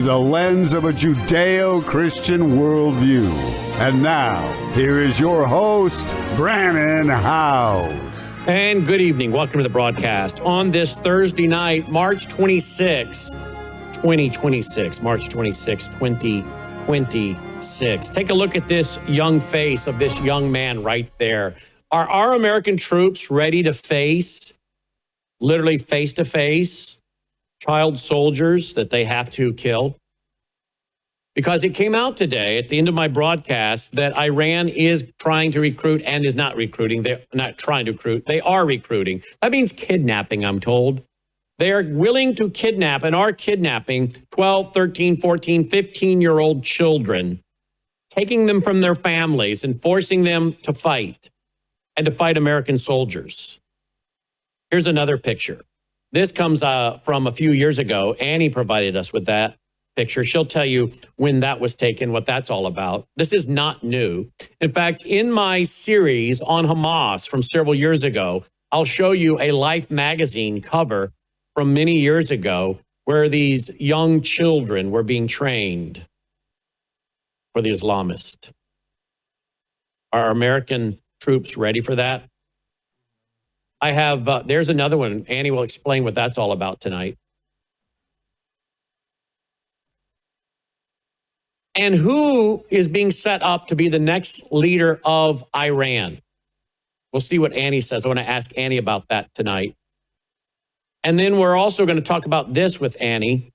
The lens of a Judeo-Christian worldview. And now, here is your host, Brannon Howse. And good evening. Welcome to the broadcast on this Thursday night, March 26, 2026. March 26, 2026. Take a look at this young face of this young man right there. Are our American troops ready to face, literally face to face, child soldiers that they have to kill? Because it came out today at the end of my broadcast that Iran is trying to recruit and is not recruiting. They're not trying to recruit. They are recruiting. That means kidnapping, I'm told. They are willing to kidnap and are kidnapping 12, 13, 14, 15-year-old children, taking them from their families and forcing them to fight and to fight American soldiers. Here's another picture. This comes from a few years ago. Annie provided us with that picture. She'll tell you when that was taken, what that's all about. This is not new. In fact, in my series on Hamas from several years ago, I'll show you a Life magazine cover from many years ago where these young children were being trained for the Islamists. Are American troops ready for that? I have, there's another one. Annie will explain what that's all about tonight. And who is being set up to be the next leader of Iran? We'll see what Annie says. I want to ask Annie about that tonight. And then we're also going to talk about this with Annie.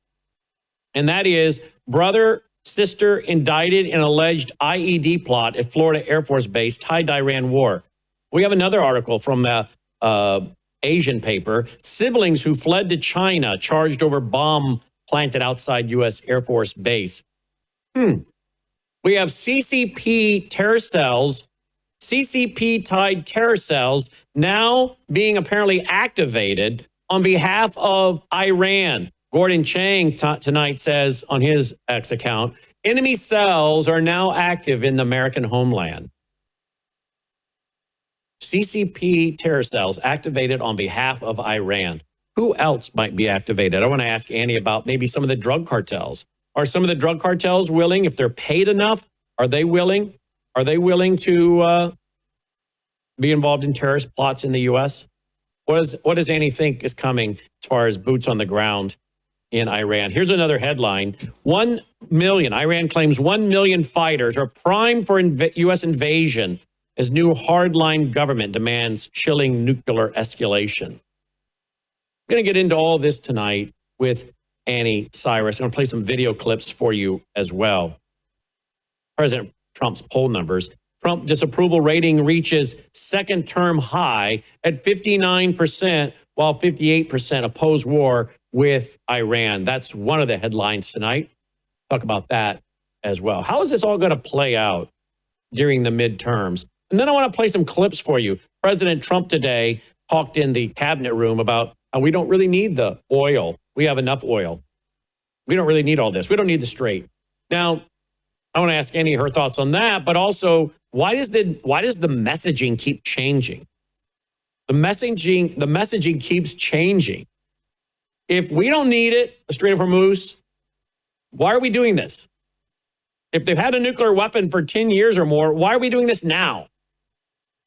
And that is brother, sister indicted in alleged IED plot at Florida Air Force Base tied to Iran war. We have another article from the Asian paper, siblings who fled to China charged over bomb planted outside U.S. Air Force Base. We have CCP terror cells, CCP-tied terror cells now being apparently activated on behalf of Iran. Gordon Chang tonight says on his X account, enemy cells are now active in the American homeland. CCP terror cells activated on behalf of Iran. Who else might be activated? I want to ask Annie about maybe some of the drug cartels. Are some of the drug cartels willing, if they're paid enough, are they willing? Are they willing to be involved in terrorist plots in the U.S.? What does Annie think is coming as far as boots on the ground in Iran? Here's another headline. 1 million, Iran claims 1 million fighters are primed for U.S. invasion as new hardline government demands chilling nuclear escalation. I'm going to get into all this tonight with Annie Cyrus. I'm going to play some video clips for you as well. President Trump's poll numbers. Trump disapproval rating reaches second term high at 59%, while 58% oppose war with Iran. That's one of the headlines tonight. Talk about that as well. How is this all going to play out during the midterms? And then I want to play some clips for you. President Trump today talked in the cabinet room about how we don't really need the oil. We have enough oil. We don't really need all this. We don't need the straight. Now, I want to ask Annie her thoughts on that, but also why does the messaging keep changing? The messaging keeps changing. If we don't need it, the Strait of Hormuz, why are we doing this? If they've had a nuclear weapon for 10 years or more, why are we doing this now?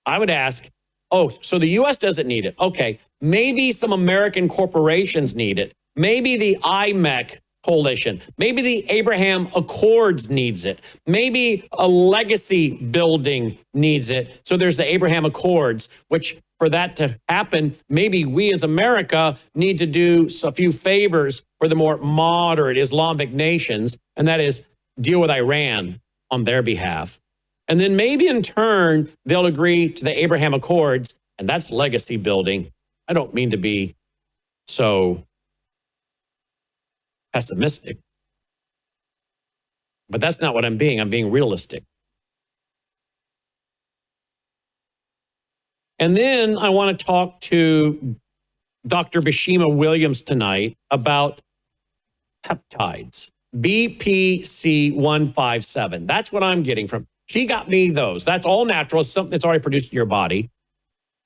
I would ask, oh, so the U.S. doesn't need it. Okay, maybe some American corporations need it. Maybe the IMEC coalition. Maybe the Abraham Accords needs it. Maybe a legacy building needs it. So there's the Abraham Accords, which for that to happen, maybe we as America need to do a few favors for the more moderate Islamic nations, and that is deal with Iran on their behalf. And then maybe in turn, they'll agree to the Abraham Accords, and that's legacy building. I don't mean to be so pessimistic, but that's not what I'm being. I'm being realistic. And then I want to talk to Dr. Bashima Williams tonight about peptides, BPC157. That's what I'm getting from. She got me those. That's all natural. It's something that's already produced in your body.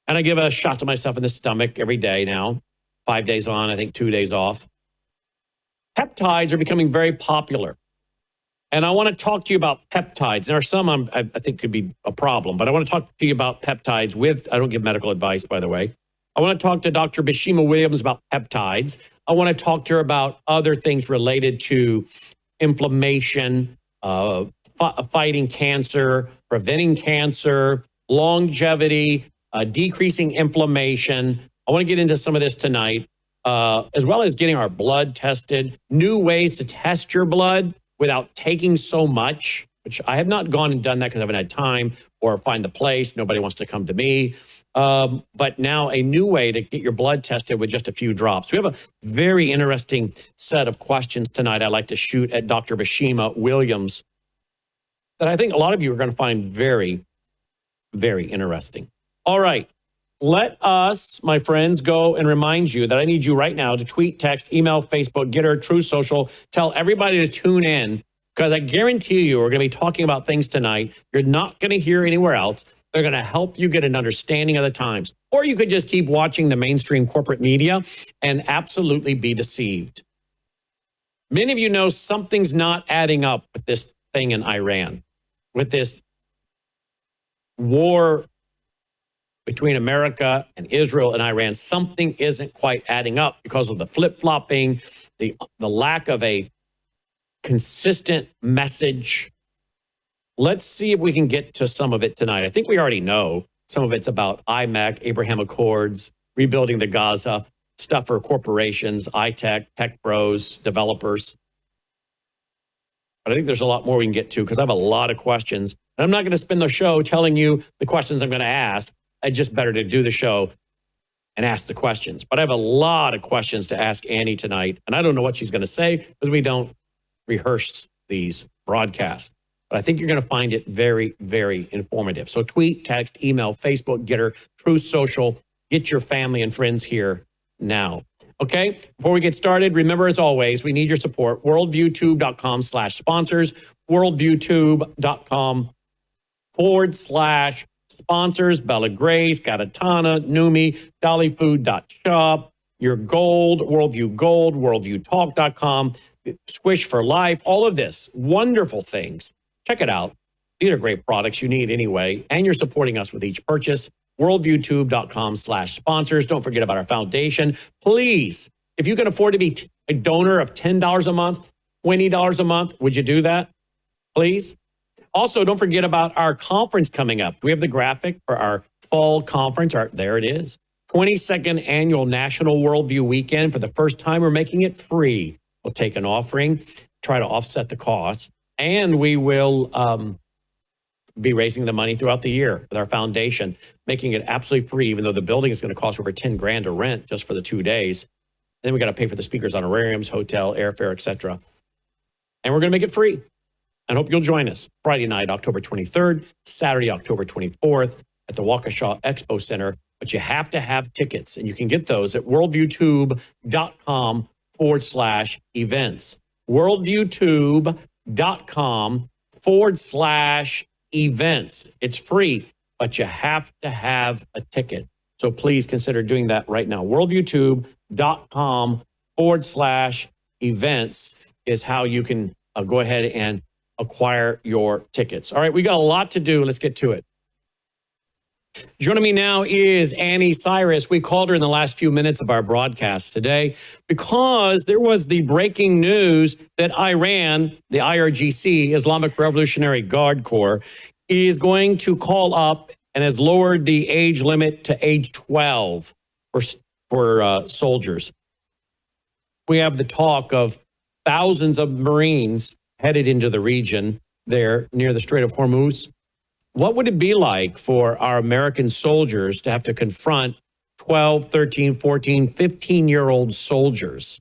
And I give a shot to myself in the stomach every day now. 5 days on, I think 2 days off. Peptides are becoming very popular. And I want to talk to you about peptides. There are some I think could be a problem, but I want to talk to you about peptides I don't give medical advice, by the way. I want to talk to Dr. Bashima Williams about peptides. I want to talk to her about other things related to inflammation, fighting cancer, preventing cancer, longevity, decreasing inflammation. I want to get into some of this tonight, as well as getting our blood tested, new ways to test your blood without taking so much, which I have not gone and done that because I haven't had time or find the place. Nobody wants to come to me. But now a new way to get your blood tested with just a few drops. We have a very interesting set of questions tonight I'd like to shoot at Dr. Bashima Williams that I think a lot of you are going to find very, very interesting. All right. Let us, my friends, go and remind you that I need you right now to tweet, text, email, Facebook, Getter, Truth Social. Tell everybody to tune in because I guarantee you we're going to be talking about things tonight you're not going to hear anywhere else. They're going to help you get an understanding of the times. Or you could just keep watching the mainstream corporate media and absolutely be deceived. Many of you know something's not adding up with this thing in Iran, with this war between America and Israel and Iran. Something isn't quite adding up because of the flip-flopping, the lack of a consistent message. Let's see if we can get to some of it tonight. I think we already know some of it's about IMEC, Abraham Accords, rebuilding the Gaza, stuff for corporations, iTech, tech bros, developers. But I think there's a lot more we can get to because I have a lot of questions. And I'm not going to spend the show telling you the questions I'm going to ask. It's just better to do the show and ask the questions. But I have a lot of questions to ask Annie tonight. And I don't know what she's going to say because we don't rehearse these broadcasts. But I think you're going to find it very, very informative. So tweet, text, email, Facebook, Getter, Truth Social. Get your family and friends here now. Okay, before we get started, remember, as always, we need your support. WorldviewTube.com/sponsors, WorldviewTube.com/sponsors, Bella Grace, Gatatana, Numi, Dollyfood.shop, Your Gold, Worldview Gold, WorldviewTalk.com, Squish for Life, all of this, wonderful things. Check it out. These are great products you need anyway, and you're supporting us with each purchase. WorldviewTube.com/sponsors. Don't forget about our foundation. Please, if you can afford to be a donor of $10 a month, $20 a month, would you do that? Please. Also, don't forget about our conference coming up. We have the graphic for our fall conference. There it is. 22nd Annual National Worldview Weekend. For the first time, we're making it free. We'll take an offering, try to offset the cost, and we will be raising the money throughout the year with our foundation, making it absolutely free, even though the building is going to cost over $10,000 to rent just for the 2 days. And then we got to pay for the speakers' honorariums, hotel, airfare, etc. And we're going to make it free. I hope you'll join us Friday night, October 23rd, Saturday, October 24th at the Waukesha Expo Center. But you have to have tickets, and you can get those at worldviewtube.com/events. worldviewtube.com/events. It's free, but you have to have a ticket. So please consider doing that right now. worldviewtube.com/events is how you can go ahead and acquire your tickets. All right, we got a lot to do. Let's get to it. Joining me now is Annie Cyrus. We called her in the last few minutes of our broadcast today because there was the breaking news that Iran, the IRGC, Islamic Revolutionary Guard Corps, is going to call up and has lowered the age limit to age 12 for soldiers. We have the talk of thousands of Marines headed into the region there near the Strait of Hormuz. What would it be like for our American soldiers to have to confront 12, 13, 14, 15-year-old soldiers?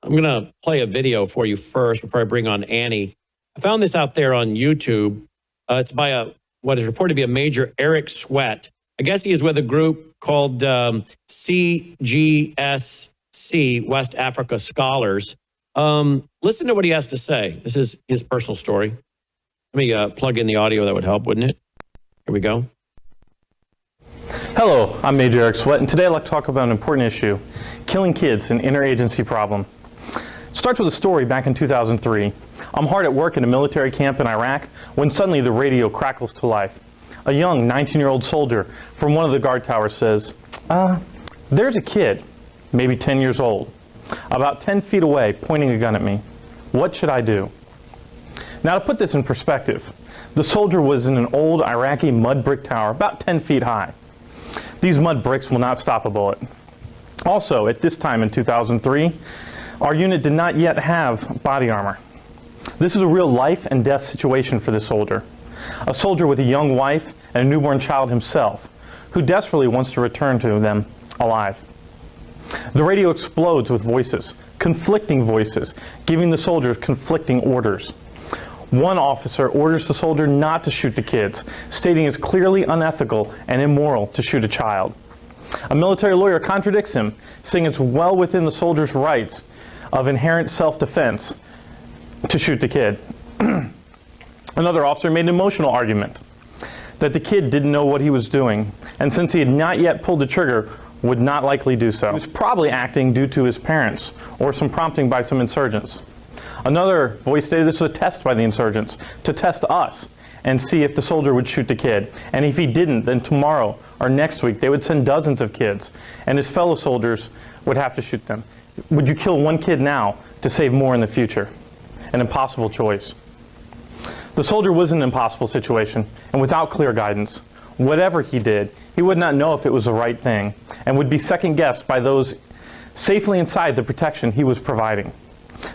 I'm going to play a video for you first before I bring on Annie. I found this out there on YouTube. It's by what is reported to be a Major Eric Sweat. I guess he is with a group called CGSC, West Africa Scholars. Listen to what he has to say. This is his personal story. Let me plug in the audio. That would help, wouldn't it? Here we go. Hello, I'm Major Eric Sweat, and today I'd like to talk about an important issue, killing kids, an interagency problem. Starts with a story back in 2003. I'm hard at work in a military camp in Iraq when suddenly the radio crackles to life. A young 19-year-old soldier from one of the guard towers says, there's a kid, maybe 10 years old, about 10 feet away, pointing a gun at me. What should I do? Now, to put this in perspective, the soldier was in an old Iraqi mud brick tower about 10 feet high. These mud bricks will not stop a bullet. Also, at this time in 2003, our unit did not yet have body armor. This is a real life and death situation for this soldier. A soldier with a young wife and a newborn child himself, who desperately wants to return to them alive. The radio explodes with voices, conflicting voices, giving the soldiers conflicting orders. One officer orders the soldier not to shoot the kids, stating it's clearly unethical and immoral to shoot a child. A military lawyer contradicts him, saying it's well within the soldier's rights of inherent self-defense to shoot the kid. Another officer made an emotional argument that the kid didn't know what he was doing, and since he had not yet pulled the trigger, would not likely do so. He was probably acting due to his parents or some prompting by some insurgents. Another voice stated this was a test by the insurgents to test us and see if the soldier would shoot the kid. And if he didn't, then tomorrow or next week they would send dozens of kids, and his fellow soldiers would have to shoot them. Would you kill one kid now to save more in the future? An impossible choice. The soldier was in an impossible situation, and without clear guidance. Whatever he did, he would not know if it was the right thing, and would be second-guessed by those safely inside the protection he was providing.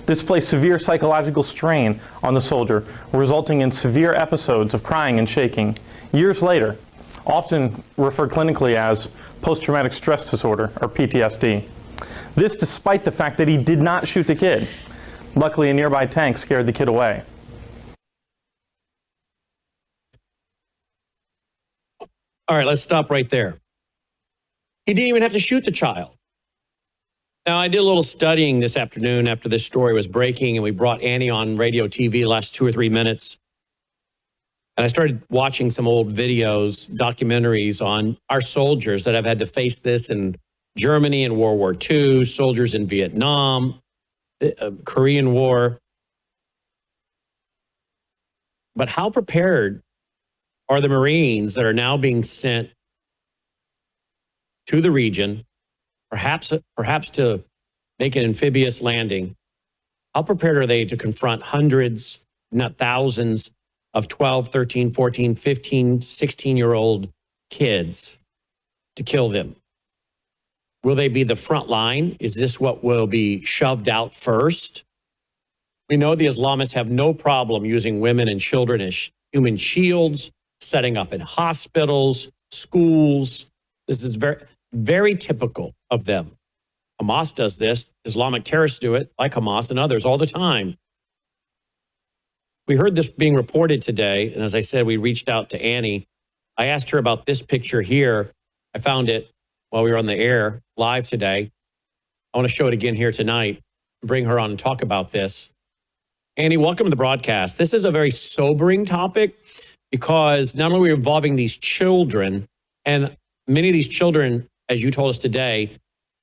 This placed severe psychological strain on the soldier, resulting in severe episodes of crying and shaking. Years later, often referred clinically as post-traumatic stress disorder, or PTSD. This despite the fact that he did not shoot the kid. Luckily, a nearby tank scared the kid away. All right, let's stop right there. He didn't even have to shoot the child. Now, I did a little studying this afternoon after this story was breaking, and we brought Annie on radio TV the last 2 or 3 minutes. And I started watching some old videos, documentaries on our soldiers that have had to face this in Germany in World War II, soldiers in Vietnam, Korean War. But how prepared are the Marines that are now being sent to the region, perhaps to make an amphibious landing? How prepared are they to confront hundreds, not thousands, of 12, 13, 14, 15, 16-year-old kids to kill them? Will they be the front line? Is this what will be shoved out first? We know the Islamists have no problem using women and children as human shields, setting up in hospitals, schools. This is very, very typical of them. Hamas does this. Islamic terrorists do it, like Hamas and others, all the time. We heard this being reported today, and as I said, we reached out to Annie. I asked her about this picture here. I found it while we were on the air live today. I want to show it again here tonight, bring her on and talk about this. Annie, welcome to the broadcast. This is a very sobering topic because not only are we involving these children, and many of these children, as you told us today,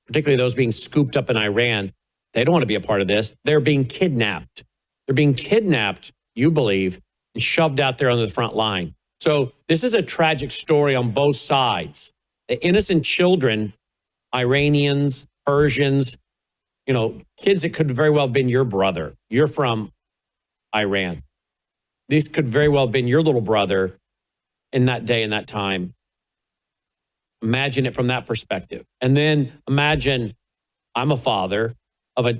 particularly those being scooped up in Iran, they don't want to be a part of this. They're being kidnapped. They're being kidnapped, you believe, and shoved out there on the front line. So this is a tragic story on both sides. The innocent children, Iranians, Persians, kids that could very well have been your brother. You're from Iran. These could very well have been your little brother in that day and that time. Imagine it from that perspective. And then imagine I'm a father of a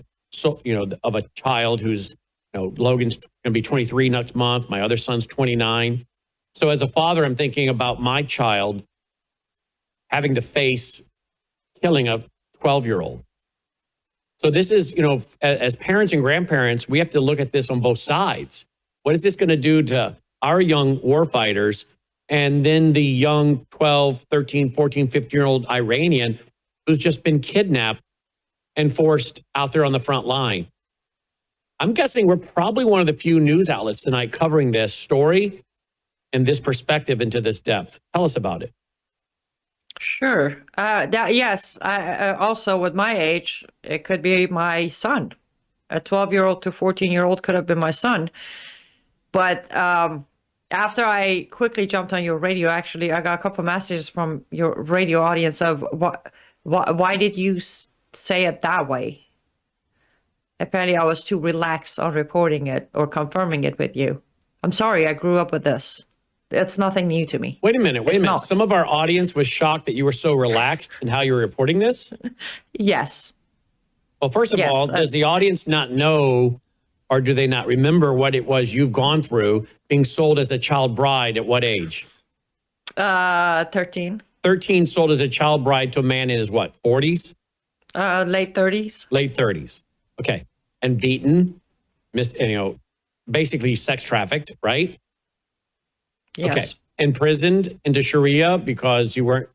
child who's, Logan's going to be 23 next month. My other son's 29. So as a father, I'm thinking about my child having to face killing a 12-year-old. So this is, as parents and grandparents, we have to look at this on both sides. What is this going to do to our young warfighters and then the young 12, 13, 14, 15-year-old Iranian who's just been kidnapped and forced out there on the front line? I'm guessing we're probably one of the few news outlets tonight covering this story and this perspective into this depth. Tell us about it. Sure. Yes. Also, with my age, it could be my son. A 12-year-old to 14-year-old could have been my son. But after I quickly jumped on your radio, actually, I got a couple of messages from your radio audience of why did you say it that way? Apparently, I was too relaxed on reporting it or confirming it with you. I'm sorry, I grew up with this. It's nothing new to me. Wait a minute. Not. Some of our audience was shocked that you were so relaxed in how you were reporting this? Yes. Well, first of all, does the audience not know, or do they not remember what it was you've gone through being sold as a child bride at what age? 13. 13, sold as a child bride to a man in his what, 40s? Late 30s. Late 30s. Okay. And beaten, basically sex trafficked, right? Yes. Okay. Imprisoned into Sharia because you weren't,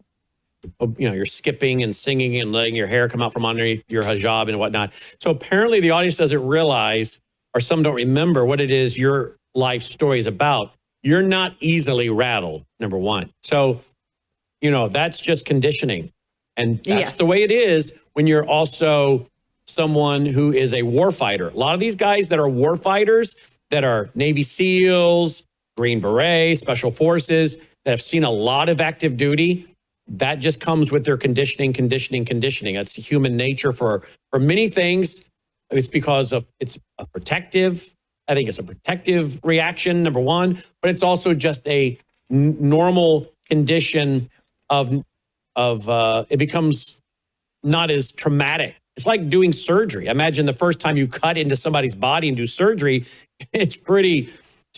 you're skipping and singing and letting your hair come out from underneath your hijab and whatnot. So apparently the audience doesn't realize, or some don't remember, what it is your life story is about. You're not easily rattled, number one. So, that's just conditioning. And that's the way it is when you're also someone who is a war fighter. A lot of these guys that are war fighters, that are Navy SEALs, Green Beret, Special Forces, that have seen a lot of active duty, that just comes with their conditioning. That's human nature for many things. It's because it's a protective. I think it's a protective reaction, number one, but it's also just a normal condition of it becomes not as traumatic. It's like doing surgery. Imagine the first time you cut into somebody's body and do surgery, it's pretty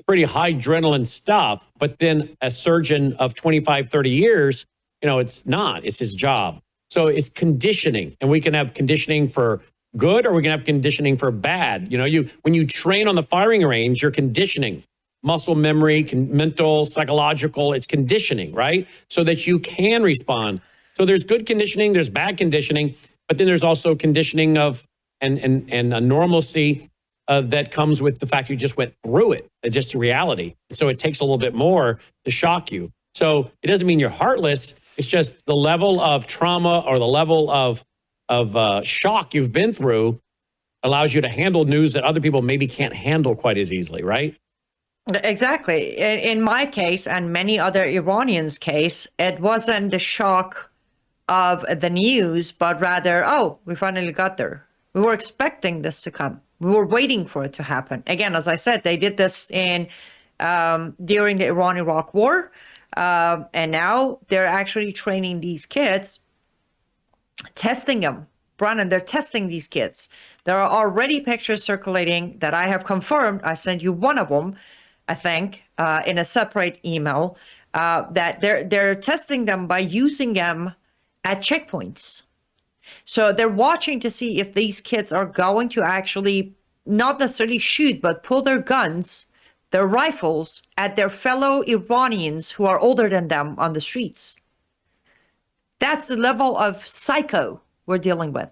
high adrenaline stuff. But then a surgeon of 25, 30 years, it's not. It's his job. So it's conditioning. And we can have conditioning for good or we can have conditioning for bad. When you train on the firing range, you're conditioning. Muscle memory, mental, psychological, it's conditioning, right? So that you can respond. So there's good conditioning, there's bad conditioning, but then there's also conditioning of and a normalcy that comes with the fact you just went through it. It's just a reality. So it takes a little bit more to shock you. So it doesn't mean you're heartless. It's just the level of trauma or the level of shock you've been through allows you to handle news that other people maybe can't handle quite as easily, right? Exactly. In my case and many other Iranians' case, it wasn't the shock of the news, but rather, we finally got there. We were expecting this to come. We were waiting for it to happen. Again, as I said, they did this during the Iran-Iraq War, and now they're actually training these kids, testing them. Brannon, they're testing these kids. There are already pictures circulating that I have confirmed. I sent you one of them, I think, in a separate email, that they're testing them by using them at checkpoints. So they're watching to see if these kids are going to actually not necessarily shoot, but pull their guns, their rifles at their fellow Iranians who are older than them on the streets. That's the level of psycho we're dealing with.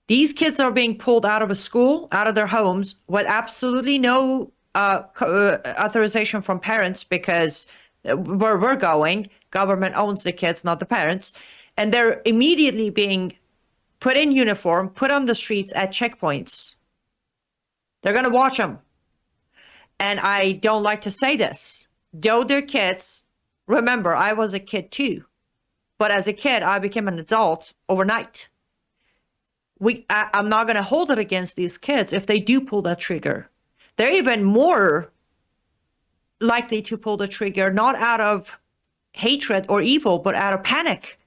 These kids are being pulled out of a school, out of their homes, with absolutely no authorization from parents, because where we're going, government owns the kids, not the parents. And they're immediately being put in uniform, put on the streets at checkpoints. They're going to watch them. And I don't like to say this. Though they're kids, remember, I was a kid too. But as a kid, I became an adult overnight. I'm not going to hold it against these kids if they do pull that trigger. They're even more likely to pull the trigger, not out of hatred or evil, but out of panic,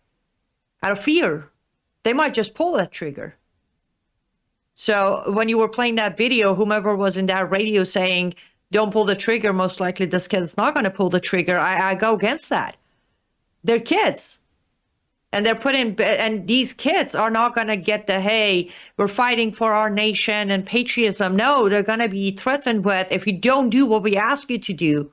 out of fear. They might just pull that trigger. So when you were playing that video, whomever was in that radio saying, don't pull the trigger, most likely this kid's not going to pull the trigger, I go against that. They're kids. And they're put in, and these kids are not going to get the, hey, we're fighting for our nation and patriotism. No, they're going to be threatened with, if you don't do what we ask you to do,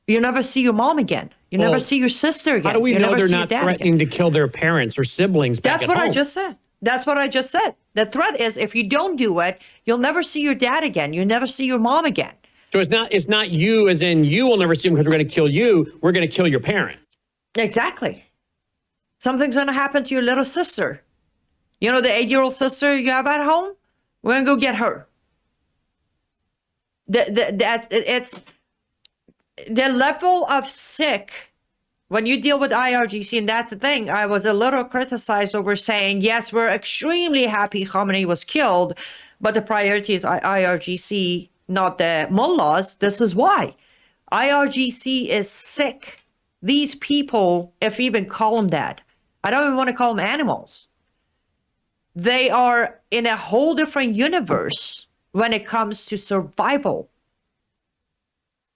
you'll never see your mom again. You'll never see your sister again. How do we know they're not threatening again to kill their parents or siblings back at home? That's what I just said. That's what I just said. The threat is, if you don't do it, you'll never see your dad again. You'll never see your mom again. So it's not you as in you will never see them because we're going to kill you. We're going to kill your parent. Exactly. Something's going to happen to your little sister. You know, the 8-year-old sister you have at home? We're going to go get her. It's the level of sick when you deal with IRGC, and that's the thing. I was a little criticized over saying, yes, we're extremely happy Khamenei was killed, but the priority is IRGC, not the mullahs. This is why. IRGC is sick. These people, if you even call them that, I don't even want to call them animals. They are in a whole different universe when it comes to survival.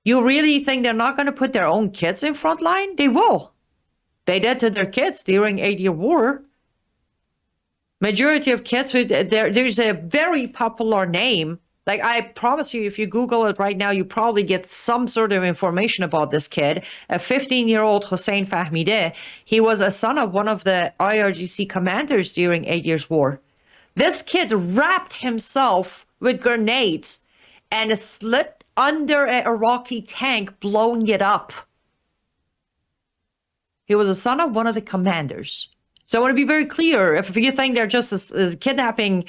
You really think they're not going to put their own kids in front line? They will. They did to their kids during 8-year war. Majority of kids, there's a very popular name. Like, I promise you, if you Google it right now, you probably get some sort of information about this kid. A 15-year-old Hossein Fahmideh. He was a son of one of the IRGC commanders during 8 years war. This kid wrapped himself with grenades and slit under an Iraqi tank, blowing it up. He was a son of one of the commanders. So I want to be very clear. If you think they're just kidnapping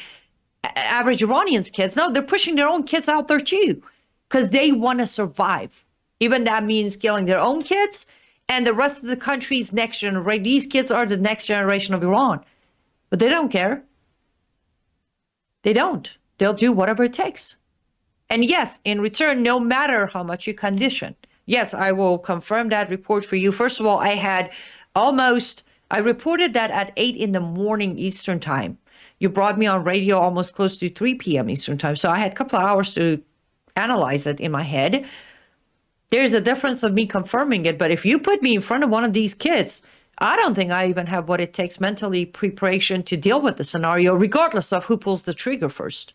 average Iranians' kids, no, they're pushing their own kids out there too, because they want to survive. Even that means killing their own kids and the rest of the country's next generation. These kids are the next generation of Iran. But they don't care. They don't. They'll do whatever it takes. And yes, in return, no matter how much you condition, yes, I will confirm that report for you. First of all, I reported that at 8 in the morning Eastern time. You brought me on radio almost close to 3 p.m. Eastern time. So I had a couple of hours to analyze it in my head. There's a difference of me confirming it. But if you put me in front of one of these kids, I don't think I even have what it takes mentally preparation to deal with the scenario, regardless of who pulls the trigger first.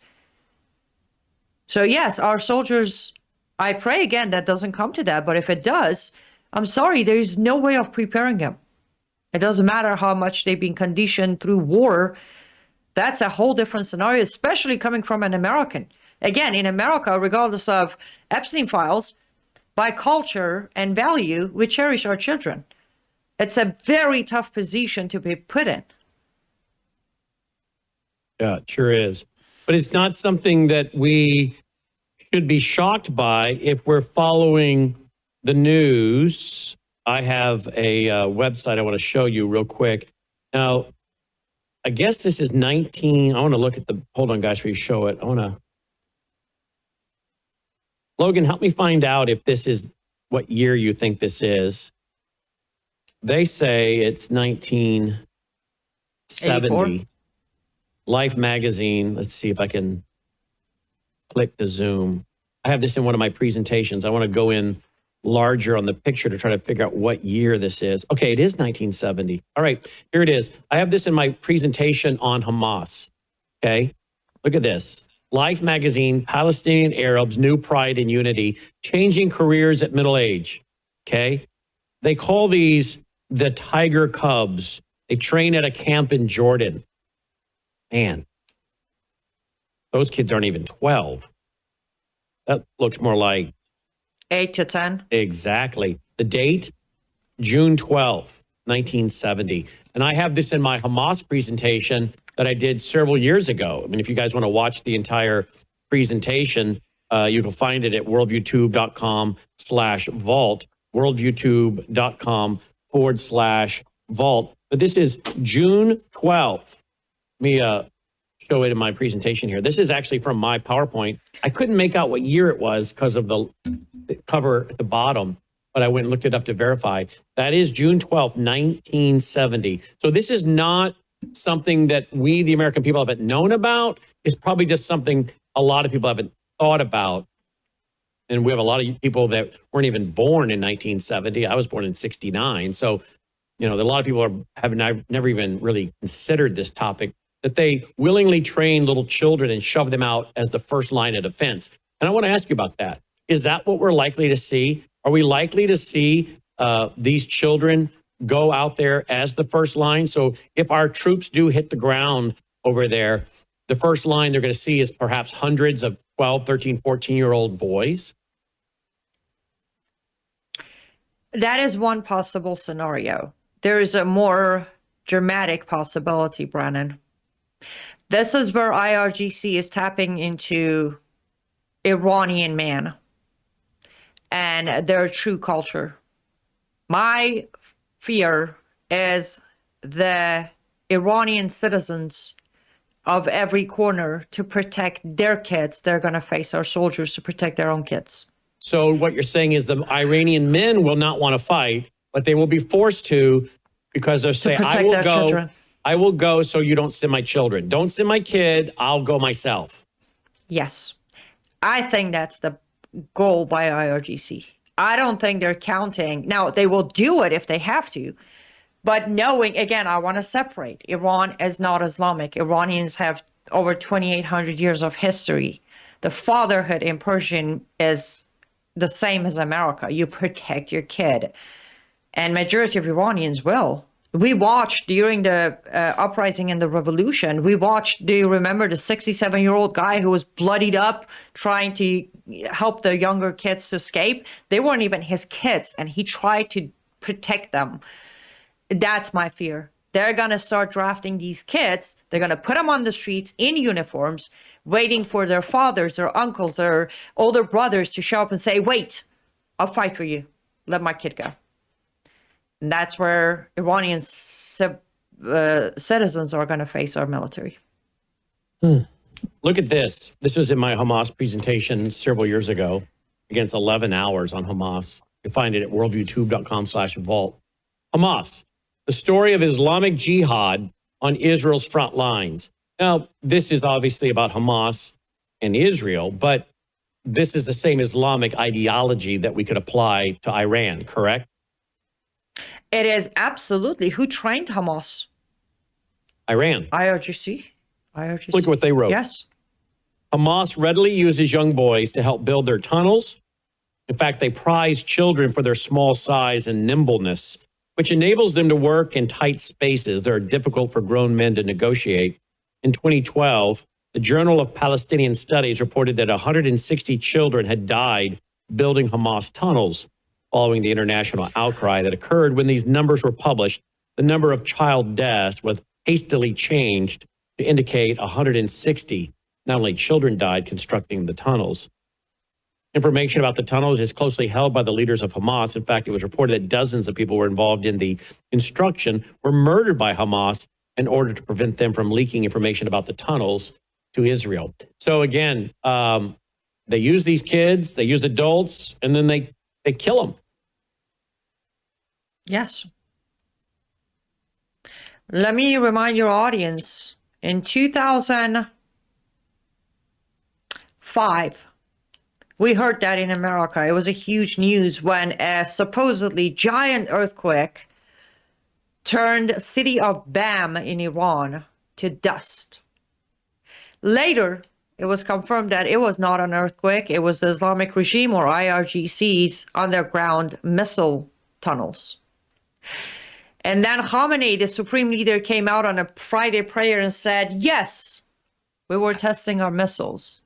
So yes, our soldiers, I pray again that doesn't come to that. But if it does, I'm sorry, there's no way of preparing them. It doesn't matter how much they've been conditioned through war. That's a whole different scenario, especially coming from an American. Again, in America, regardless of Epstein files, by culture and value, we cherish our children. It's a very tough position to be put in. Yeah, it sure is. But it's not something that we should be shocked by if we're following the news. I have a website I want to show you real quick. Now, I guess this is 19. I want to look at hold on, guys, before you show it. Logan, help me find out if this is what year you think this is. They say it's 1970. 84? Life magazine. Let's see if I can click to zoom. I have this in one of my presentations. I want to go in larger on the picture to try to figure out what year this is. Okay, it is 1970. All right, here it is. I have this in my presentation on Hamas. Okay, look at this. Life magazine, Palestinian Arabs, new pride and unity, changing careers at middle age. Okay, they call these the Tiger Cubs. They train at a camp in Jordan. Man, those kids aren't even 12. That looks more like 8 to 10. Exactly. The date, June 12th, 1970. And I have this in my Hamas presentation that I did several years ago. I mean, if you guys want to watch the entire presentation, you can find it at worldviewtube.com/vault, worldviewtube.com/vault. But this is June 12th. Let me show it in my presentation here. This is actually from my PowerPoint. I couldn't make out what year it was because of the cover at the bottom, but I went and looked it up to verify. That is June 12th, 1970. So this is not something that we, the American people, haven't known about. It's probably just something a lot of people haven't thought about. And we have a lot of people that weren't even born in 1970. I was born in 69. So, a lot of people have never even really considered this topic, that they willingly train little children and shove them out as the first line of defense. And I want to ask you about that. Is that what we're likely to see? Are we likely to see these children go out there as the first line? So if our troops do hit the ground over there, the first line they're going to see is perhaps hundreds of 12, 13, 14-year-old boys? That is one possible scenario. There is a more dramatic possibility, Brennan. This is where IRGC is tapping into Iranian man and their true culture. My fear is the Iranian citizens of every corner to protect their kids. They're going to face our soldiers to protect their own kids. So what you're saying is the Iranian men will not want to fight, but they will be forced to because they'll say, protect their children. I will go so you don't send my children. Don't send my kid. I'll go myself. Yes. I think that's the goal by IRGC. I don't think they're counting. Now, they will do it if they have to. But knowing, again, I want to separate. Iran is not Islamic. Iranians have over 2,800 years of history. The fatherhood in Persian is the same as America. You protect your kid. And majority of Iranians will. We watched during the uprising and the revolution, we watched, do you remember the 67-year-old guy who was bloodied up trying to help the younger kids to escape? They weren't even his kids, and he tried to protect them. That's my fear. They're going to start drafting these kids. They're going to put them on the streets in uniforms, waiting for their fathers, their uncles, their older brothers to show up and say, wait, I'll fight for you. Let my kid go. And that's where Iranian citizens are going to face our military. Look at this. This was in my Hamas presentation several years ago against 11 hours on Hamas. You can find it at worldviewtube.com/vault. Hamas, the story of Islamic Jihad on Israel's front lines. Now, this is obviously about Hamas and Israel, but this is the same Islamic ideology that we could apply to Iran, correct? It is absolutely. Who trained Hamas? Iran. IRGC. Look at what they wrote. Yes. Hamas readily uses young boys to help build their tunnels. In fact, they prize children for their small size and nimbleness, which enables them to work in tight spaces that are difficult for grown men to negotiate. In 2012, the Journal of Palestinian Studies reported that 160 children had died building Hamas tunnels. Following the international outcry that occurred when these numbers were published, the number of child deaths was hastily changed to indicate 160. Not only children died constructing the tunnels. Information about the tunnels is closely held by the leaders of Hamas. In fact, it was reported that dozens of people were involved in the construction were murdered by Hamas in order to prevent them from leaking information about the tunnels to Israel. So again, they use these kids, they use adults, and then they kill them. Yes. Let me remind your audience, in 2005, we heard that in America. It was a huge news when a supposedly giant earthquake turned city of Bam in Iran to dust. Later, it was confirmed that it was not an earthquake. It was the Islamic regime or IRGC's underground missile tunnels. And then Khamenei, the supreme leader, came out on a Friday prayer and said, yes, we were testing our missiles.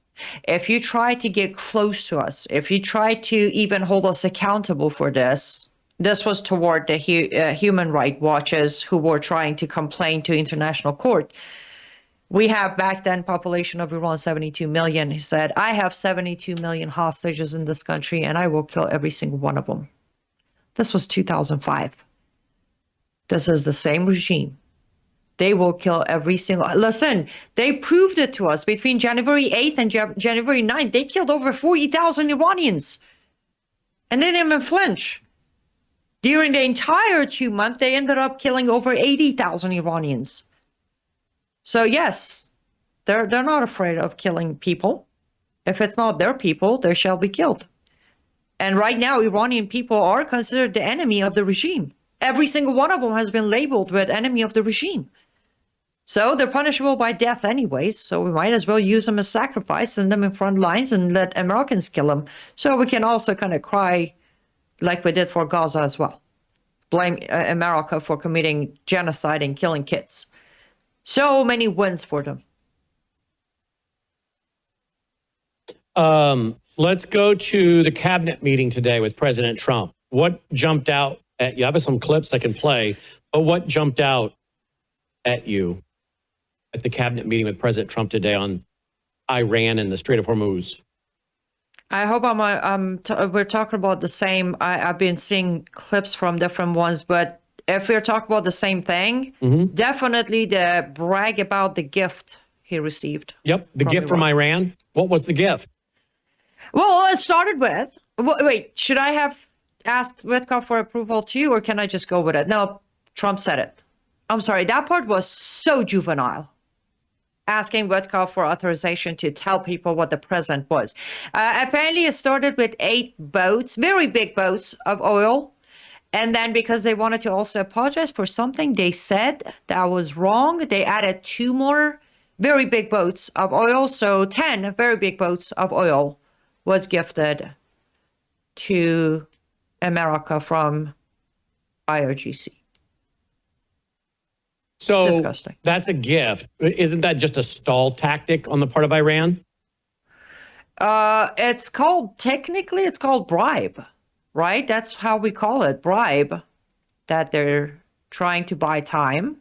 If you try to get close to us, if you try to even hold us accountable for this was toward the human rights watchers who were trying to complain to international court. We have back then population of Iran 72 million. He said, I have 72 million hostages in this country and I will kill every single one of them. This was 2005. This is the same regime. They will kill every single... Listen, they proved it to us. Between January 8th and January 9th, they killed over 40,000 Iranians. And they didn't even flinch. During the entire 2 months, they ended up killing over 80,000 Iranians. So yes, they're not afraid of killing people. If it's not their people, they shall be killed. And right now, Iranian people are considered the enemy of the regime. Every single one of them has been labeled with enemy of the regime. So they're punishable by death anyways, so we might as well use them as sacrifice, send them in front lines and let Americans kill them. So we can also kind of cry like we did for Gaza as well. Blame America for committing genocide and killing kids. So many wins for them. Let's go to the cabinet meeting today with President Trump. What jumped out at you? I have some clips I can play, but what jumped out at you at the cabinet meeting with President Trump today on Iran and the Strait of Hormuz? I hope we're talking about the same. I've been seeing clips from different ones, but if we're talking about the same thing, definitely the brag about the gift he received. Yep, the gift from Iran. What was the gift? Well, it started with, wait, should I have asked Witkoff for approval too, or can I just go with it? No, Trump said it. I'm sorry, that part was so juvenile. Asking Witkoff for authorization to tell people what the present was. Apparently, it started with 8 boats, very big boats of oil. And then because they wanted to also apologize for something they said that was wrong, they added 2 more very big boats of oil. So 10 very big boats of oil was gifted to America from IRGC. So Disgusting. That's a gift. Isn't that just a stall tactic on the part of Iran? Technically it's called bribe, right? That's how we call it, bribe, that they're trying to buy time.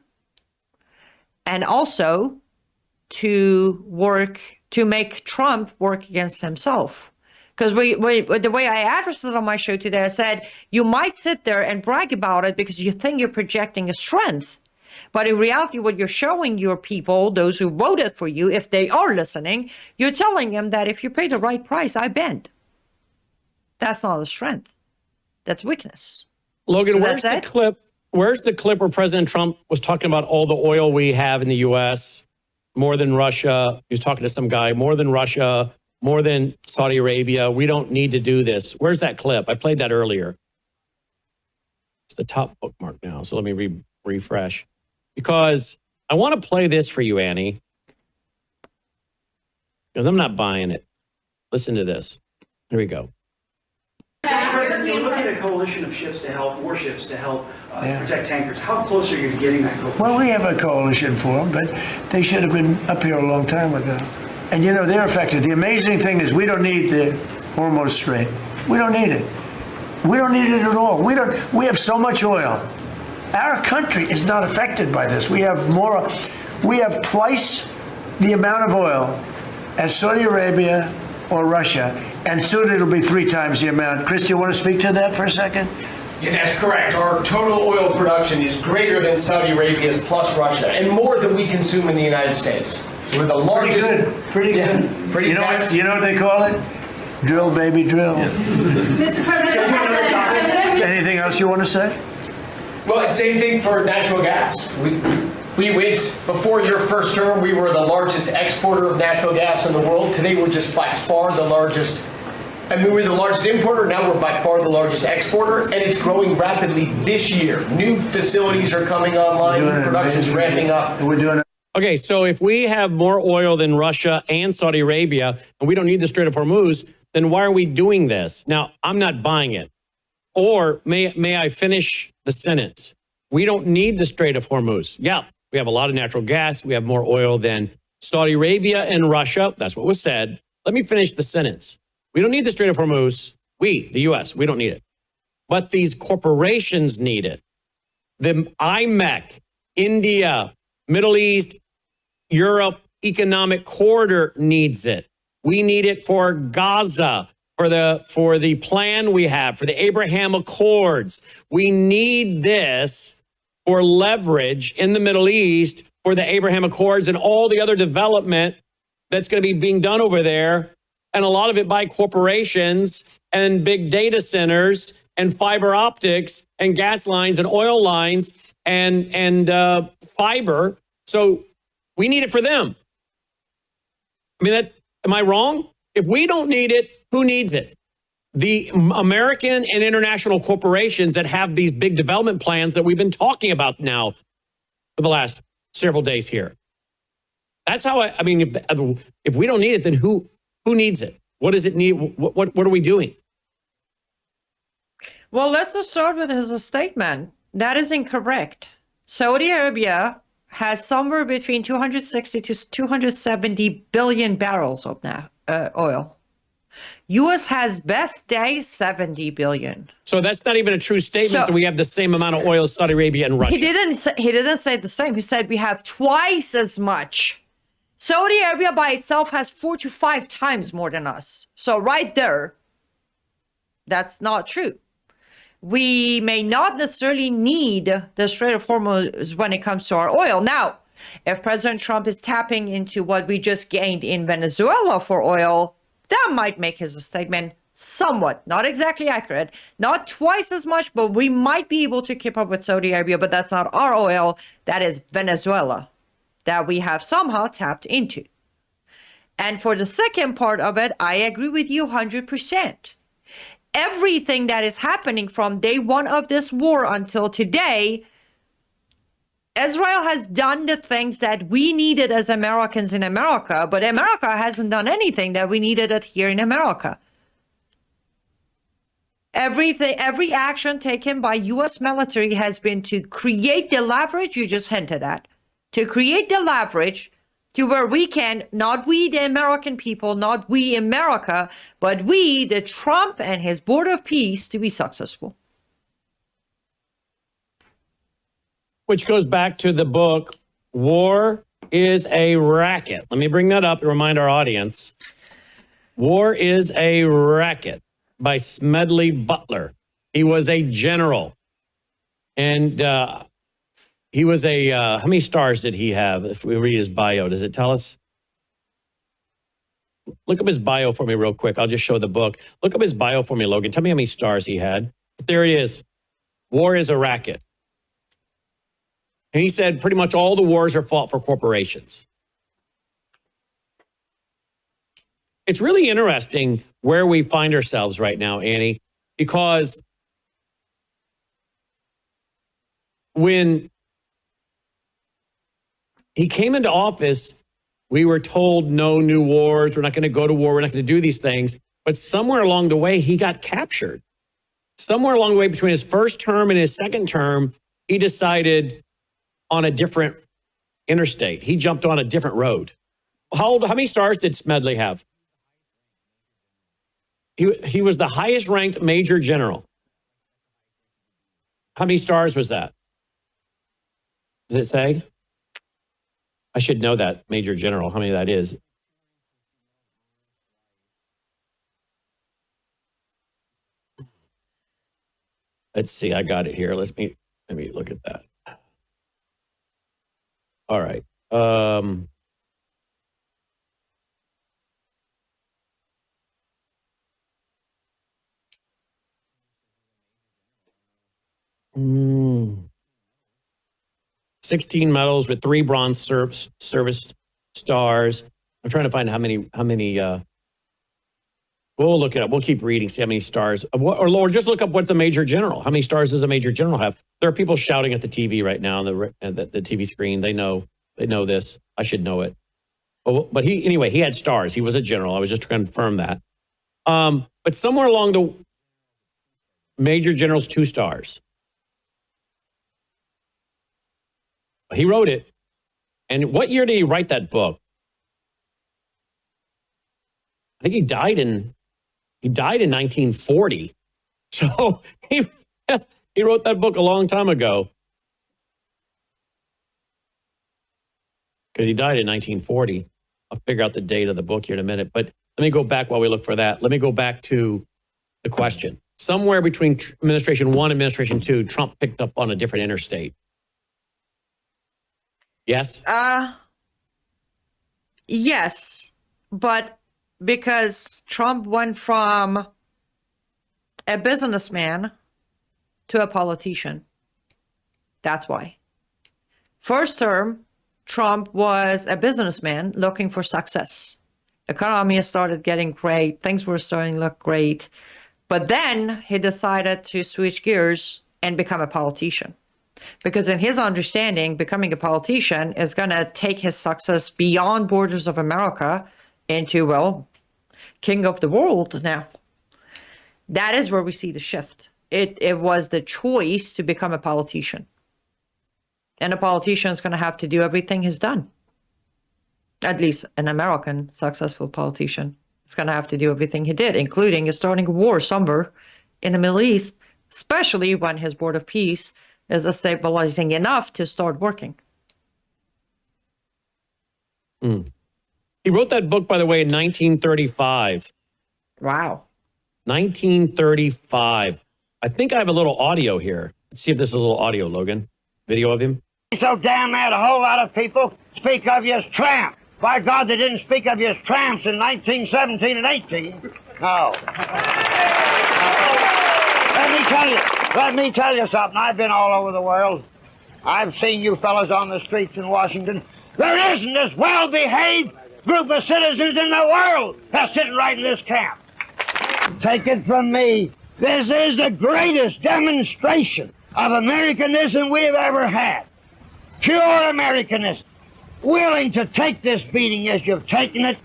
And also to make Trump work against himself. Because the way I addressed it on my show today, I said, you might sit there and brag about it because you think you're projecting a strength. But in reality, what you're showing your people, those who voted for you, if they are listening, you're telling them that if you pay the right price, I bend. That's not a strength. That's weakness. Logan, So where's the that's it? clip? Where's the clip where President Trump was talking about all the oil we have in the U.S., more than Russia? He was talking to some guy, more than Russia, more than Saudi Arabia. We don't need to do this. Where's that clip? I played that earlier. It's the top bookmark now, so let me refresh. Because I want to play this for you, Annie. Because I'm not buying it. Listen to this. Here we go. Mr. President, you're looking at a coalition of ships to help, warships to help protect tankers. How close are you to getting that coalition? Well, we have a coalition for them, but they should have been up here a long time ago. And, they're affected. The amazing thing is we don't need the Hormuz Strait. We don't need it. We don't need it at all. We have so much oil. Our country is not affected by this. We have twice the amount of oil as Saudi Arabia or Russia, and soon it'll be 3 times the amount. Chris, do you want to speak to that for a second? Yeah, that's correct. Our total oil production is greater than Saudi Arabia's plus Russia, and more than we consume in the United States. So we're the largest. Pretty good. Pretty you know what they call it? Drill, baby, drill. Yes. Mr. President, Anything else you want to say? Well, it's same thing for natural gas. We went, before your first term, we were the largest exporter of natural gas in the world. Today, we're just by far the largest. We were the largest importer. Now we're by far the largest exporter, and it's growing rapidly this year. New facilities are coming online. New production is ramping up. We're doing it. Okay, so if we have more oil than Russia and Saudi Arabia, and we don't need the Strait of Hormuz, then why are we doing this? Now, I'm not buying it. Or may I finish the sentence? We don't need the Strait of Hormuz. Yeah, we have a lot of natural gas. We have more oil than Saudi Arabia and Russia. That's what was said. Let me finish the sentence. We don't need the Strait of Hormuz. We, the U.S., we don't need it. But these corporations need it. The IMEC, India, Middle East, Europe Economic Corridor needs it. We need it for Gaza. For the plan we have, for the Abraham Accords. We need this for leverage in the Middle East for the Abraham Accords and all the other development that's going to be being done over there. And a lot of it by corporations and big data centers and fiber optics and gas lines and oil lines and fiber. So we need it for them. I mean, am I wrong? If we don't need it, who needs it? The American and international corporations that have these big development plans that we've been talking about now for the last several days here. That's how I mean, if we don't need it, then who needs it? What does it need? What are we doing? Well, let's just start with his statement. That is incorrect. Saudi Arabia has somewhere between 260 to 270 billion barrels of oil. U.S. has best day 70 billion. So that's not even a true statement that we have the same amount of oil as Saudi Arabia and Russia. He didn't say the same. He said we have twice as much Saudi Arabia by itself has 4 to 5 times more than us. So right there, that's not true. We may not necessarily need the Strait of Hormuz when it comes to our oil. Now, if President Trump is tapping into what we just gained in Venezuela for oil, that might make his statement somewhat, not exactly accurate, not twice as much, but we might be able to keep up with Saudi Arabia, but that's not our oil. That is Venezuela that we have somehow tapped into. And for the second part of it, I agree with you 100%. Everything that is happening from day one of this war until today, Israel has done the things that we needed as Americans in America, but America hasn't done anything that we needed it here in America. Every action taken by U.S. military has been to create the leverage you just hinted at, to create the leverage to where we can, not we the American people, not we America, but we, the Trump and his Board of Peace, to be successful. Which goes back to the book, War is a Racket. Let me bring that up and remind our audience. War is a Racket by Smedley Butler. He was a general. And he was a, how many stars did he have? If we read his bio, does it tell us? Look up his bio for me real quick. I'll just show the book. Look up his bio for me, Logan. Tell me how many stars he had. There it is. War is a Racket. And he said pretty much all the wars are fought for corporations. It's really interesting where we find ourselves right now, Annie, because when he came into office, we were told no new wars. We're not going to go to war. We're not going to do these things. But somewhere along the way, he got captured. Somewhere along the way between his first term and his second term, he decided on a different interstate. He jumped on a different road. How many stars did Smedley have? He was the highest ranked major general. How many stars was that? Does it say? I should know that, major general, how many that is. Let's see, I got it here. Let me look at that. All right. Mm. 16 medals with 3 bronze service stars. I'm trying to find how many, we'll look it up. We'll keep reading, see how many stars. Or Lord, just look up what's a major general. How many stars does a major general have? There are people shouting at the TV right now on the TV screen. They know this. I should know it. But he had stars. He was a general. I was just to confirm that. But somewhere along the major general's 2 stars. He wrote it. And what year did he write that book? I think he died in 1940. So he wrote that book a long time ago. Because he died in 1940. I'll figure out the date of the book here in a minute. But let me go back while we look for that. Let me go back to the question. Somewhere between Administration 1 and Administration 2, Trump picked up on a different interstate. Yes? Yes, but because Trump went from a businessman to a politician. That's why. First term, Trump was a businessman looking for success. Economy started getting great. Things were starting to look great. But then he decided to switch gears and become a politician. Because in his understanding, becoming a politician is going to take his success beyond borders of America into, well, king of the world now. That is where we see the shift. It was the choice to become a politician. And a politician is going to have to do everything he's done. At least an American successful politician is going to have to do everything he did, including starting a war somewhere in the Middle East, especially when his Board of Peace is stabilizing enough to start working. He wrote that book, by the way, in 1935. Wow. 1935. I think I have a little audio here. Let's see if this is a little audio, Logan. Video of him. So damn mad a whole lot of people speak of you as tramp. By God, they didn't speak of you as tramps in 1917 and 18. No. Let me tell you something. I've been all over the world. I've seen you fellas on the streets in Washington. There isn't this well-behaved group of citizens in the world that's sitting right in this camp. Take it from me. This is the greatest demonstration of Americanism we have ever had. Pure Americanism. Willing to take this beating as you've taken it.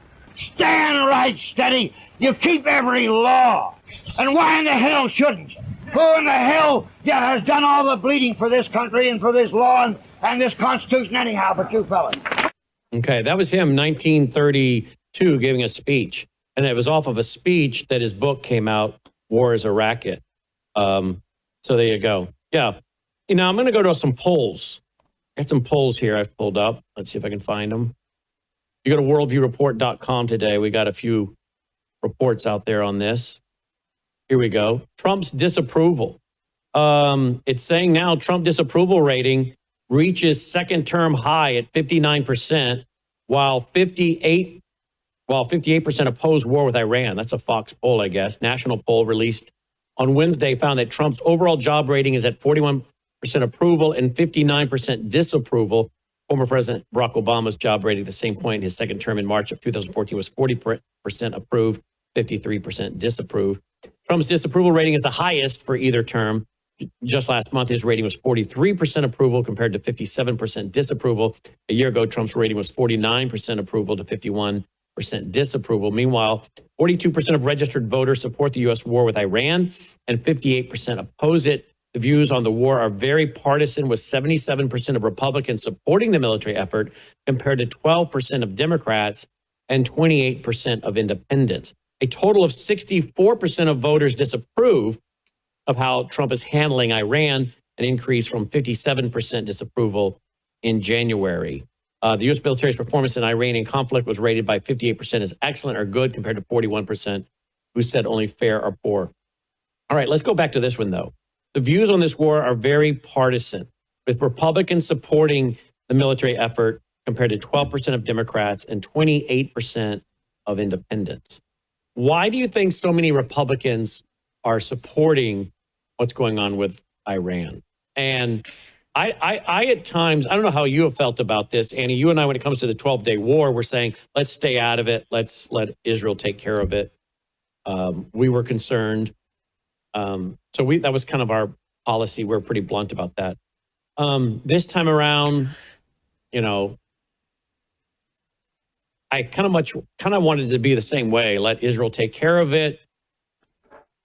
Stand right steady. You keep every law. And why in the hell shouldn't you? Who in the hell has done all the bleeding for this country and for this law and this Constitution anyhow but you fellas? Okay, that was him, 1932, giving a speech. And it was off of a speech that his book came out, War is a Racket. So there you go. Yeah. You know, I'm going to go to some polls. I got some polls here I've pulled up. Let's see if I can find them. You go to worldviewreport.com today. We got a few reports out there on this. Here we go. Trump's disapproval. It's saying now Trump disapproval rating reaches second term high at 59%, while 58% oppose war with Iran. That's a Fox poll, I guess. National poll released on Wednesday found that Trump's overall job rating is at 41% approval and 59% disapproval. Former President Barack Obama's job rating at the same point, his second term in March of 2014, was 40% approve, 53% disapprove. Trump's disapproval rating is the highest for either term. Just last month, his rating was 43% approval compared to 57% disapproval. A year ago, Trump's rating was 49% approval to 51% disapproval. Meanwhile, 42% of registered voters support the U.S. war with Iran and 58% oppose it. The views on the war are very partisan, with 77% of Republicans supporting the military effort compared to 12% of Democrats and 28% of independents. A total of 64% of voters disapprove of how Trump is handling Iran, an increase from 57% disapproval in January. The U.S. military's performance in Iranian conflict was rated by 58% as excellent or good compared to 41% who said only fair or poor. All right, let's go back to this one, though. The views on this war are very partisan, with Republicans supporting the military effort compared to 12% of Democrats and 28% of independents. Why do you think so many Republicans are supporting what's going on with Iran? And I at times, I don't know how you have felt about this, Annie. You and I, when it comes to the 12-day war, we're saying, let's stay out of it. Let's let Israel take care of it. We were concerned. So that was kind of our policy. We're pretty blunt about that. This time around, you know, I kind of wanted to be the same way. Let Israel take care of it.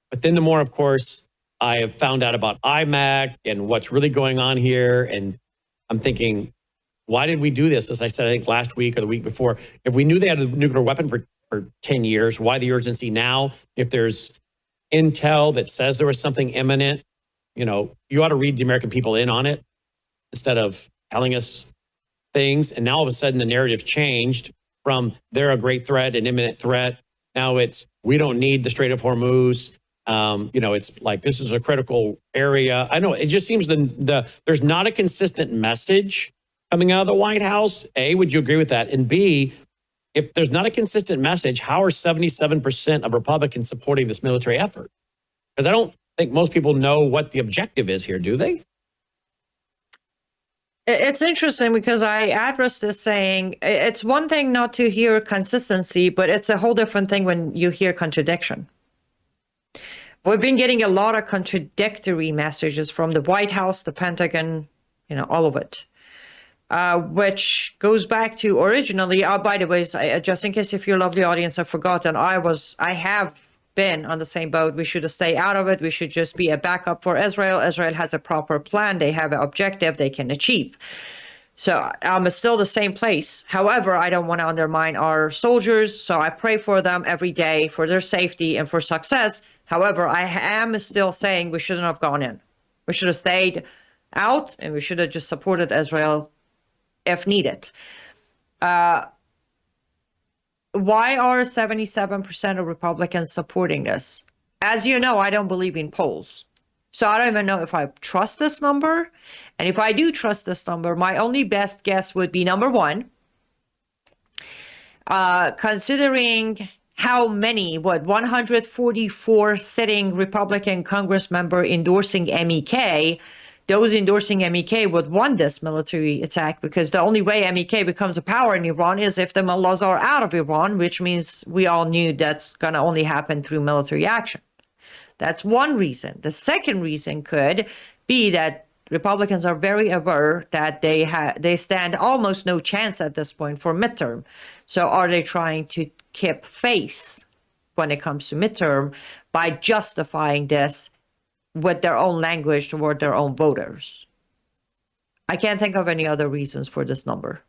But then the more, of course, I have found out about IMAC and what's really going on here. And I'm thinking, why did we do this? As I said, I think last week or the week before, if we knew they had a nuclear weapon for 10 years, why the urgency now? If there's intel that says there was something imminent, you know, you ought to read the American people in on it instead of telling us things. And now all of a sudden the narrative changed from they're a great threat, an imminent threat. Now it's, we don't need the Strait of Hormuz. You know, it's like, this is a critical area. I know it just seems there's not a consistent message coming out of the White House. A, would you agree with that? And B, if there's not a consistent message, how are 77% of Republicans supporting this military effort? Because I don't think most people know what the objective is here, do they? It's interesting because I addressed this saying it's one thing not to hear consistency, but it's a whole different thing when you hear contradiction. We've been getting a lot of contradictory messages from the White House, the Pentagon, you know, all of it, which goes back to originally, by the way, just in case if your lovely audience have forgotten, I have been on the same boat. We should stay out of it. We should just be a backup for Israel. Israel has a proper plan. They have an objective they can achieve. So I'm still the same place. However, I don't want to undermine our soldiers. So I pray for them every day for their safety and for success. However, I am still saying we shouldn't have gone in. We should have stayed out and we should have just supported Israel if needed. why are 77% of Republicans supporting this? As you know, I don't believe in polls. So I don't even know if I trust this number. And if I do trust this number, my only best guess would be number one, considering how many, 144 sitting Republican Congress member endorsing MEK, those endorsing MEK would want this military attack, because the only way MEK becomes a power in Iran is if the mullahs are out of Iran, which means we all knew that's going to only happen through military action. That's one reason. The second reason could be that Republicans are very aware that they stand almost no chance at this point for midterm. So are they trying to keep face when it comes to midterm by justifying this with their own language toward their own voters? I can't think of any other reasons for this number.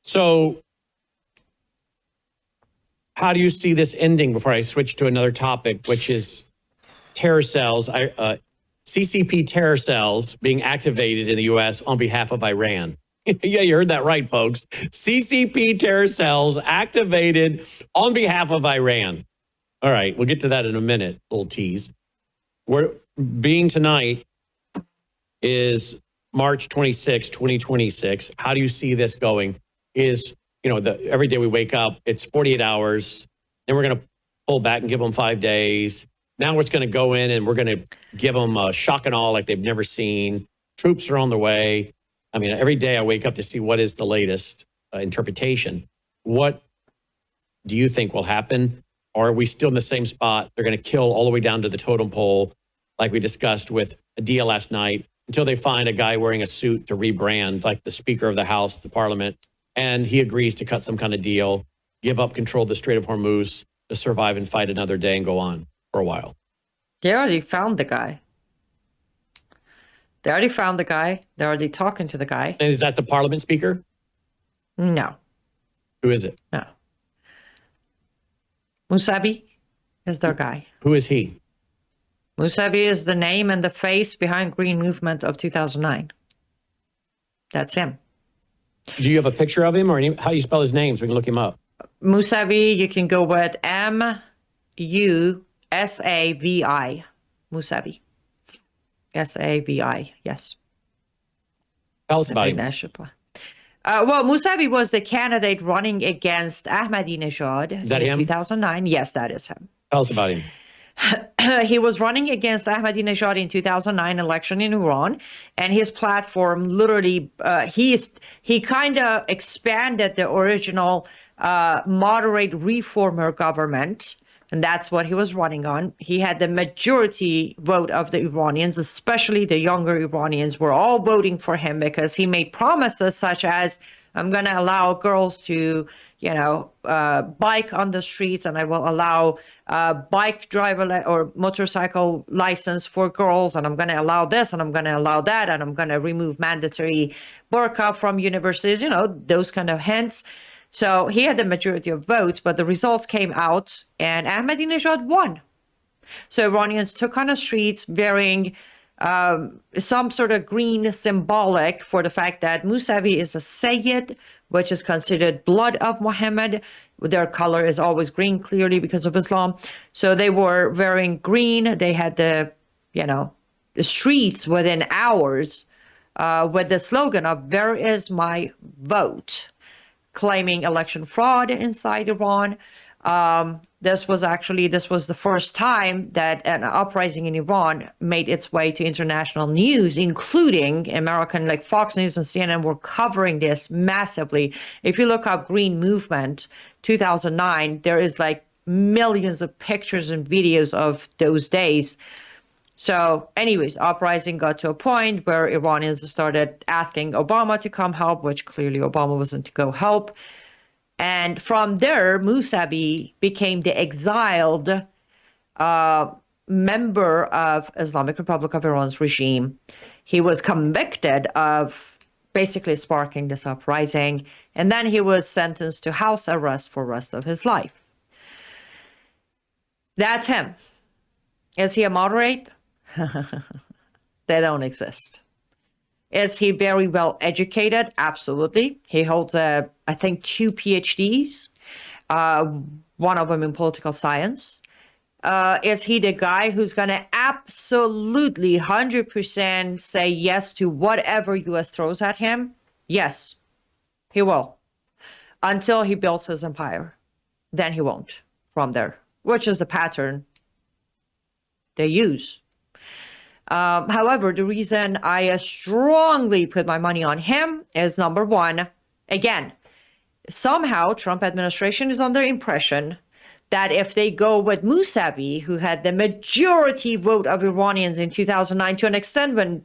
So how do you see this ending before I switch to another topic, which is terror cells, CCP terror cells being activated in the U.S. on behalf of Iran? Yeah, you heard that right, folks. CCP terror cells activated on behalf of Iran. All right, we'll get to that in a minute, little tease. Being tonight is March 26, 2026. How do you see this going? Every day we wake up, it's 48 hours. Then we're going to pull back and give them 5 days. Now we're going to go in and we're going to give them a shock and awe like they've never seen. Troops are on the way. I mean, every day I wake up to see what is the latest interpretation. What do you think will happen? Or are we still in the same spot? They're going to kill all the way down to the totem pole, like we discussed with Adia last night, until they find a guy wearing a suit to rebrand, like the Speaker of the House, the Parliament, and he agrees to cut some kind of deal, give up control of the Strait of Hormuz to survive and fight another day and go on for a while. They already found the guy. They're already talking to the guy. And is that the Parliament Speaker? No. Who is it? No. Mousavi is their guy. Who is he? Mousavi is the name and the face behind Green Movement of 2009. That's him. Do you have a picture of him, or how do you spell his name so we can look him up? Mousavi, you can go with M-U-S-A-V-I. Mousavi. S-A-V-I, yes. Tell us about him. Well, Mousavi was the candidate running against Ahmadinejad Is that in him? 2009. Yes, that is him. Tell us about him. He was running against Ahmadinejad in 2009 election in Iran, and his platform literally, he kind of expanded the original moderate reformer government, and that's what he was running on. He had the majority vote of the Iranians, especially the younger Iranians, were all voting for him because he made promises such as, I'm going to allow girls to, bike on the streets, and I will allow bike driver or motorcycle license for girls, and I'm going to allow this, and I'm going to allow that, and I'm going to remove mandatory burqa from universities, those kind of hints. So he had the majority of votes, but the results came out and Ahmadinejad won. So Iranians took on the streets wearing some sort of green symbolic for the fact that Mousavi is a Sayyid, which is considered blood of Muhammad. Their color is always green, clearly because of Islam. So they were wearing green. They had the streets within hours with the slogan of "Where is my vote?" claiming election fraud inside Iran. This was the first time that an uprising in Iran made its way to international news, including American, like Fox News and CNN were covering this massively. If you look up Green Movement 2009, there is like millions of pictures and videos of those days. So anyways, uprising got to a point where Iranians started asking Obama to come help, which clearly Obama wasn't to go help. And from there, Mousavi became the exiled member of Islamic Republic of Iran's regime. He was convicted of basically sparking this uprising, and then he was sentenced to house arrest for the rest of his life. That's him. Is he a moderate? They don't exist. Is he very well educated? Absolutely. He holds, I think, 2 PhDs, one of them in political science. Is he the guy who's going to absolutely 100% say yes to whatever U.S. throws at him? Yes, he will. Until he builds his empire. Then he won't from there, which is the pattern they use. However, the reason I strongly put my money on him is, number one, again, somehow Trump administration is under impression that if they go with Mousavi, who had the majority vote of Iranians in 2009, to an extent when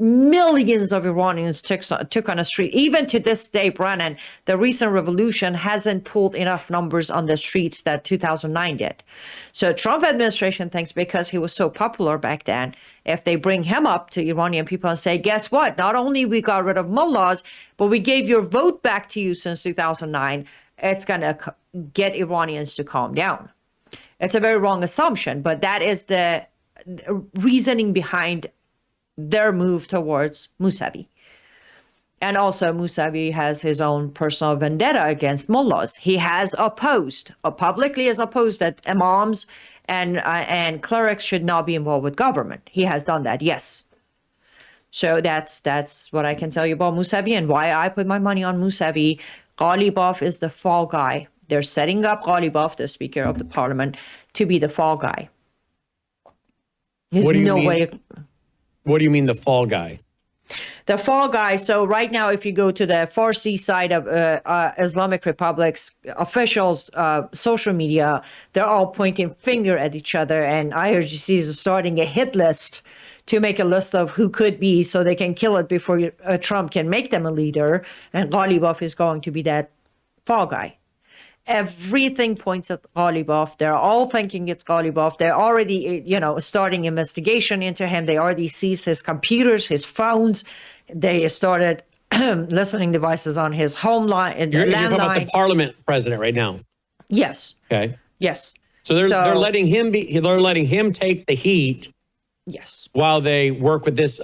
millions of Iranians took on the street, even to this day, Brennan, the recent revolution hasn't pulled enough numbers on the streets that 2009 did. So Trump administration thinks because he was so popular back then, if they bring him up to Iranian people and say, guess what? Not only we got rid of mullahs, but we gave your vote back to you since 2009, it's going to get Iranians to calm down. It's a very wrong assumption, but that is the reasoning behind their move towards Mousavi. And also Mousavi has his own personal vendetta against mullahs. He has opposed, publicly has opposed that imams and clerics should not be involved with government. He has done that, yes. So that's what I can tell you about Mousavi and why I put my money on Mousavi. Ghalibaf is the fall guy. They're setting up Ghalibaf, the Speaker of the Parliament, to be the fall guy. There's no way. What do you mean the fall guy? The fall guy. So right now, if you go to the Farsi side of Islamic Republic's officials' social media, they're all pointing finger at each other, and IRGC is starting a hit list to make a list of who could be so they can kill it before Trump can make them a leader. And Ghalibaf is going to be that fall guy. Everything points at Ghalibaf. They're all thinking it's Ghalibaf. They're already, starting investigation into him. They already seized his computers, his phones. They started listening devices on his home line. You're talking about the Parliament president right now. Yes. Okay. Yes. So they're letting him take the heat. Yes. While they work with this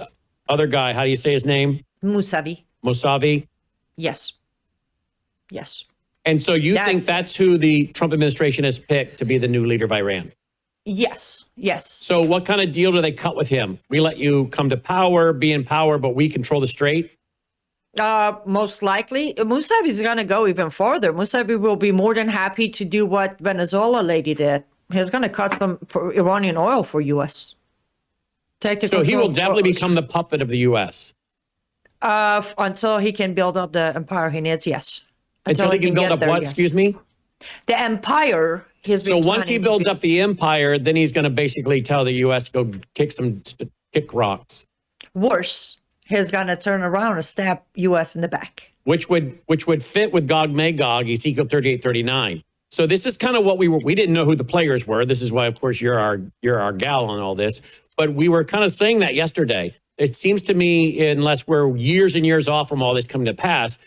other guy. How do you say his name? Mousavi. Yes. Yes. And so you think that's who the Trump administration has picked to be the new leader of Iran? Yes, yes. So what kind of deal do they cut with him? We let you come to power, be in power, but we control the strait? Most likely. Mousavi is going to go even further. Mousavi will be more than happy to do what Venezuela lady did. He's going to cut some Iranian oil for U.S. So he will definitely become the puppet of the U.S.? Until he can build up the empire he needs, yes. Until he can build up what? Yes. Excuse me? The empire. So once he builds up the empire, then he's going to basically tell the U.S. go kick rocks. Worse, he's going to turn around and stab U.S. in the back. Which would fit with Gog Magog, Ezekiel 38:39. So this is kind of what we didn't know who the players were. This is why, of course, you're our gal on all this. But we were kind of saying that yesterday. It seems to me, unless we're years and years off from all this coming to pass,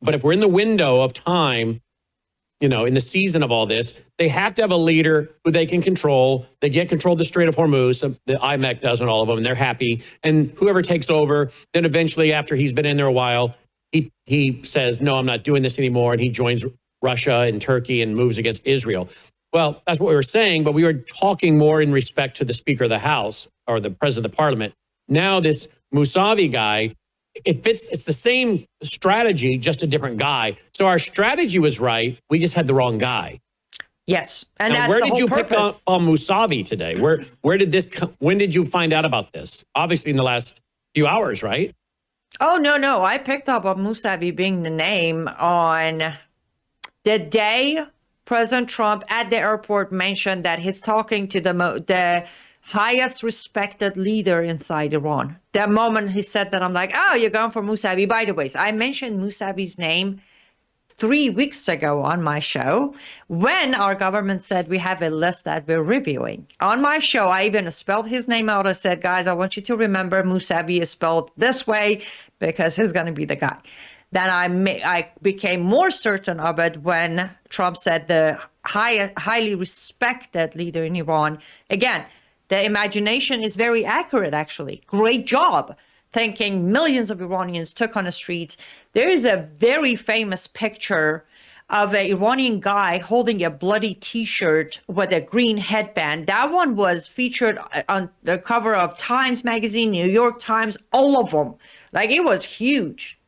but if we're in the window of time, in the season of all this, they have to have a leader who they can control. They get control of the Strait of Hormuz. The IMEC doesn't, all of them, and they're happy. And whoever takes over, then eventually after he's been in there a while, he says, no, I'm not doing this anymore. And he joins Russia and Turkey and moves against Israel. Well, that's what we were saying, but we were talking more in respect to the Speaker of the House or the President of the Parliament. Now this Mousavi guy, it's the same strategy, just a different guy. So our strategy was right. We just had the wrong guy. Yes. And now, where did you pick up on Mousavi today? Where did this when did you find out about this? Obviously in the last few hours, right? Oh, no. I picked up on Mousavi being the name on the day President Trump at the airport mentioned that he's talking to the highest respected leader inside Iran. That moment he said that, I'm like, oh, you're going for Mousavi. By the way, so I mentioned Mousavi's name 3 weeks ago on my show when our government said we have a list that we're reviewing. On my show, I even spelled his name out. I said, guys, I want you to remember Mousavi is spelled this way because he's going to be the guy. Then I became more certain of it when Trump said the highly respected leader in Iran. Again, the imagination is very accurate, actually. Great job. thinking millions of Iranians took on the streets. There is a very famous picture of an Iranian guy holding a bloody T-shirt with a green headband. That one was featured on the cover of Times Magazine, New York Times, all of them. Like, it was huge.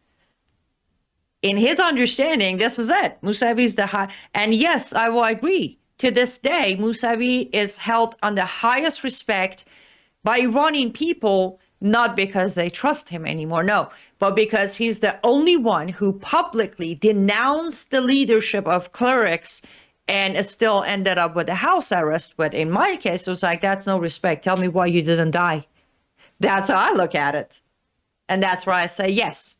In his understanding, this is it. Mousavi's the high. And yes, I will agree. To this day, Mousavi is held on the highest respect by Iranian people, not because they trust him anymore, no, but because he's the only one who publicly denounced the leadership of clerics and still ended up with a house arrest. But in my case, it was like, that's no respect. Tell me why you didn't die. That's how I look at it. And that's why I say yes.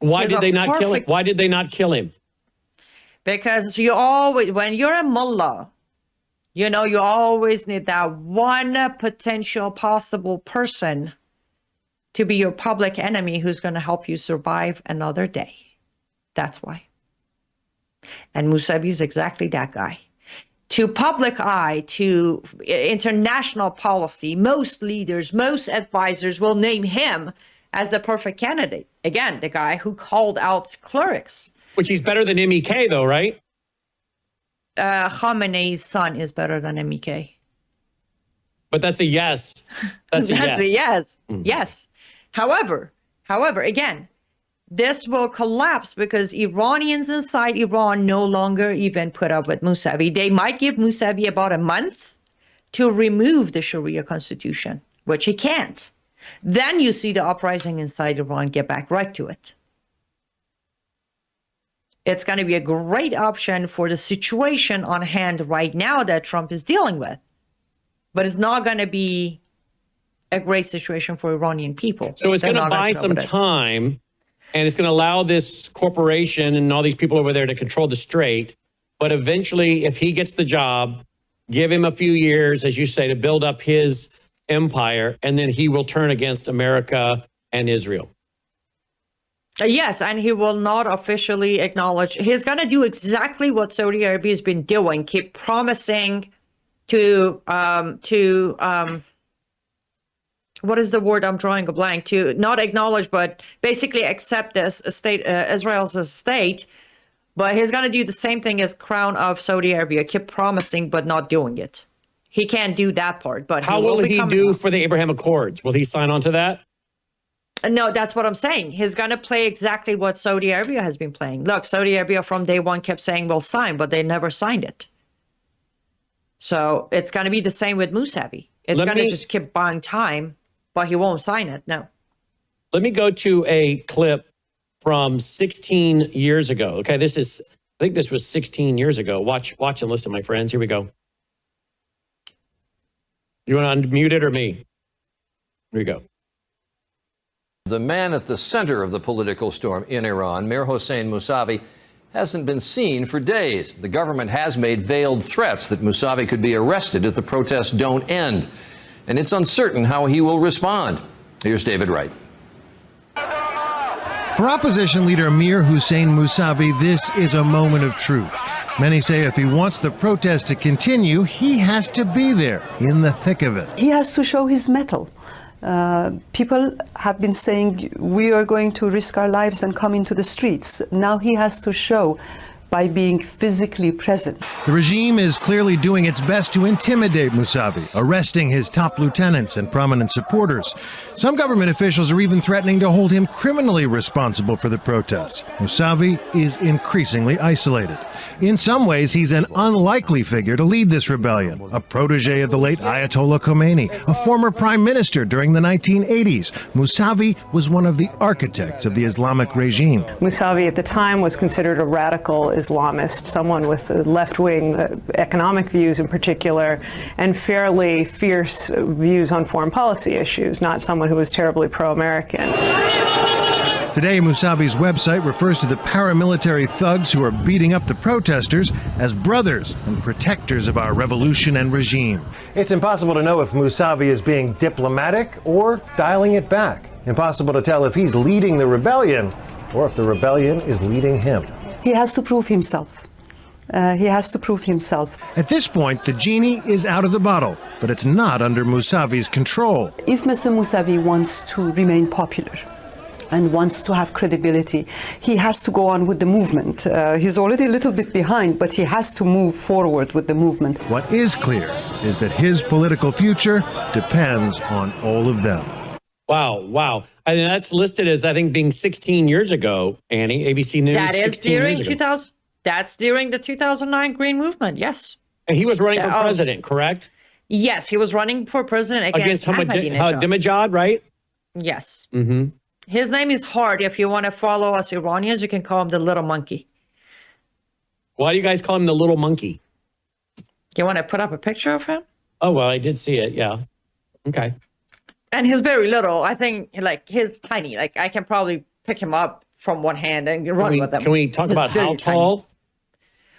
Why did they not kill him? Why did they not kill him? Because you always, when you're a mullah, you know, you always need that one potential possible person to be your public enemy who's going to help you survive another day. That's why. And Mousavi is exactly that guy. To public eye, to international policy, most leaders, most advisors will name him as the perfect candidate. Again, the guy who called out clerics. Which he's better than MEK, though, right? Khamenei's son is better than MEK. But that's a yes. That's a yes. A yes. Yes. However, again, this will collapse because Iranians inside Iran no longer even put up with Mousavi. They might give Mousavi about a month to remove the Sharia constitution, which he can't. Then you see the uprising inside Iran get back right to it. It's going to be a great option for the situation on hand right now that Trump is dealing with. But it's not going to be a great situation for Iranian people. So it's going to buy some time, and it's going to allow this corporation and all these people over there to control the strait. But eventually, if he gets the job, give him a few years, as you say, to build up his empire, and then he will turn against America and Israel. Yes, and he will not officially acknowledge. He's going to do exactly what Saudi Arabia has been doing, keep promising to what is the word I'm drawing a blank, to not acknowledge, but basically accept this state, Israel as a state. But he's going to do the same thing as Crown of Saudi Arabia, keep promising but not doing it. He can't do that part. But how will he do for the Abraham Accords? Will he sign on to that? No, that's what I'm saying. He's going to play exactly what Saudi Arabia has been playing. Look, Saudi Arabia from day one kept saying we'll sign, but they never signed it. So it's going to be the same with Mousavi. It's going to just keep buying time, but he won't sign it. No. Let me go to a clip from 16 years ago. Okay, I think this was 16 years ago. Watch and listen, my friends. Here we go. You want to unmute it or me? Here we go. The man at the center of the political storm in Iran, Mir Hossein Mousavi, hasn't been seen for days. The government has made veiled threats that Mousavi could be arrested if the protests don't end. And it's uncertain how he will respond. Here's David Wright. For opposition leader Mir Hossein Mousavi, this is a moment of truth. Many say if he wants the protest to continue, he has to be there in the thick of it. He has to show his mettle. People have been saying we are going to risk our lives and come into the streets. Now he has to show by being physically present. The regime is clearly doing its best to intimidate Mousavi, arresting his top lieutenants and prominent supporters. Some government officials are even threatening to hold him criminally responsible for the protests. Mousavi is increasingly isolated. In some ways, he's an unlikely figure to lead this rebellion, a protege of the late Ayatollah Khomeini, a former prime minister during the 1980s. Mousavi was one of the architects of the Islamic regime. Mousavi at the time was considered a radical Islamist, someone with left-wing economic views in particular, and fairly fierce views on foreign policy issues, not someone who was terribly pro-American. Today, Mousavi's website refers to the paramilitary thugs who are beating up the protesters as brothers and protectors of our revolution and regime. It's impossible to know if Mousavi is being diplomatic or dialing it back. Impossible to tell if he's leading the rebellion or if the rebellion is leading him. He has to prove himself. He has to prove himself. At this point, the genie is out of the bottle, but it's not under Mousavi's control. If Mr. Mousavi wants to remain popular and wants to have credibility, he has to go on with the movement. He's already a little bit behind, but he has to move forward with the movement. What is clear is that his political future depends on all of them. Wow, wow. And that's listed as, I think, being 16 years ago, Annie, ABC News. That is 16 during years ago. 2000. That's during the 2009 Green Movement, yes. And he was running for president, correct? Yes, he was running for president against Ahmadinejad, right? Yes. Mm-hmm. His name is hard. If you want to follow us Iranians, you can call him the little monkey. Why do you guys call him the little monkey? You want to put up a picture of him? Oh, well, I did see it, yeah. Okay. And he's very little. I think, like, he's tiny. Like, I can probably pick him up from one hand and run with him. Can we talk about how tall? Tiny.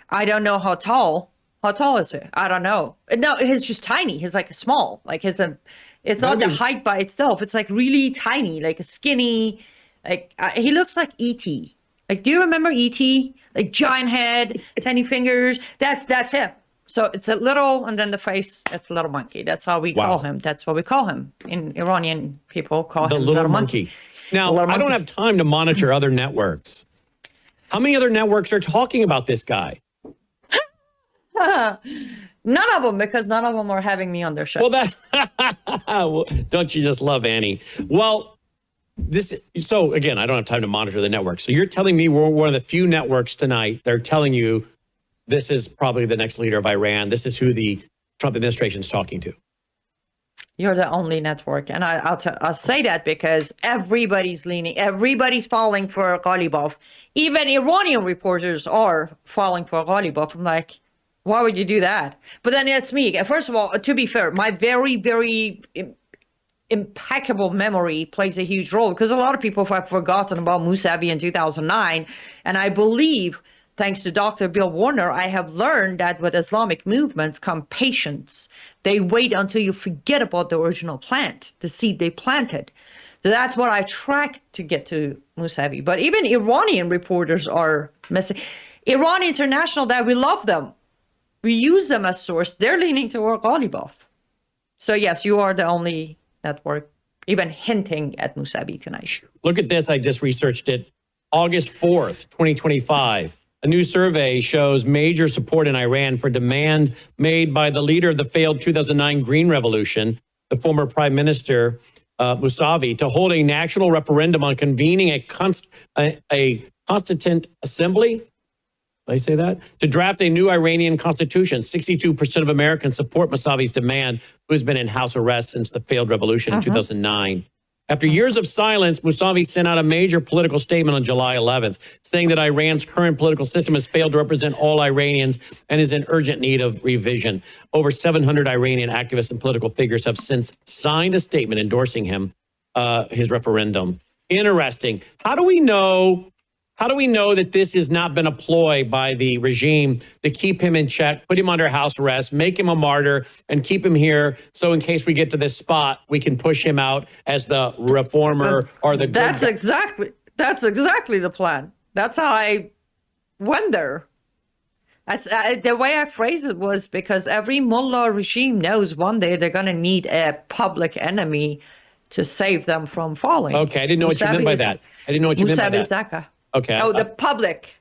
I don't know how tall. How tall is he? I don't know. No, he's just tiny. He's like small. Like it's not the height by itself. It's like really tiny, like a skinny. Like he looks like E.T. Like, do you remember E.T.? Like giant head, tiny fingers. That's him. So it's a little, and then the face. That's a little monkey. That's how we call him. That's what we call him. In Iranian people call him the little monkey. Now, I don't have time to monitor other networks. How many other networks are talking about this guy? None of them, because none of them are having me on their show. Well, don't you just love Annie? Well, so again, I don't have time to monitor the network. So you're telling me we're one of the few networks tonight. They're telling you this is probably the next leader of Iran. This is who the Trump administration is talking to. You're the only network. And I'll say that because everybody's falling for Ghalibaf. Even Iranian reporters are falling for Ghalibaf. I'm like, why would you do that? But then it's me. First of all, to be fair, my very, very impeccable memory plays a huge role because a lot of people have forgotten about Mousavi in 2009. And I believe, thanks to Dr. Bill Warner, I have learned that with Islamic movements come patience. They wait until you forget about the original plant, the seed they planted. So that's what I track to get to Mousavi. But even Iranian reporters are missing. Iran International, that we love them. We use them as source. They're leaning toward Ghalibaf. So yes, you are the only network even hinting at Mousavi tonight. Look at this. I just researched it. August 4th, 2025. A new survey shows major support in Iran for demand made by the leader of the failed 2009 Green Revolution, the former Prime Minister Mousavi, to hold a national referendum on convening a constituent assembly. Did I say that? To draft a new Iranian constitution. 62% of Americans support Mousavi's demand, who has been in house arrest since the failed revolution in 2009. After years of silence, Mousavi sent out a major political statement on July 11th, saying that Iran's current political system has failed to represent all Iranians and is in urgent need of revision. Over 700 Iranian activists and political figures have since signed a statement endorsing him, his referendum. Interesting. How do we know that this has not been a ploy by the regime to keep him in check, put him under house arrest, make him a martyr, and keep him here so in case we get to this spot, we can push him out as the reformer or the good guy? That's exactly the plan. That's how I went there. The way I phrased it was because every mullah regime knows one day they're going to need a public enemy to save them from falling. Okay, I didn't know what you meant by that. I didn't know what you meant by Mousavi is that. that guy. Okay. Oh, the public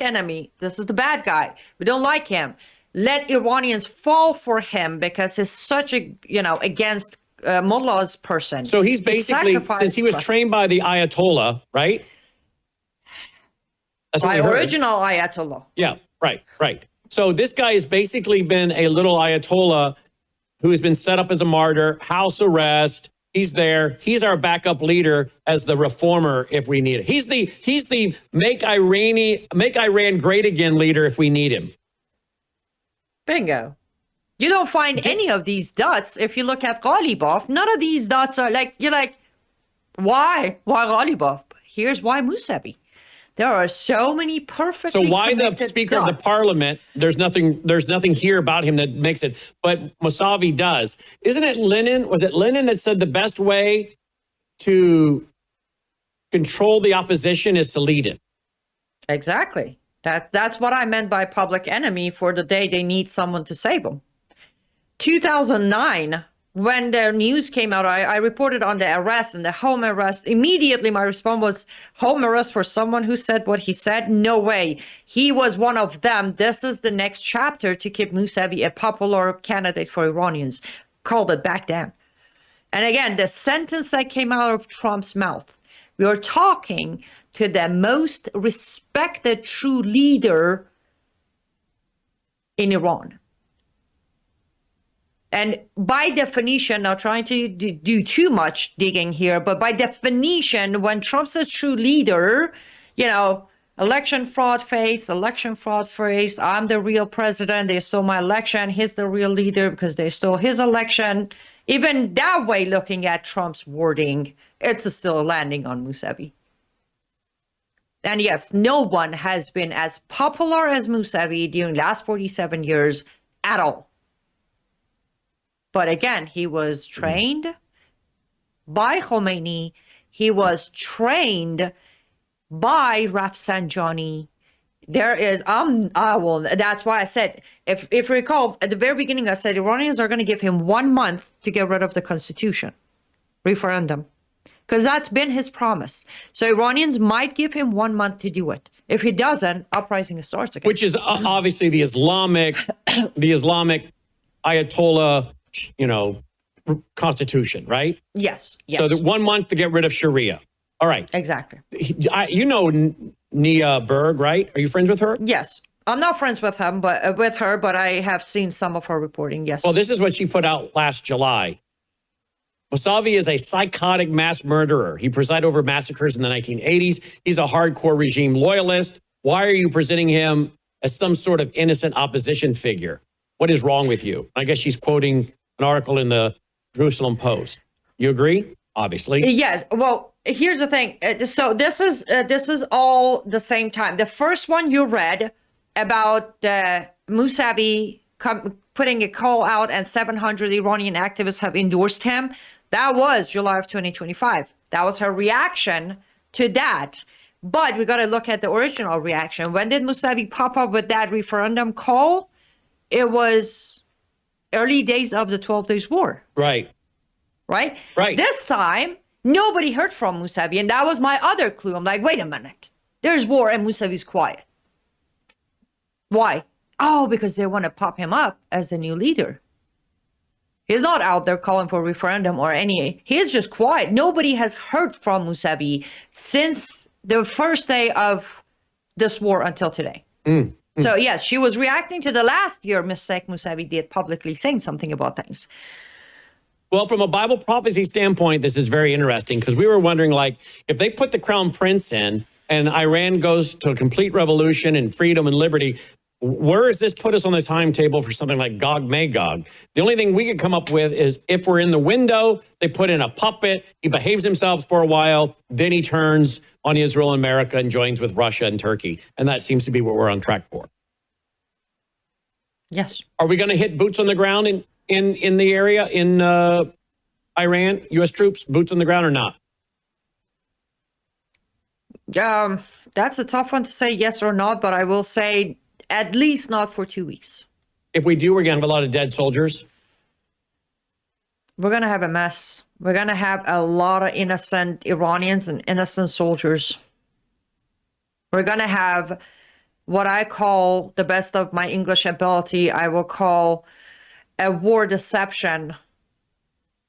enemy. This is the bad guy. We don't like him. Let Iranians fall for him because he's such a, against mullahs person. So he's basically, since he was trained by the Ayatollah, right? That's by original Ayatollah. Yeah, right. So this guy has basically been a little Ayatollah who has been set up as a martyr, house arrest. He's there. He's our backup leader as the reformer if we need it. He's the make Iran great again leader if we need him. Bingo. You don't find any of these dots if you look at Ghalibaf. None of these dots are you're like, why? Why Ghalibaf? Here's why Mousavi. There are so many perfect. So why the Speaker of the Parliament? There's nothing here about him that makes it, but Mousavi does. Isn't it Lenin? Was it Lenin that said the best way to control the opposition is to lead it? Exactly. That's what I meant by public enemy for the day they need someone to save them. 2009, when the news came out, I reported on the arrest and the home arrest. Immediately, my response was, home arrest for someone who said what he said? No way. He was one of them. This is the next chapter to keep Mousavi a popular candidate for Iranians. Called it back then. And again, the sentence that came out of Trump's mouth, we are talking to the most respected true leader in Iran. And by definition, not trying to do too much digging here, but by definition, when Trump says true leader, election fraud face, I'm the real president, they stole my election, he's the real leader because they stole his election. Even that way, looking at Trump's wording, it's still landing on Mousavi. And yes, no one has been as popular as Mousavi during the last 47 years at all. But again, he was trained by Khomeini. He was trained by Rafsanjani. That's why I said, if you recall, at the very beginning, I said Iranians are going to give him 1 month to get rid of the constitution, referendum, because that's been his promise. So Iranians might give him 1 month to do it. If he doesn't, uprising starts again. Which is obviously the Islamic Ayatollah, constitution, right? Yes. So 1 month to get rid of Sharia. All right. Exactly. Nia Berg, right? Are you friends with her? Yes. I'm not friends with him, but with her, but I have seen some of her reporting. Yes. Well, this is what she put out last July. Mousavi is a psychotic mass murderer. He presided over massacres in the 1980s. He's a hardcore regime loyalist. Why are you presenting him as some sort of innocent opposition figure? What is wrong with you? I guess she's quoting an article in the Jerusalem Post. You agree? Obviously. Yes. Well, here's the thing. So this is all the same time. The first one you read about Mousavi putting a call out and 700 Iranian activists have endorsed him. That was July of 2025. That was her reaction to that. But we got to look at the original reaction. When did Mousavi pop up with that referendum call? It was early days of the 12 Days War. Right. This time, nobody heard from Mousavi. And that was my other clue. I'm like, wait a minute. There's war and Mousavi's quiet. Why? Oh, because they want to pop him up as the new leader. He's not out there calling for referendum or any. He's just quiet. Nobody has heard from Mousavi since the first day of this war until today. So yes, she was reacting to the last year mistake Mousavi did, publicly saying something about things. Well, from a Bible prophecy standpoint, this is very interesting because we were wondering, if they put the crown prince in and Iran goes to a complete revolution and freedom and liberty, where does this put us on the timetable for something like Gog Magog? The only thing we could come up with is if we're in the window, they put in a puppet, he behaves himself for a while, then he turns on Israel and America and joins with Russia and Turkey. And that seems to be what we're on track for. Yes. Are we going to hit boots on the ground in the area, in Iran, U.S. troops, boots on the ground or not? That's a tough one to say yes or not, but I will say at least not for 2 weeks. If we do, we're going to have a lot of dead soldiers. We're going to have a mess. We're going to have a lot of innocent Iranians and innocent soldiers. We're going to have what I call, the best of my English ability, I will call a war deception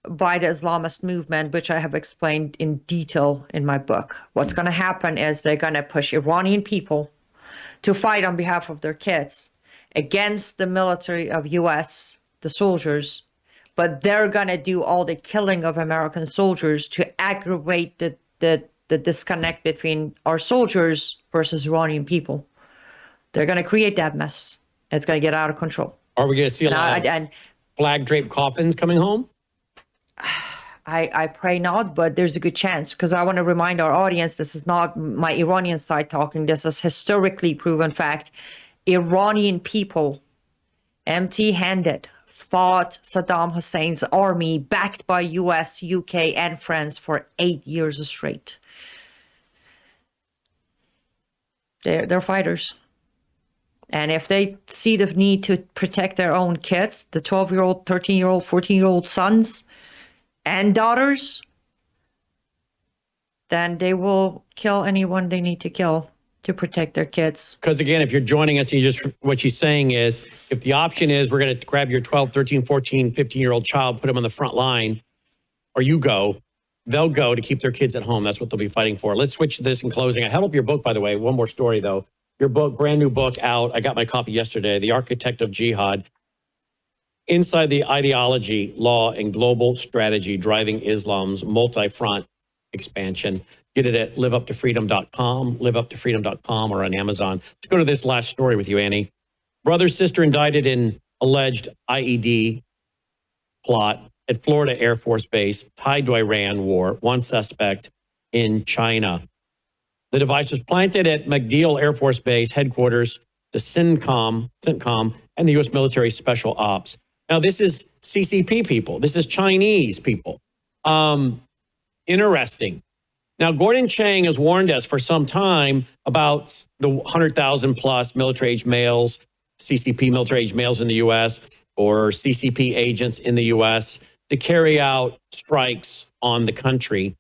by the Islamist movement, which I have explained in detail in my book. What's going to happen is they're going to push Iranian people to fight on behalf of their kids against the military of U.S., the soldiers, but they're going to do all the killing of American soldiers to aggravate the disconnect between our soldiers versus Iranian people. They're going to create that mess. It's going to get out of control. Are we going to see a lot of flag-draped coffins coming home? I pray not, but there's a good chance, because I want to remind our audience, this is not my Iranian side talking. This is historically proven fact. Iranian people, empty-handed, fought Saddam Hussein's army backed by US, UK, and France for 8 years straight. They're fighters. And if they see the need to protect their own kids, the 12-year-old, 13-year-old, 14-year-old sons and daughters, then they will kill anyone they need to kill to protect their kids. Because again, if you're joining us, what she's saying is, if the option is we're going to grab your 12, 13, 14, 15-year-old child, put them on the front line, or you go, they'll go to keep their kids at home. That's what they'll be fighting for. Let's switch to this in closing. I held up your book, by the way. One more story, though. Your book, brand new book out. I got my copy yesterday, The Architect of Jihad. Inside the ideology, law, and global strategy driving Islam's multi-front expansion. Get it at liveuptofreedom.com, liveuptofreedom.com, or on Amazon. Let's go to this last story with you, Annie. Brother, sister indicted in alleged IED plot at Florida Air Force Base tied to Iran war. One suspect in China. The device was planted at MacDill Air Force Base headquarters to CENTCOM and the U.S. military special ops. Now, this is CCP people. This is Chinese people. Interesting. Now, Gordon Chang has warned us for some time about the 100,000 plus military-age males, CCP military-age males in the U.S. or CCP agents in the U.S. to carry out strikes on the country.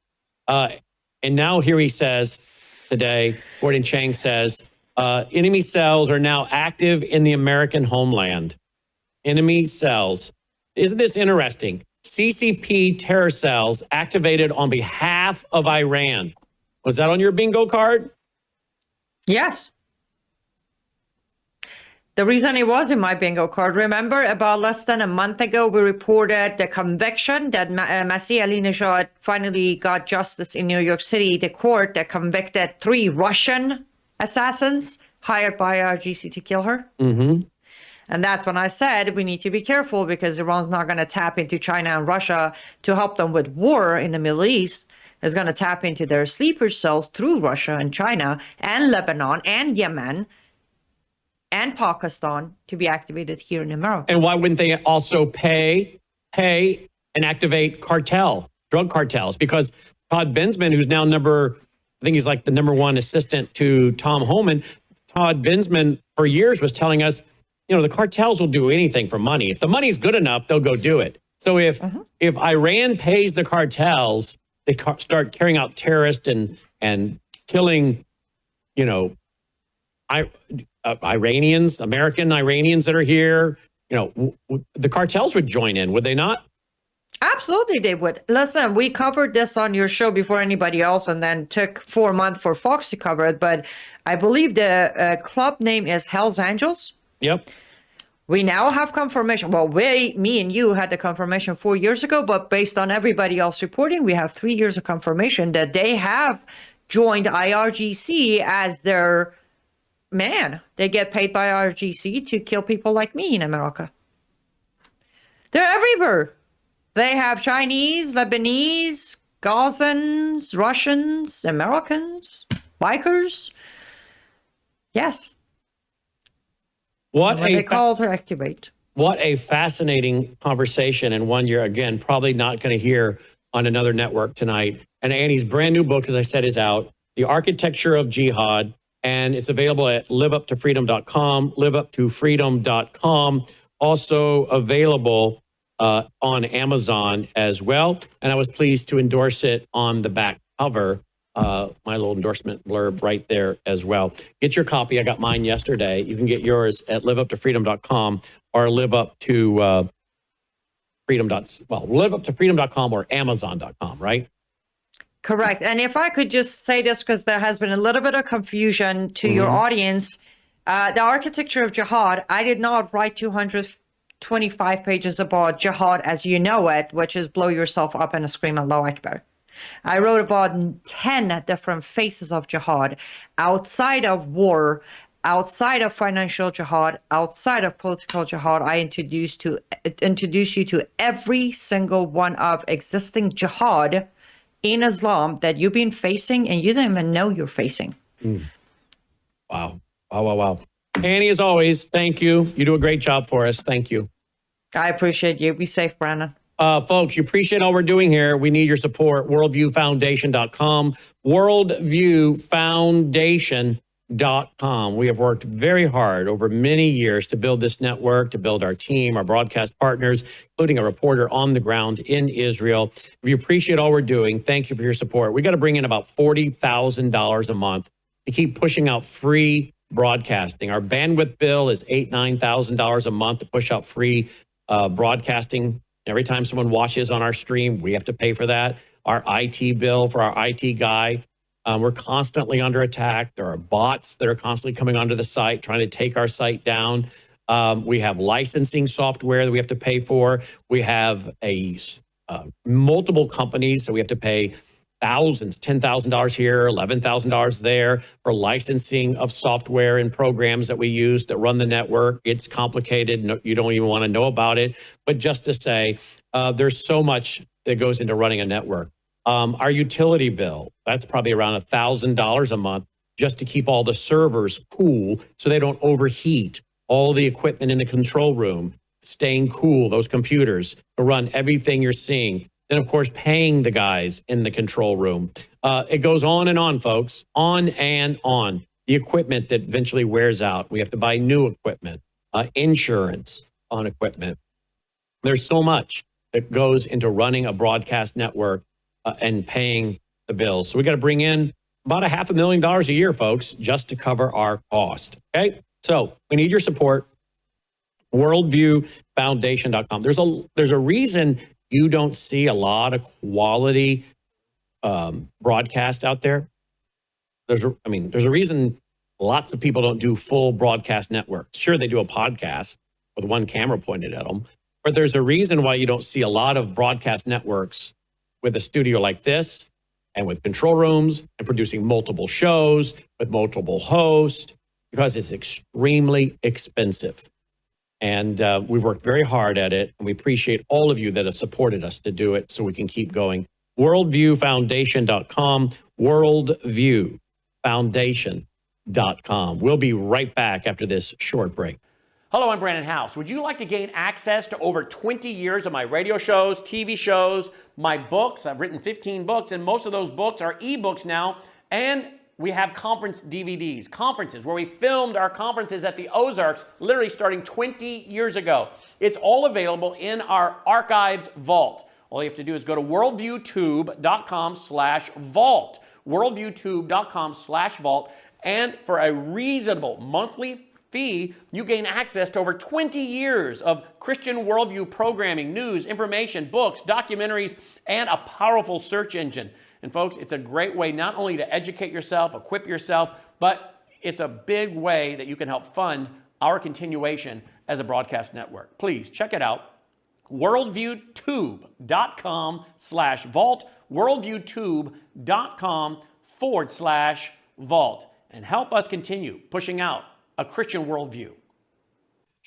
And now here he says today, Gordon Chang says, enemy cells are now active in the American homeland. Enemy cells. Isn't this interesting? CCP terror cells activated on behalf of Iran. Was that on your bingo card? Yes. The reason it was in my bingo card, remember about less than a month ago, we reported the conviction that Masih Alinejad finally got justice in New York City, the court that convicted 3 Russian assassins hired by IRGC to kill her. Mm-hmm. And that's when I said we need to be careful because Iran's not going to tap into China and Russia to help them with war in the Middle East. It's going to tap into their sleeper cells through Russia and China and Lebanon and Yemen and Pakistan to be activated here in America. And why wouldn't they also pay and activate drug cartels? Because Todd Bensman, who's now I think he's like the #1 assistant to Tom Homan, Todd Bensman for years was telling us, the cartels will do anything for money. If the money's good enough, they'll go do it. So if Iran pays the cartels, they start carrying out terrorists and killing, American Iranians that are here, the cartels would join in, would they not? Absolutely, they would. Listen, we covered this on your show before anybody else and then took 4 months for Fox to cover it. But I believe the club name is Hell's Angels. Yep. We now have confirmation. Well, me and you had the confirmation 4 years ago, but based on everybody else reporting, we have 3 years of confirmation that they have joined IRGC as their man. They get paid by IRGC to kill people like me in America. They're everywhere. They have Chinese, Lebanese, Gazans, Russians, Americans, bikers. Yes. What they call to activate. What a fascinating conversation, and one you're, again, probably not going to hear on another network tonight. And Annie's brand new book, as I said, is out, The Architecture of Jihad, and it's available at liveuptofreedom.com, liveuptofreedom.com, also available on Amazon as well. And I was pleased to endorse it on the back cover. My little endorsement blurb right there as well. Get your copy. I got mine yesterday. You can get yours at liveuptofreedom.com or liveuptofreedom.com or amazon.com, right? Correct. And if I could just say this, because there has been a little bit of confusion to your audience, the Architecture of Jihad, I did not write 225 pages about jihad as you know it, which is blow yourself up and scream Allahu Akbar. I wrote about 10 different phases of jihad outside of war, outside of financial jihad, outside of political jihad. I introduce you to every single one of existing jihad in Islam that you've been facing and you don't even know you're facing. Wow. Annie, as always, thank you. You do a great job for us. Thank you. I appreciate you. Be safe, Brandon. Folks, you appreciate all we're doing here. We need your support. WorldviewFoundation.com. WorldviewFoundation.com. We have worked very hard over many years to build this network, to build our team, our broadcast partners, including a reporter on the ground in Israel. If you appreciate all we're doing, thank you for your support. We got to bring in about $40,000 a month to keep pushing out free broadcasting. Our bandwidth bill is $9,000 a month to push out free broadcasting. Every time someone watches on our stream, we have to pay for that. Our IT bill for our IT guy, we're constantly under attack. There are bots that are constantly coming onto the site, trying to take our site down. We have licensing software that we have to pay for. We have multiple companies, so we have to pay thousands, $10,000 here, $11,000 there for licensing of software and programs that we use that run the network. It's complicated. No, you don't even want to know about it. But just to say, there's so much that goes into running a network. Our utility bill, that's probably around $1,000 a month just to keep all the servers cool so they don't overheat. All the equipment in the control room, staying cool, those computers to run everything you're seeing. Then, of course, paying the guys in the control room. It goes on and on, folks, on and on. The equipment that eventually wears out. We have to buy new equipment, insurance on equipment. There's so much that goes into running a broadcast network and paying the bills. So we got to bring in about $500,000 a year, folks, just to cover our cost. Okay, so we need your support. WorldviewFoundation.com. There's a reason you don't see a lot of quality broadcast out there. There's a reason lots of people don't do full broadcast networks. Sure, they do a podcast with one camera pointed at them, but there's a reason why you don't see a lot of broadcast networks with a studio like this and with control rooms and producing multiple shows with multiple hosts, because it's extremely expensive. And we've worked very hard at it, and we appreciate all of you that have supported us to do it so we can keep going. WorldviewFoundation.com, WorldviewFoundation.com. We'll be right back after this short break. Hello, I'm Brandon House. Would you like to gain access to over 20 years of my radio shows, TV shows, my books? I've written 15 books, and most of those books are ebooks now, and we have conference DVDs, conferences where we filmed our conferences at the Ozarks, literally starting 20 years ago. It's all available in our archived vault. All you have to do is go to worldviewtube.com/vault, worldviewtube.com/vault, and for a reasonable monthly fee, you gain access to over 20 years of Christian worldview programming, news, information, books, documentaries, and a powerful search engine. And folks, it's a great way not only to educate yourself, equip yourself, but it's a big way that you can help fund our continuation as a broadcast network. Please check it out. worldviewtube.com/vault, worldviewtube.com/vault, and help us continue pushing out a Christian worldview.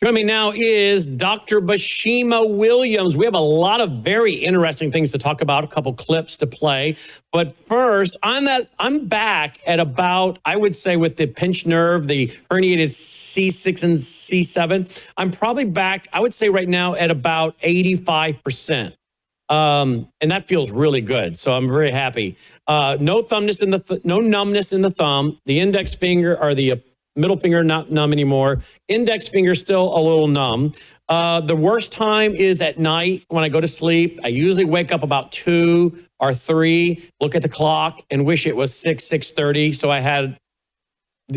Joining me now is Dr. Bashima Williams. We have a lot of very interesting things to talk about, a couple clips to play. But first, I'm back at about, I would say, with the pinched nerve, the herniated C6 and C7, I'm probably back, I would say right now, at about 85%. And that feels really good. So I'm very happy. No numbness in the thumb. The index finger, or the middle finger, not numb anymore. Index finger still a little numb. The worst time is at night when I go to sleep. I usually wake up about 2 or 3, look at the clock, and wish it was 6:30, so I had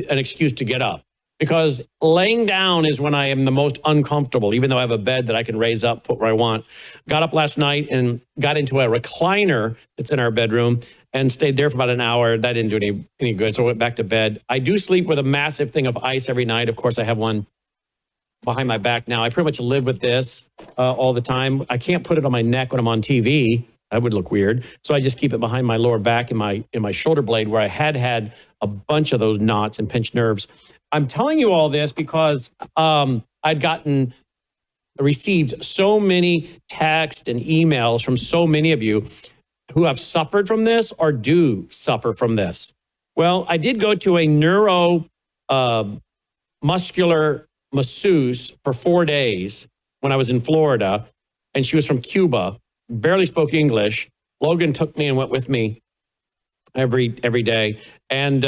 an excuse to get up. Because laying down is when I am the most uncomfortable, even though I have a bed that I can raise up, put where I want. Got up last night and got into a recliner that's in our bedroom and stayed there for about an hour. That didn't do any good, so I went back to bed. I do sleep with a massive thing of ice every night. Of course, I have one behind my back now. I pretty much live with this all the time. I can't put it on my neck when I'm on TV. That would look weird. So I just keep it behind my lower back in my shoulder blade, where I had a bunch of those knots and pinched nerves. I'm telling you all this because I'd received so many texts and emails from so many of you who have suffered from this or do suffer from this. Well, I did go to a muscular masseuse for 4 days when I was in Florida, and she was from Cuba, barely spoke English. Logan took me and went with me every day. And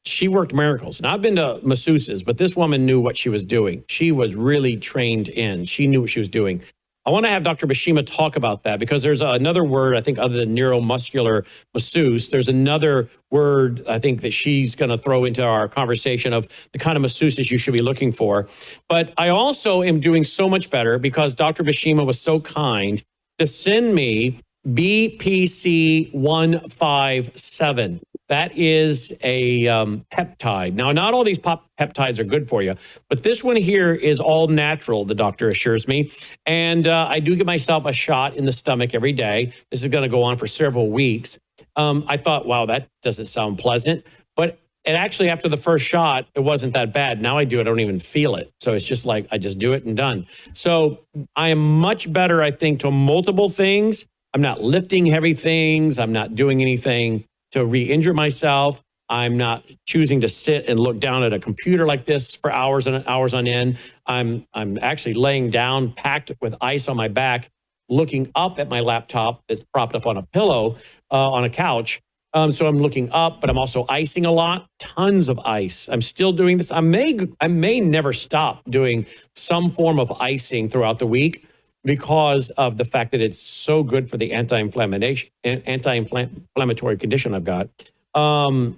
she worked miracles. Now, I've been to masseuses, but this woman knew what she was doing. She was really trained in. She knew what she was doing. I want to have Dr. Bashima talk about that because there's another word, I think, other than neuromuscular masseuse. There's another word, I think, that she's going to throw into our conversation of the kind of masseuses you should be looking for. But I also am doing so much better because Dr. Bashima was so kind to send me BPC 157. That is a peptide. Now, not all these peptides are good for you, but this one here is all natural, the doctor assures me. And I do give myself a shot in the stomach every day. This is going to go on for several weeks. I thought, wow, that doesn't sound pleasant. But and actually, after the first shot, it wasn't that bad. Now I do it, I don't even feel it. So it's just like I just do it and done. So I am much better, I think, to multiple things. I'm not lifting heavy things. I'm not doing anything to re-injure myself. I'm not choosing to sit and look down at a computer like this for hours and hours on end. I'm actually laying down, packed with ice on my back, looking up at my laptop that's propped up on a pillow on a couch. So I'm looking up, but I'm also icing a lot, tons of ice. I'm still doing this. I may never stop doing some form of icing throughout the week because of the fact that it's so good for the anti-inflammatory condition I've got. And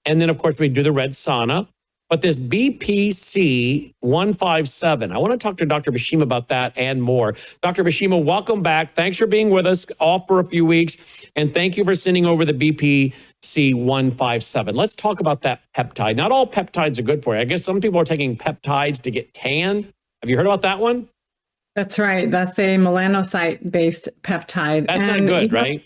then, of course, we do the red sauna. But this BPC 157, I want to talk to Dr. Bashima about that and more. Dr. Bashima, welcome back. Thanks for being with us, off for a few weeks. And thank you for sending over the BPC 157. Let's talk about that peptide. Not all peptides are good for you. I guess some people are taking peptides to get tan. Have you heard about that one? That's right. That's a melanocyte-based peptide. That's not good, right?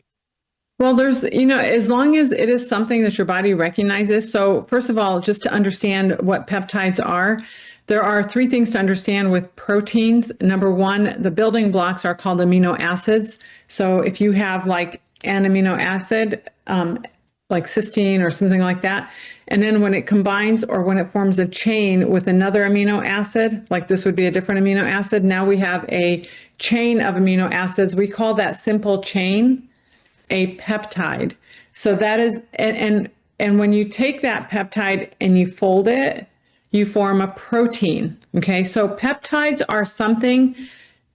Well, there's, as long as it is something that your body recognizes. So first of all, just to understand what peptides are, there are three things to understand with proteins. Number one, the building blocks are called amino acids. So if you have like an amino acid, like cysteine or something like that, and then when it combines or when it forms a chain with another amino acid, like this would be a different amino acid, now we have a chain of amino acids. We call that simple chain a peptide. So that is, and when you take that peptide and you fold it, you form a protein. Okay, so peptides are something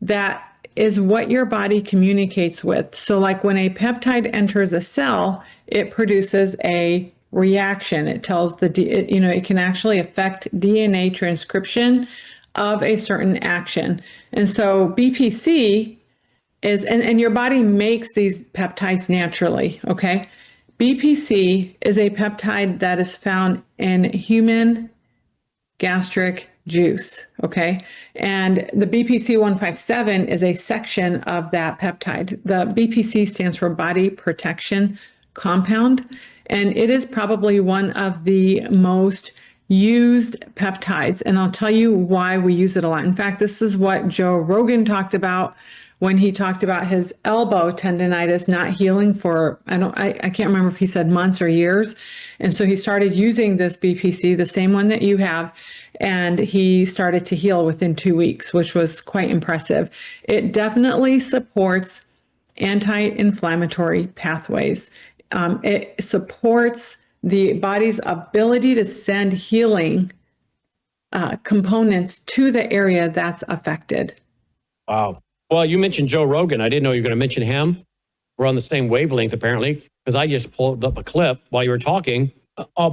that is what your body communicates with. So like when a peptide enters a cell, it produces a reaction. It tells it can actually affect DNA transcription of a certain action. And so BPC is, and your body makes these peptides naturally, okay? BPC is a peptide that is found in human gastric juice, okay? And the BPC 157 is a section of that peptide. The BPC stands for body protection compound, and it is probably one of the most used peptides. And I'll tell you why we use it a lot. In fact, this is what Joe Rogan talked about when he talked about his elbow tendonitis not healing for, I can't remember if he said months or years. And so he started using this BPC, the same one that you have, and he started to heal within 2 weeks, which was quite impressive. It definitely supports anti-inflammatory pathways. It supports the body's ability to send healing components to the area that's affected. Wow. Well, you mentioned Joe Rogan. I didn't know you were going to mention him. We're on the same wavelength, apparently, because I just pulled up a clip while you were talking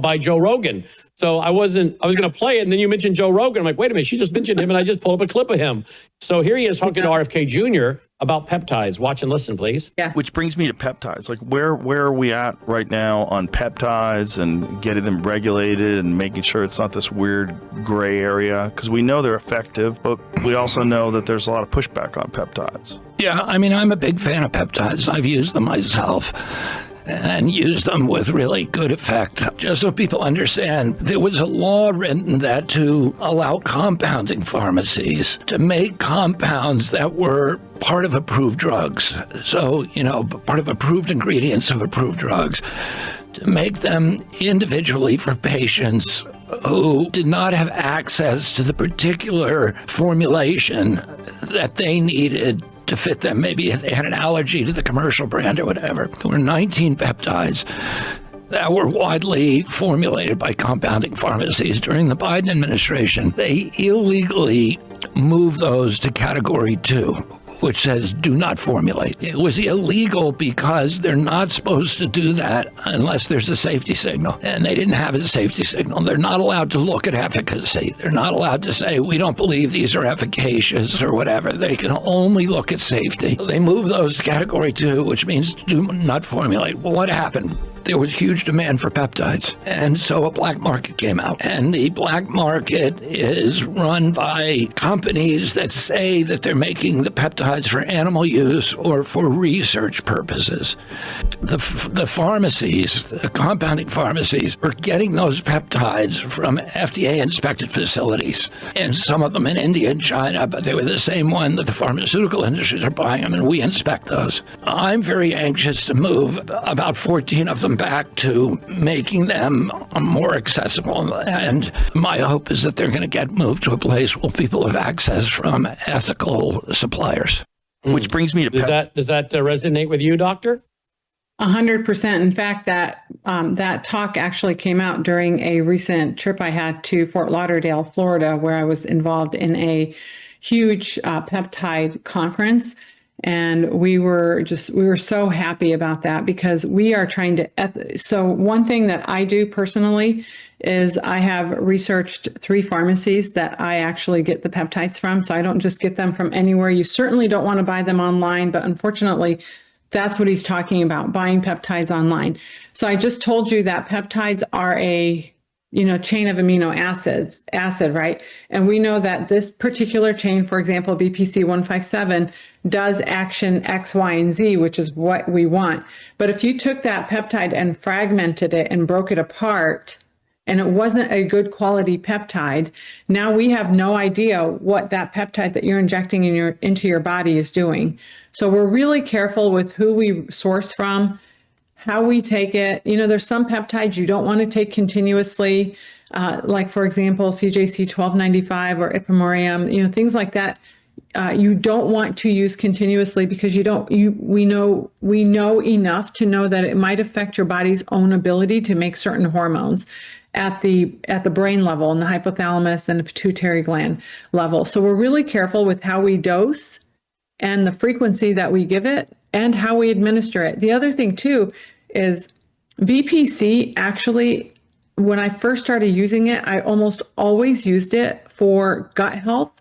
by Joe Rogan. So I was going to play it, and then you mentioned Joe Rogan. I'm like, wait a minute, she just mentioned him, and I just pulled up a clip of him. So here he is talking to RFK Jr. about peptides. Watch and listen, please. Yeah. Which brings me to peptides. Like, where are we at right now on peptides and getting them regulated and making sure it's not this weird gray area? Because we know they're effective, but we also know that there's a lot of pushback on peptides. Yeah, I mean, I'm a big fan of peptides. I've used them myself and used them with really good effect. Just so people understand, there was a law written that to allow compounding pharmacies to make compounds that were part of approved drugs. So, part of approved ingredients of approved drugs, to make them individually for patients who did not have access to the particular formulation that they needed to fit them. Maybe if they had an allergy to the commercial brand or whatever. There were 19 peptides that were widely formulated by compounding pharmacies during the Biden administration, they illegally moved those to Category 2, which says do not formulate. It was illegal because they're not supposed to do that unless there's a safety signal. And they didn't have a safety signal. They're not allowed to look at efficacy. They're not allowed to say, we don't believe these are efficacious or whatever. They can only look at safety. They moved those to Category 2, which means do not formulate. Well, what happened? There was huge demand for peptides, and so a black market came out. And the black market is run by companies that say that they're making the peptides for animal use or for research purposes. The pharmacies, the compounding pharmacies, are getting those peptides from FDA-inspected facilities, and some of them in India and China, but they were the same one that the pharmaceutical industries are buying them, and we inspect those. I'm very anxious to move about 14 of them back to making them more accessible. And my hope is that they're going to get moved to a place where people have access from ethical suppliers. Which brings me to does that resonate with you, Doctor? 100%. In fact, that talk actually came out during a recent trip I had to Fort Lauderdale, Florida, where I was involved in a huge peptide conference. And we were so happy about that because we are trying to. So one thing that I do personally is I have researched 3 pharmacies that I actually get the peptides from. So I don't just get them from anywhere. You certainly don't want to buy them online, but unfortunately, that's what he's talking about, buying peptides online. So I just told you that peptides are a chain of amino acid, right? And we know that this particular chain, for example, BPC 157, does action X, Y, and Z, which is what we want. But if you took that peptide and fragmented it and broke it apart, and it wasn't a good quality peptide, now we have no idea what that peptide that you're injecting into your body is doing. So we're really careful with who we source from, how we take it. There's some peptides you don't want to take continuously, like, for example, CJC 1295 or ipamorelin, things like that. You don't want to use continuously because we know enough to know that it might affect your body's own ability to make certain hormones at the brain level and the hypothalamus and the pituitary gland level. So we're really careful with how we dose and the frequency that we give it and how we administer it. The other thing too is BPC actually, when I first started using it, I almost always used it for gut health.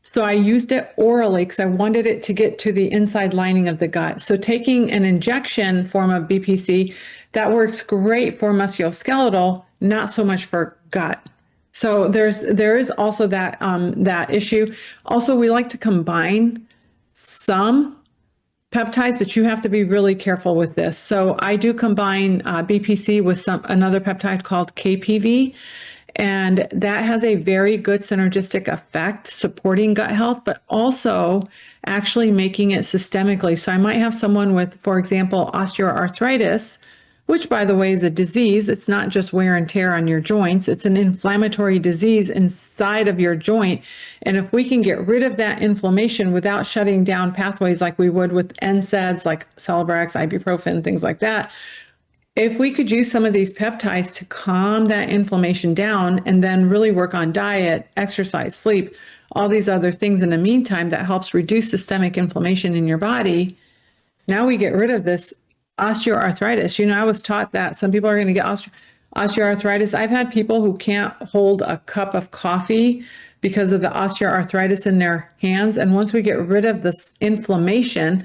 So I used it orally because I wanted it to get to the inside lining of the gut. So taking an injection form of BPC, that works great for musculoskeletal, not so much for gut. So there is also that issue. Also, we like to combine some peptides, but you have to be really careful with this. So I do combine BPC with another peptide called KPV. And that has a very good synergistic effect supporting gut health, but also actually making it systemically. So I might have someone with, for example, osteoarthritis, which, by the way, is a disease. It's not just wear and tear on your joints. It's an inflammatory disease inside of your joint. And if we can get rid of that inflammation without shutting down pathways like we would with NSAIDs, like Celebrex, ibuprofen, things like that, if we could use some of these peptides to calm that inflammation down and then really work on diet, exercise, sleep, all these other things in the meantime that helps reduce systemic inflammation in your body, now we get rid of this osteoarthritis. I was taught that some people are going to get osteoarthritis. I've had people who can't hold a cup of coffee because of the osteoarthritis in their hands. And once we get rid of this inflammation,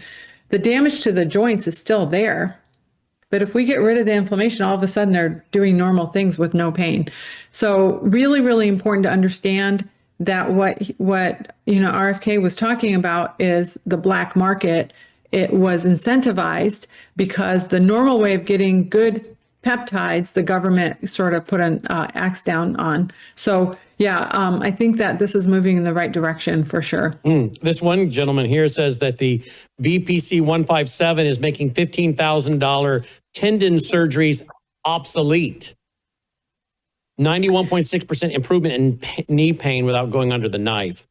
the damage to the joints is still there. But if we get rid of the inflammation, all of a sudden they're doing normal things with no pain. So really, really important to understand that what RFK was talking about is the black market. It was incentivized because the normal way of getting good peptides, the government sort of put an axe down on. So yeah, I think that this is moving in the right direction for sure. This one gentleman here says that the BPC 157 is making $15,000 tendon surgeries obsolete. 91.6% improvement in knee pain without going under the knife.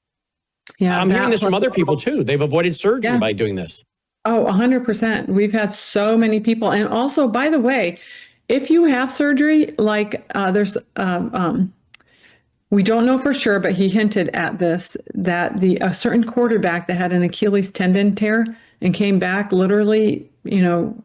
Yeah, I'm hearing this from other people too. They've avoided surgery by doing this. Oh, 100%. We've had so many people. And also, by the way, if you have surgery, like we don't know for sure, but he hinted at this, that a certain quarterback that had an Achilles tendon tear and came back literally,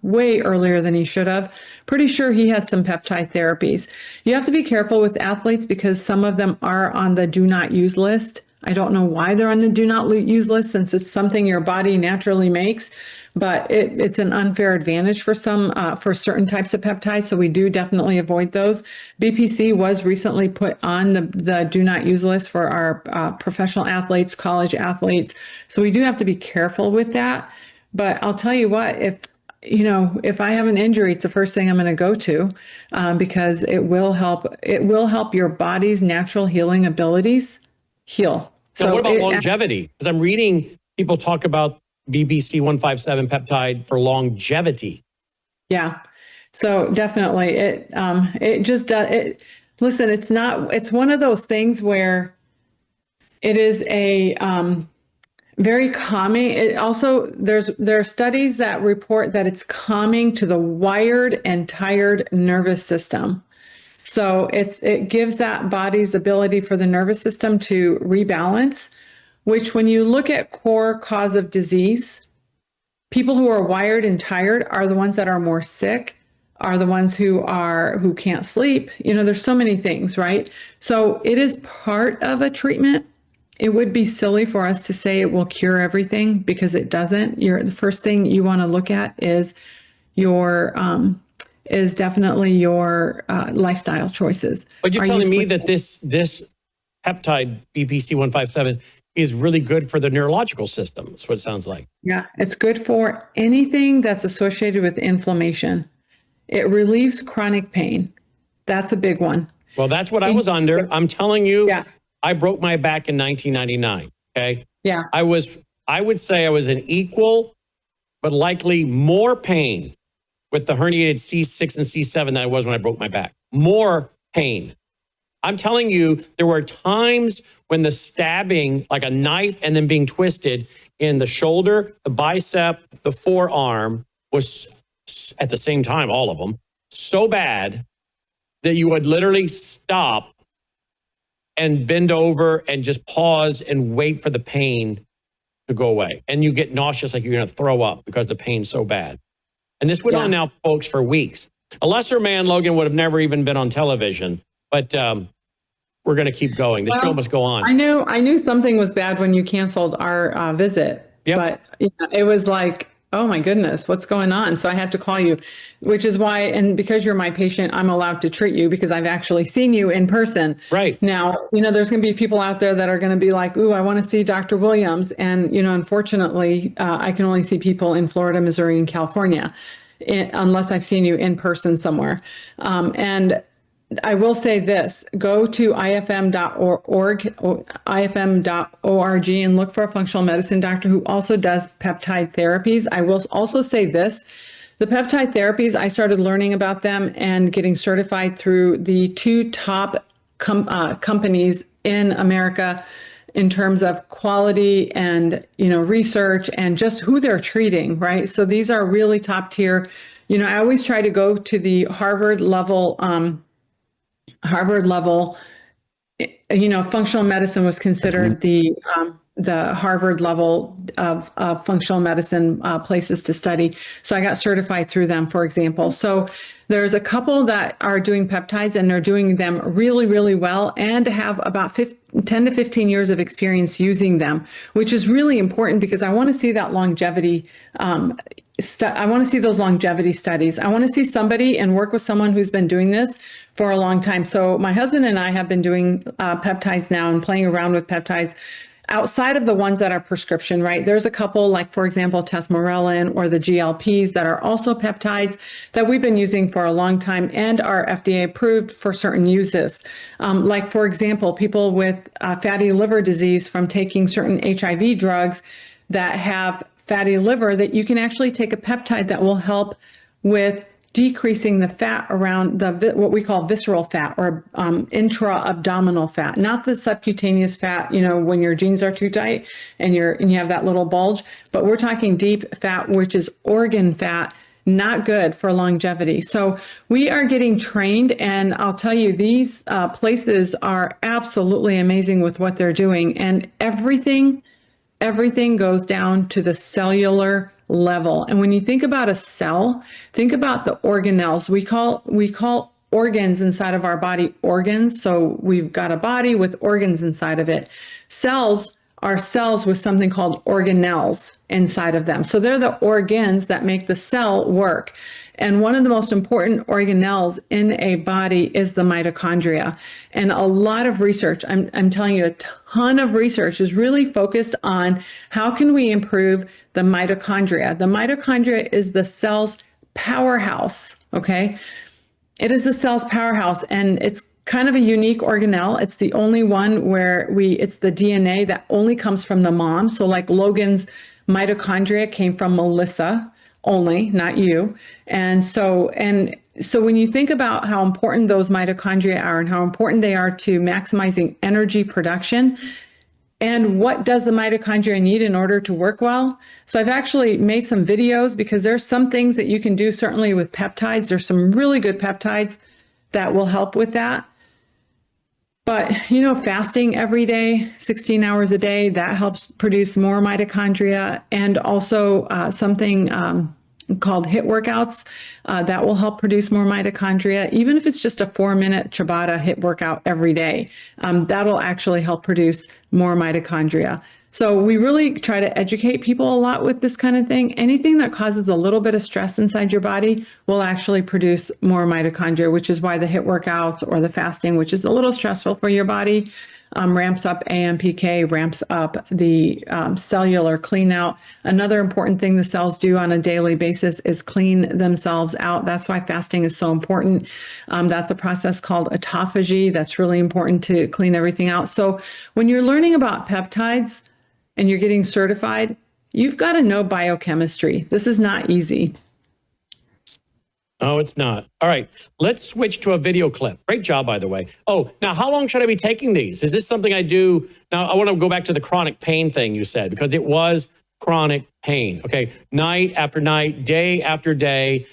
way earlier than he should have. Pretty sure he had some peptide therapies. You have to be careful with athletes because some of them are on the do not use list. I don't know why they're on the do not use list, since it's something your body naturally makes, but it's an unfair advantage for for certain types of peptides. So we do definitely avoid those. BPC was recently put on the do not use list for our professional athletes, college athletes. So we do have to be careful with that. But I'll tell you what, if I have an injury, it's the first thing I'm going to go to because it will help your body's natural healing abilities heal. Now, what about longevity? Because I'm reading people talk about BBC 157 peptide for longevity. Yeah. So definitely it just does. Listen, it's one of those things where it is a very calming. It also, there are studies that report that it's calming to the wired and tired nervous system. So it gives that body's ability for the nervous system to rebalance, which when you look at core cause of disease, people who are wired and tired are the ones that are more sick, are the ones who can't sleep. There's so many things, right? So it is part of a treatment. It would be silly for us to say it will cure everything because it doesn't. The first thing you want to look at is definitely your lifestyle choices. But you're telling me that this peptide BPC 157 is really good for the neurological system. That's what it sounds like. Yeah, it's good for anything that's associated with inflammation. It relieves chronic pain. That's a big one. Well, that's what I was under. I'm telling you, yeah. I broke my back in 1999. Okay. Yeah. I would say I was in equal, but likely more pain with the herniated C6 and C7 than I was when I broke my back. More pain. I'm telling you, there were times when the stabbing, like a knife and then being twisted in the shoulder, the bicep, the forearm was at the same time, all of them, so bad that you would literally stop and bend over and just pause and wait for the pain to go away. And you get nauseous, like you're going to throw up because the pain's so bad. And this went on now, folks, for weeks. A lesser man, Logan, would have never even been on television. But we're going to keep going. The show must go on. I knew something was bad when you canceled our visit. Yep. But it was like, oh my goodness, what's going on? So I had to call you, which is why, and because you're my patient, I'm allowed to treat you because I've actually seen you in person. Right. Now, there's going to be people out there that are going to be like, ooh, I want to see Dr. Williams. And, unfortunately, I can only see people in Florida, Missouri, and California, unless I've seen you in person somewhere. And I will say this, go to ifm.org, and look for a functional medicine doctor who also does peptide therapies. I will also say this, the peptide therapies, I started learning about them and getting certified through the two top companies in America in terms of quality and, research and just who they're treating, right? So these are really top tier. I always try to go to the Harvard level, functional medicine was considered the Harvard level of functional medicine places to study. So I got certified through them, for example. So there's a couple that are doing peptides and they're doing them really, really well and have about 10 to 15 years of experience using them, which is really important because I want to see that longevity. I want to see those longevity studies. I want to see somebody and work with someone who's been doing this for a long time. So my husband and I have been doing peptides now and playing around with peptides outside of the ones that are prescription, right? There's a couple, like, for example, Tesmorelin or the GLPs that are also peptides that we've been using for a long time and are FDA approved for certain uses. Like, for example, people with fatty liver disease from taking certain HIV drugs that have fatty liver, that you can actually take a peptide that will help with decreasing the fat around what we call visceral fat or intra-abdominal fat, not the subcutaneous fat, when your jeans are too tight and you have that little bulge, but we're talking deep fat, which is organ fat, not good for longevity. So we are getting trained, and I'll tell you, these places are absolutely amazing with what they're doing, and everything goes down to the cellular level. And when you think about a cell, think about the organelles. We call organs inside of our body organs. So we've got a body with organs inside of it. Cells are cells with something called organelles inside of them. So they're the organs that make the cell work. And one of the most important organelles in a body is the mitochondria. And a lot of research, I'm telling you, a ton of research is really focused on how can we improve the mitochondria. The mitochondria is the cell's powerhouse, okay? It is the cell's powerhouse, and it's kind of a unique organelle. It's the only one where it's the DNA that only comes from the mom. So like Logan's mitochondria came from Melissa only, not you. And so when you think about how important those mitochondria are and how important they are to maximizing energy production, and what does the mitochondria need in order to work well? So I've actually made some videos because there's some things that you can do certainly with peptides. There's some really good peptides that will help with that. But, fasting every day, 16 hours a day, that helps produce more mitochondria, and also something called HIIT workouts that will help produce more mitochondria. Even if it's just a 4-minute Tabata HIIT workout every day, that'll actually help produce more mitochondria. So we really try to educate people a lot with this kind of thing. Anything that causes a little bit of stress inside your body will actually produce more mitochondria, which is why the HIIT workouts or the fasting, which is a little stressful for your body, ramps up AMPK, ramps up the cellular clean out. Another important thing the cells do on a daily basis is clean themselves out. That's why fasting is so important. That's a process called autophagy. That's really important to clean everything out. So when you're learning about peptides and you're getting certified, you've got to know biochemistry. This is not easy. Oh, it's not. All right, let's switch to a video clip. Great job, by the way. Oh, now how long should I be taking these? Is this something I do? Now, I want to go back to the chronic pain thing you said, because it was chronic pain. Okay, night after night, day after day.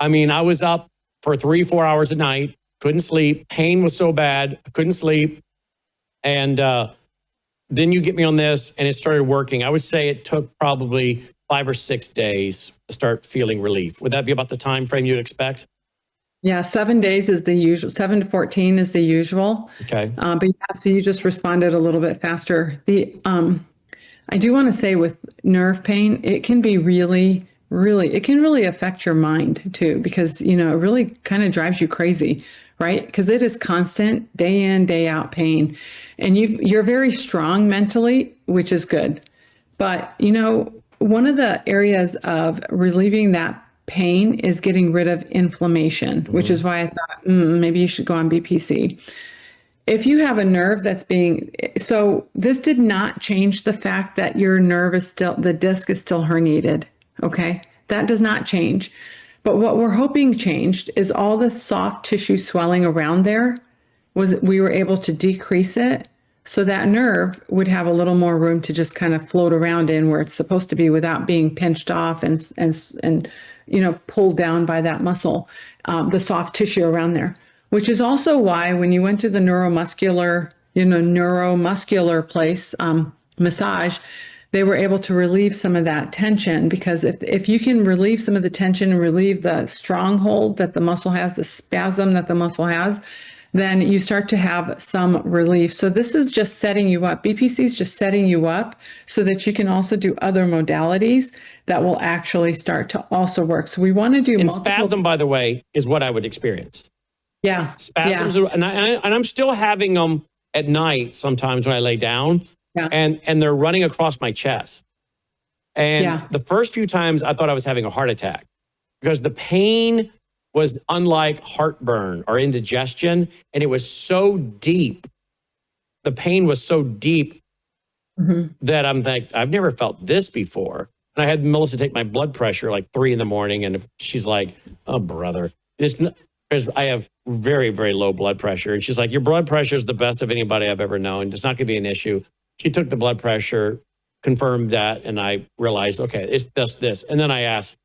I mean, I was up for 3-4 hours a night, couldn't sleep. Pain was so bad, I couldn't sleep. And then you get me on this, and it started working. I would say it took probably 5 or 6 days to start feeling relief. Would that be about the time frame you'd expect? Yeah, 7 days is the usual. 7 to 14 is the usual. Okay. But yeah, so you just responded a little bit faster. I do want to say with nerve pain, it can be really affect your mind too, because it really kind of drives you crazy, right? Because it is constant, day in, day out pain, and you're very strong mentally, which is good. But one of the areas of relieving that pain is getting rid of inflammation, which is why I thought maybe you should go on BPC. If you have a nerve so this did not change the fact that your nerve is the disc is still herniated. Okay. That does not change. But what we're hoping changed is all the soft tissue swelling around there we were able to decrease it. So that nerve would have a little more room to just kind of float around in where it's supposed to be without being pinched off and pulled down by that muscle, the soft tissue around there. Which is also why when you went to the neuromuscular place massage, they were able to relieve some of that tension, because if you can relieve some of the tension and relieve the stronghold that the muscle has, the spasm that the muscle has, then you start to have some relief. So this is just setting you up. BPC is just setting you up so that you can also do other modalities that will actually start to also work. So we want to do spasm, by the way, is what I would experience. Yeah. Spasms, yeah. And I'm still having them at night sometimes when I lay down, and they're running across my chest. And the first few times I thought I was having a heart attack, because the pain was unlike heartburn or indigestion, and it was so deep. The pain was so deep that I'm like, I've never felt this before. And I had Melissa take my blood pressure like 3 a.m, and she's like, "Oh, brother, because I have very, very low blood pressure." And she's like, "Your blood pressure is the best of anybody I've ever known. It's not going to be an issue." She took the blood pressure, confirmed that, and I realized, okay, it's this. And then I asked,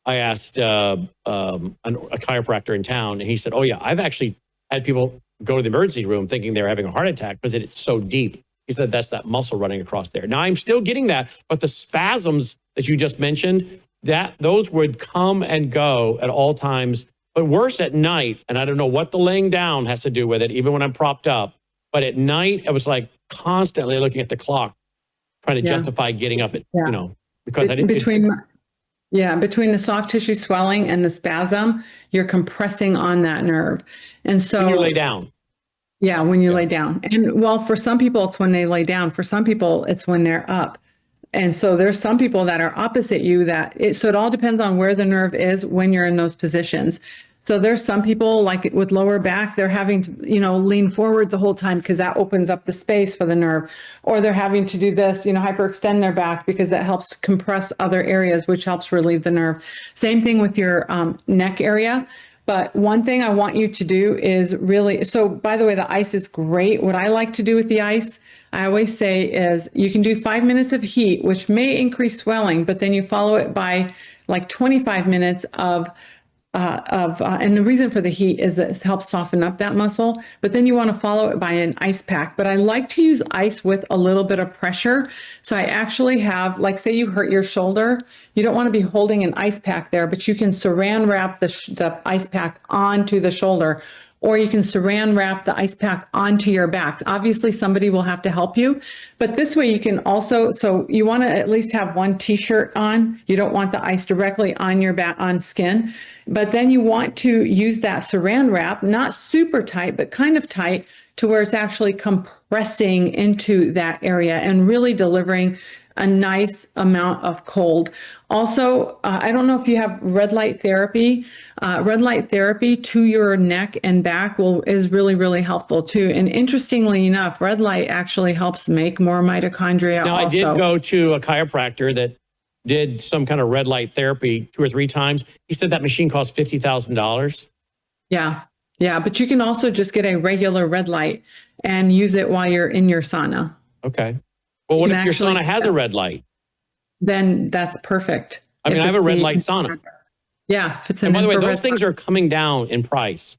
I asked a chiropractor in town, and he said, "Oh yeah, I've actually had people go to the emergency room thinking they're having a heart attack because it's so deep." He said that's that muscle running across there. Now I'm still getting that, but the spasms that you just mentioned, those would come and go at all times, but worse at night. And I don't know what the laying down has to do with it, even when I'm propped up. But at night, I was like constantly looking at the clock, trying to justify getting up at, because I didn't. Between the soft tissue swelling and the spasm, you're compressing on that nerve. And so when you lay down. Yeah, when you lay down. And well, for some people, it's when they lay down. For some people, it's when they're up. And so there's some people that are opposite you so it all depends on where the nerve is when you're in those positions. So there's some people like with lower back, they're having to, lean forward the whole time because that opens up the space for the nerve. Or they're having to do this, hyperextend their back because that helps compress other areas, which helps relieve the nerve. Same thing with your neck area. But one thing I want you to do is so by the way, the ice is great. What I like to do with the ice, I always say is you can do 5 minutes of heat, which may increase swelling, but then you follow it by like 25 minutes and the reason for the heat is that it helps soften up that muscle, but then you want to follow it by an ice pack. But I like to use ice with a little bit of pressure. So I actually have, like, say you hurt your shoulder, you don't want to be holding an ice pack there, but you can saran wrap the ice pack onto the shoulder, or you can saran wrap the ice pack onto your back. Obviously, somebody will have to help you, but this way you can also, so you want to at least have one t-shirt on. You don't want the ice directly on your back, on skin, but then you want to use that saran wrap, not super tight, but kind of tight to where it's actually compressing into that area and really delivering a nice amount of cold. Also, I don't know if you have red light therapy. Red light therapy to your neck and back is really, really helpful too. And interestingly enough, red light actually helps make more mitochondria. Now, I did go to a chiropractor that did some kind of red light therapy 2 or 3 times. He said that machine cost $50,000. Yeah. Yeah. But you can also just get a regular red light and use it while you're in your sauna. Okay. Well, what if your sauna has a red light? Then that's perfect. I mean, I have a red light sauna. Yeah. If it's and by the way, those things are coming down in price.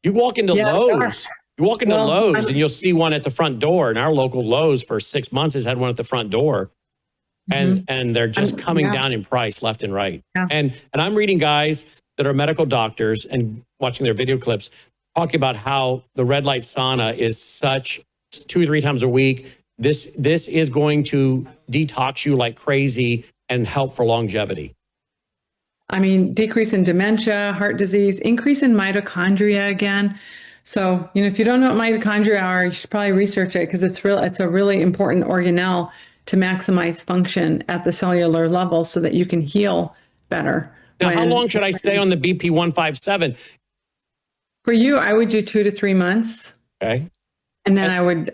You walk into Lowe's. You walk into Lowe's and you'll see one at the front door. And our local Lowe's for 6 months has had one at the front door. And they're just coming down in price left and right. Yeah. And I'm reading guys that are medical doctors and watching their video clips talking about how the red light sauna is such 2 or 3 times a week. This is going to detox you like crazy and help for longevity. I mean, decrease in dementia, heart disease, increase in mitochondria again. So, if you don't know what mitochondria are, you should probably research it because it's a really important organelle to maximize function at the cellular level so that you can heal better. Now, how long should I stay on the BP 157? For you, I would do 2 to 3 months. Okay. And then I would,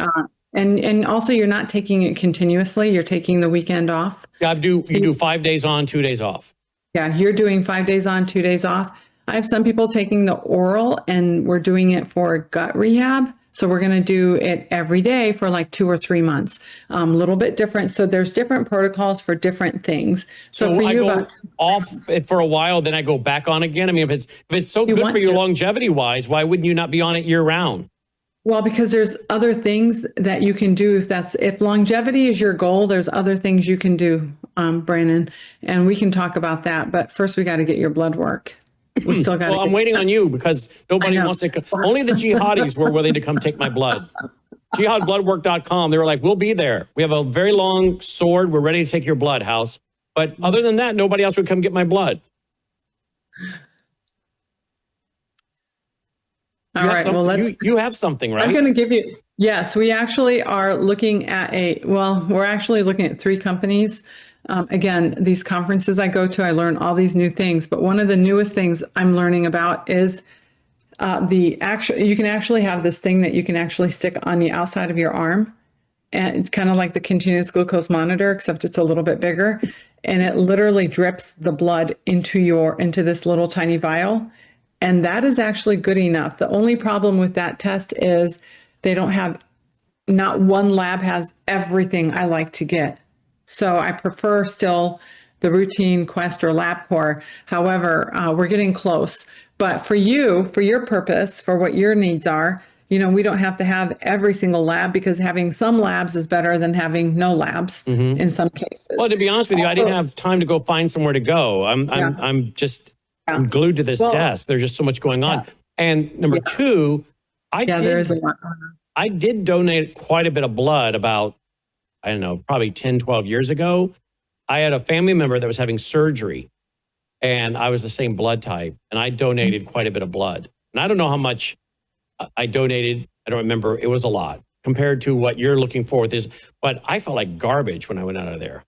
and also you're not taking it continuously. You're taking the weekend off. Yeah, you do 5 days on, 2 days off. Yeah, you're doing 5 days on, 2 days off. I have some people taking the oral and we're doing it for gut rehab. So we're going to do it every day for like 2 or 3 months. A little bit different. So there's different protocols for different things. So for I you, go off for a while, then I go back on again. I mean, if it's so good for you longevity wise, why wouldn't you not be on it year round? Well, because there's other things that you can do. If longevity is your goal, there's other things you can do, Brandon, and we can talk about that. But first we got to get your blood work. We still got. Well, I'm waiting on you because nobody wants to. Only the jihadis were willing to come take my blood. Jihadbloodwork.com. They were like, "We'll be there. We have a very long sword. We're ready to take your blood, House." But other than that, nobody else would come get my blood. All right. Well, you have something, right? I'm going to give you. Yes, we actually are looking at we're actually looking at 3 companies. Again, these conferences I go to, I learn all these new things. But one of the newest things I'm learning about is you can actually have this thing that you can actually stick on the outside of your arm, and kind of like the continuous glucose monitor, except it's a little bit bigger, and it literally drips the blood into this little tiny vial. And that is actually good enough. The only problem with that test is not one lab has everything I like to get. So I prefer still the routine Quest or LabCorp. However, we're getting close. But for you, for your purpose, for what your needs are, you know, we don't have to have every single lab, because having some labs is better than having no labs in some cases. Well, to be honest with you, I didn't have time to go find somewhere to go. I'm glued to this desk. There's just so much going on. And number two, there is a lot going on. I did donate quite a bit of blood about, I don't know, probably 10, 12 years ago. I had a family member that was having surgery, and I was the same blood type, and I donated quite a bit of blood. And I don't know how much I donated. I don't remember. It was a lot compared to what you're looking for with this, but I felt like garbage when I went out of there.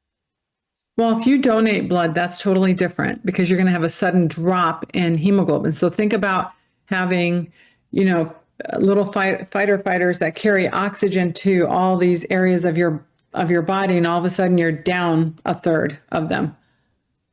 Well, if you donate blood, that's totally different, because you're going to have a sudden drop in hemoglobin. So think about having, you know, little fighter fighters that carry oxygen to all these areas of your body, and all of a sudden you're down a third of them.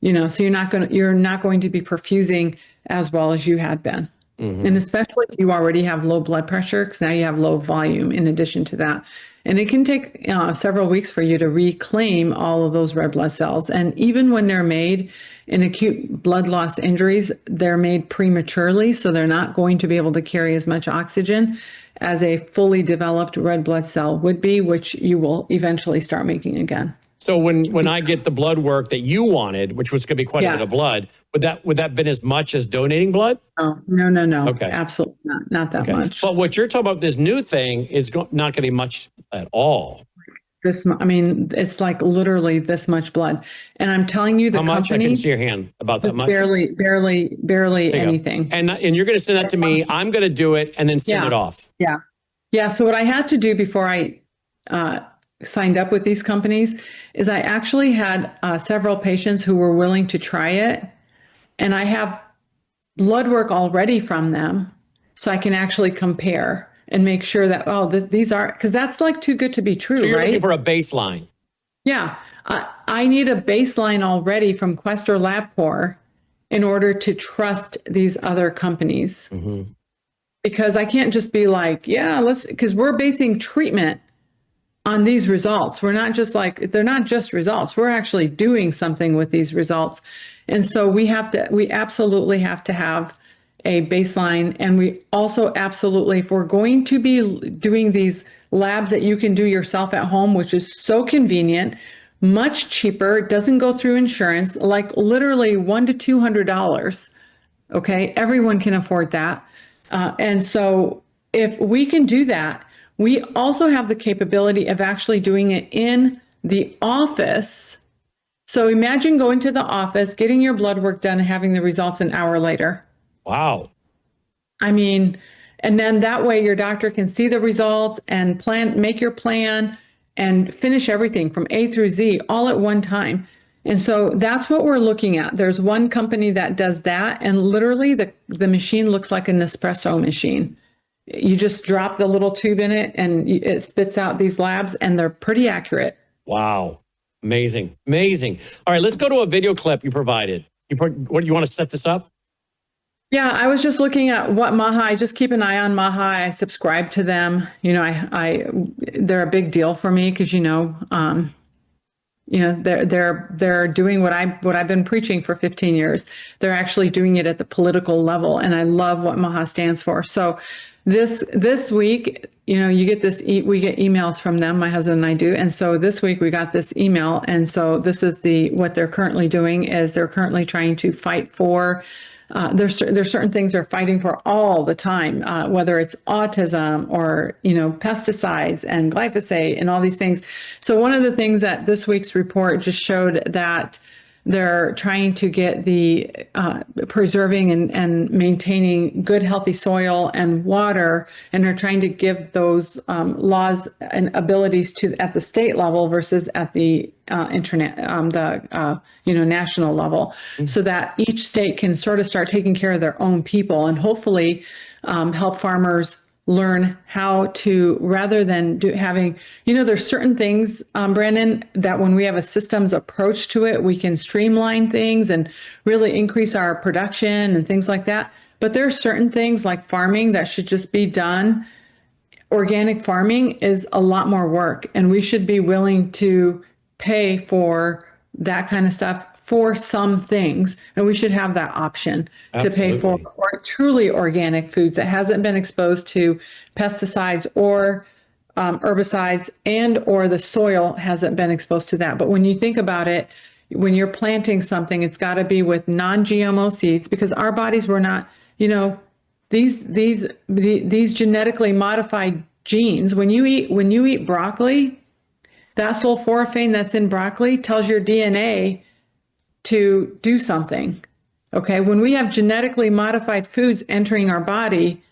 You know, so you're not going to be perfusing as well as you had been. And especially if you already have low blood pressure, because now you have low volume in addition to that. And it can take several weeks for you to reclaim all of those red blood cells. And even when they're made in acute blood loss injuries, they're made prematurely, so they're not going to be able to carry as much oxygen as a fully developed red blood cell would be, which you will eventually start making again. So when I get the blood work that you wanted, which was going to be quite a bit of blood, would that been as much as donating blood? Oh, no. Okay. Absolutely not that much. But what you're talking about, this new thing, is not going to be much at all. It's like literally this much blood. And I'm telling you, the company... How much? I can see your hand. About that much? Barely anything. And you're going to send that to me. I'm going to do it and then send it off. Yeah. So what I had to do before I signed up with these companies is I actually had several patients who were willing to try it. And I have blood work already from them, so I can actually compare and make sure that, these are, because that's like too good to be true, right? So you're looking for a baseline. Yeah. I need a baseline already from Quest or LabCorp in order to trust these other companies. Because I can't just be like, because we're basing treatment on these results. We're not just like, they're not just results. We're actually doing something with these results. And so we absolutely have to have a baseline. And we also absolutely, if we're going to be doing these labs that you can do yourself at home, which is so convenient, much cheaper, doesn't go through insurance, like literally $100 to $200. Okay. Everyone can afford that. And so if we can do that, we also have the capability of actually doing it in the office. So imagine going to the office, getting your blood work done, and having the results an hour later. Wow. I mean, and then that way your doctor can see the results and make your plan and finish everything from A through Z all at one time. And so that's what we're looking at. There's one company that does that, and literally the machine looks like an espresso machine. You just drop the little tube in it and it spits out these labs, and they're pretty accurate. Wow. Amazing. All right, let's go to a video clip you provided. You want to set this up? Yeah, I was just looking at what Maha, I just keep an eye on Maha. I subscribe to them. You know, they're a big deal for me because, they're doing what I've been preaching for 15 years. They're actually doing it at the political level. And I love what Maha stands for. So this week, we get emails from them, my husband and I do. And so this week we got this email. And so this is what they're currently doing is they're currently trying to fight for, there's certain things they're fighting for all the time, whether it's autism or, pesticides and glyphosate and all these things. So one of the things that this week's report just showed that they're trying to get the preserving and maintaining good, healthy soil and water, and they're trying to give those laws and abilities at the state level versus at the national level, so that each state can sort of start taking care of their own people and hopefully help farmers learn how to, rather than having, there's certain things, Brandon, that when we have a systems approach to it, we can streamline things and really increase our production and things like that. But there are certain things like farming that should just be done. Organic farming is a lot more work, and we should be willing to pay for that kind of stuff for some things, and we should have that option to pay for truly organic foods that hasn't been exposed to pesticides or herbicides, and or the soil hasn't been exposed to that. But when you think about it, when you're planting something, it's got to be with non-GMO seeds, because our bodies were not, you know, these genetically modified genes. When you eat broccoli, that sulforaphane that's in broccoli tells your DNA to do something. Okay, when we have genetically modified foods entering our body,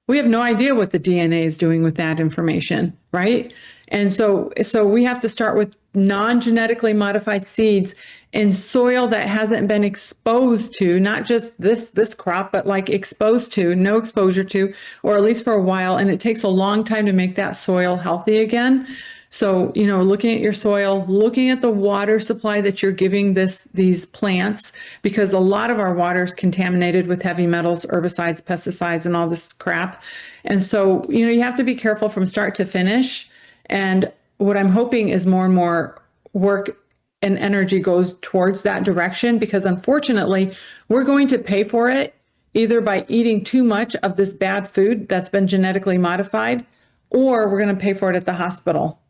we have no idea what the DNA is doing with that information, right? And so we have to start with non-genetically modified seeds in soil that hasn't been exposed to, not just this crop, but like exposed to, no exposure to, or at least for a while. And it takes a long time to make that soil healthy again. So, you know, looking at your soil, looking at the water supply that you're giving these plants, because a lot of our water is contaminated with heavy metals, herbicides, pesticides, and all this crap. And so, you know, you have to be careful from start to finish. And what I'm hoping is more and more work and energy goes towards that direction, because unfortunately, we're going to pay for it either by eating too much of this bad food that's been genetically modified, or we're going to pay for it at the hospital.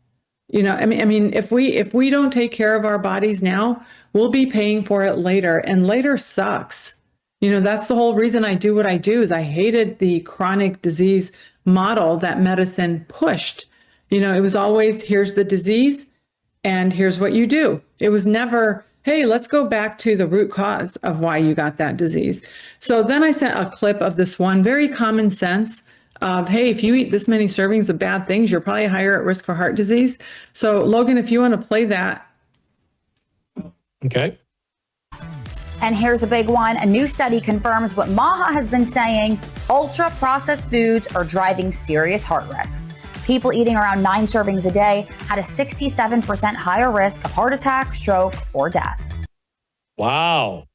You know, I mean, if we don't take care of our bodies now, we'll be paying for it later, and later sucks. You know, that's the whole reason I do what I do, is I hated the chronic disease model that medicine pushed. You know, it was always, here's the disease and here's what you do. It was never, hey, let's go back to the root cause of why you got that disease. So then I sent a clip of this one very common sense of, hey, if you eat this many servings of bad things, you're probably higher at risk for heart disease. So Logan, if you want to play that. Okay. And here's a big one. A new study confirms what Maha has been saying. Ultra-processed foods are driving serious heart risks. People eating around 9 servings a day had a 67% higher risk of heart attack, stroke, or death. Wow.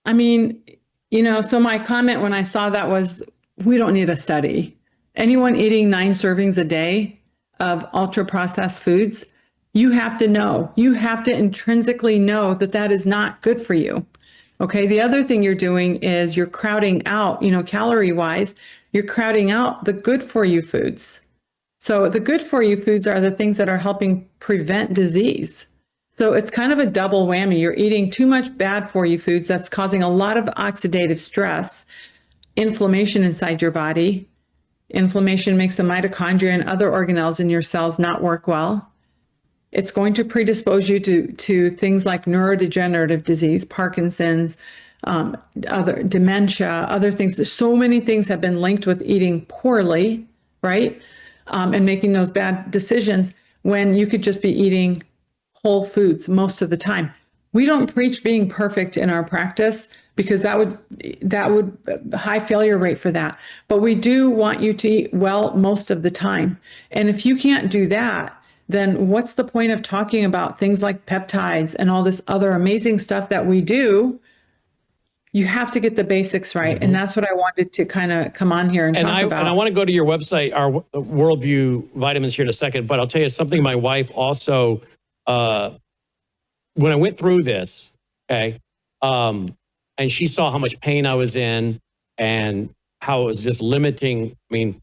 I mean, you know, so my comment when I saw that was, we don't need a study. Anyone eating 9 servings a day of ultra-processed foods, you have to know. You have to intrinsically know that that is not good for you. Okay, the other thing you're doing is you're crowding out, you know, calorie-wise, you're crowding out the good for you foods. So the good for you foods are the things that are helping prevent disease. So it's kind of a double whammy. You're eating too much bad for you foods that's causing a lot of oxidative stress, inflammation inside your body. Inflammation makes the mitochondria and other organelles in your cells not work well. It's going to predispose you to things like neurodegenerative disease, Parkinson's, other dementia, other things. There's so many things have been linked with eating poorly, right? And making those bad decisions when you could just be eating whole foods most of the time. We don't preach being perfect in our practice, because that would high failure rate for that. But we do want you to eat well most of the time. And if you can't do that, then what's the point of talking about things like peptides and all this other amazing stuff that we do? You have to get the basics right. And that's what I wanted to kind of come on here and talk about. And I want to go to your website, our Worldview Vitamins, here in a second. But I'll tell you something my wife also, when I went through this, okay, and she saw how much pain I was in and how it was just limiting. I mean,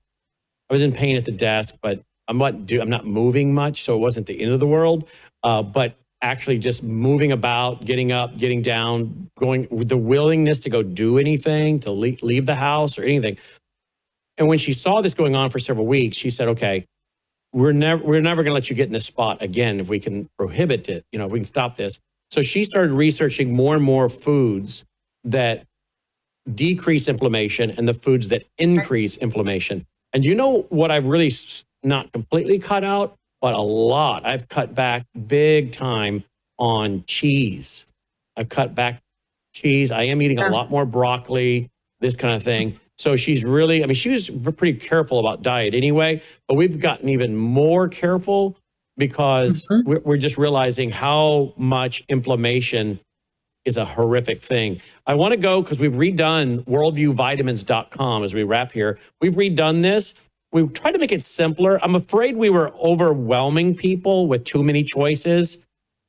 I was in pain at the desk, but I'm not moving much, so it wasn't the end of the world. But actually just moving about, getting up, getting down, going with the willingness to go do anything, to leave the house or anything. And when she saw this going on for several weeks, she said, okay, we're never going to let you get in this spot again if we can prohibit it, you know, if we can stop this. So she started researching more and more foods that decrease inflammation and the foods that increase inflammation. And you know what I've really not completely cut out, but a lot. I've cut back big time on cheese. I've cut back cheese. I am eating a lot more broccoli, this kind of thing. So she's really, I mean, she was pretty careful about diet anyway, but we've gotten even more careful because we're just realizing how much inflammation is a horrific thing. I want to go, because we've redone worldviewvitamins.com as we wrap here. We've redone this. We've tried to make it simpler. I'm afraid we were overwhelming people with too many choices.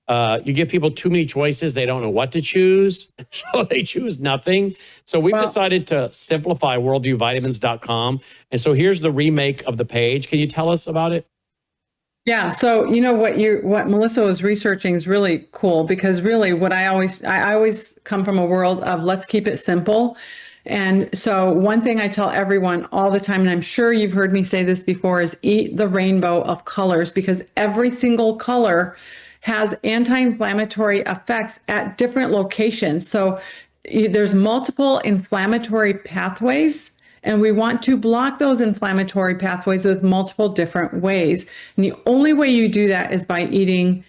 You give people too many choices. They don't know what to choose. So they choose nothing. So we've decided to simplify worldviewvitamins.com. And so here's the remake of the page. Can you tell us about it? Yeah. So, you know, what Melissa was researching is really cool, because really what I always come from a world of let's keep it simple. And so one thing I tell everyone all the time, and I'm sure you've heard me say this before, is eat the rainbow of colors, because every single color has anti-inflammatory effects at different locations. So there's multiple inflammatory pathways, and we want to block those inflammatory pathways with multiple different ways. And the only way you do that is by eating